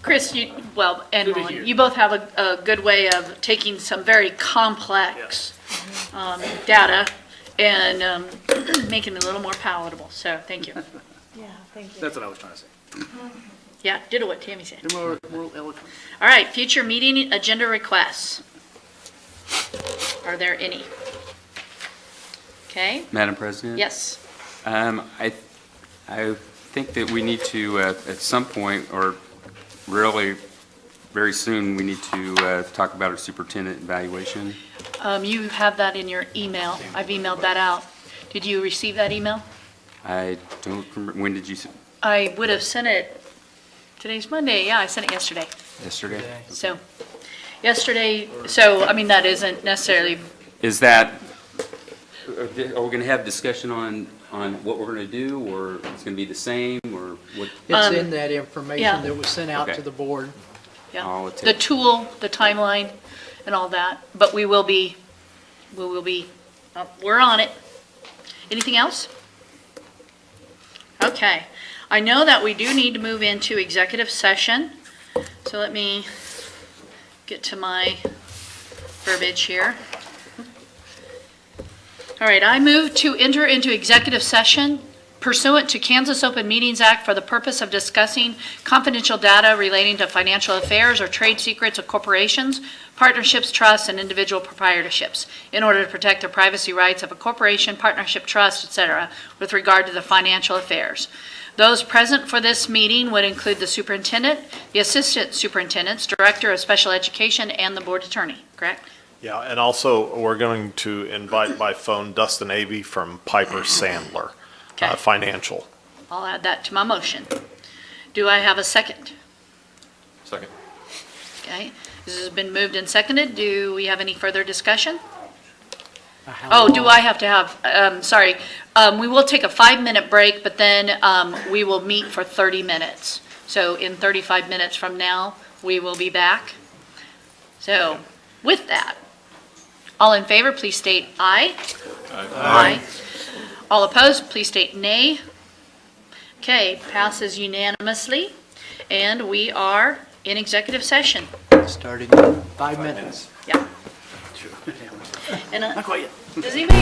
Chris, and Good to Ron, hear. you both have a good way of taking some very complex data and making it a little more palatable, so thank you. Yeah, thank you. That's what I was trying to say. Yeah, did what Tammy said. More eloquent. All right, future meeting agenda requests. Are there any? Okay, Madam President? yes. I think that we need to, at some point, or really very soon, we need to talk about our superintendent evaluation. You have that in your email. I've emailed that out. Did you receive that email? I don't remember, when did you, I would have sent it, today's Monday, yeah, I sent it yesterday. yesterday? So, yesterday, so, I mean, that isn't necessarily, Is that, are we going to have discussion on what we're going to do, or it's going to be the same, or what? It's in that information yeah. that was sent out Okay. to the board. yeah, Oh, it's the tool, the timeline, and all that, but we're on it. Anything else? Okay, I know that we do need to move into executive session, so let me get to my verbiage here. All right, I move to enter into executive session pursuant to Kansas Open Meetings Act for the purpose of discussing confidential data relating to financial affairs or trade secrets of corporations, partnerships, trusts, and individual proprietorships in order to protect the privacy rights of a corporation, partnership, trust, etc., with regard to the financial affairs. Those present for this meeting would include the superintendent, the assistant superintendents, director of special education, and the board attorney, correct? Yeah, and also, we're going to invite by phone Dustin Avey from Piper Sandler Okay. Financial. I'll add that to my motion. Do I have a second? Second. Okay, this has been moved and seconded. Do we have any further discussion? Oh, do I have to have, sorry, we will take a 5-minute break, but then we will meet for 30 minutes. So in 35 minutes from now, we will be back. So, with that, all in favor, please state aye. Aye. All opposed, please state nay. Okay, passes unanimously, and we are in executive session. Starting in 5 minutes. Yeah. And, does anybody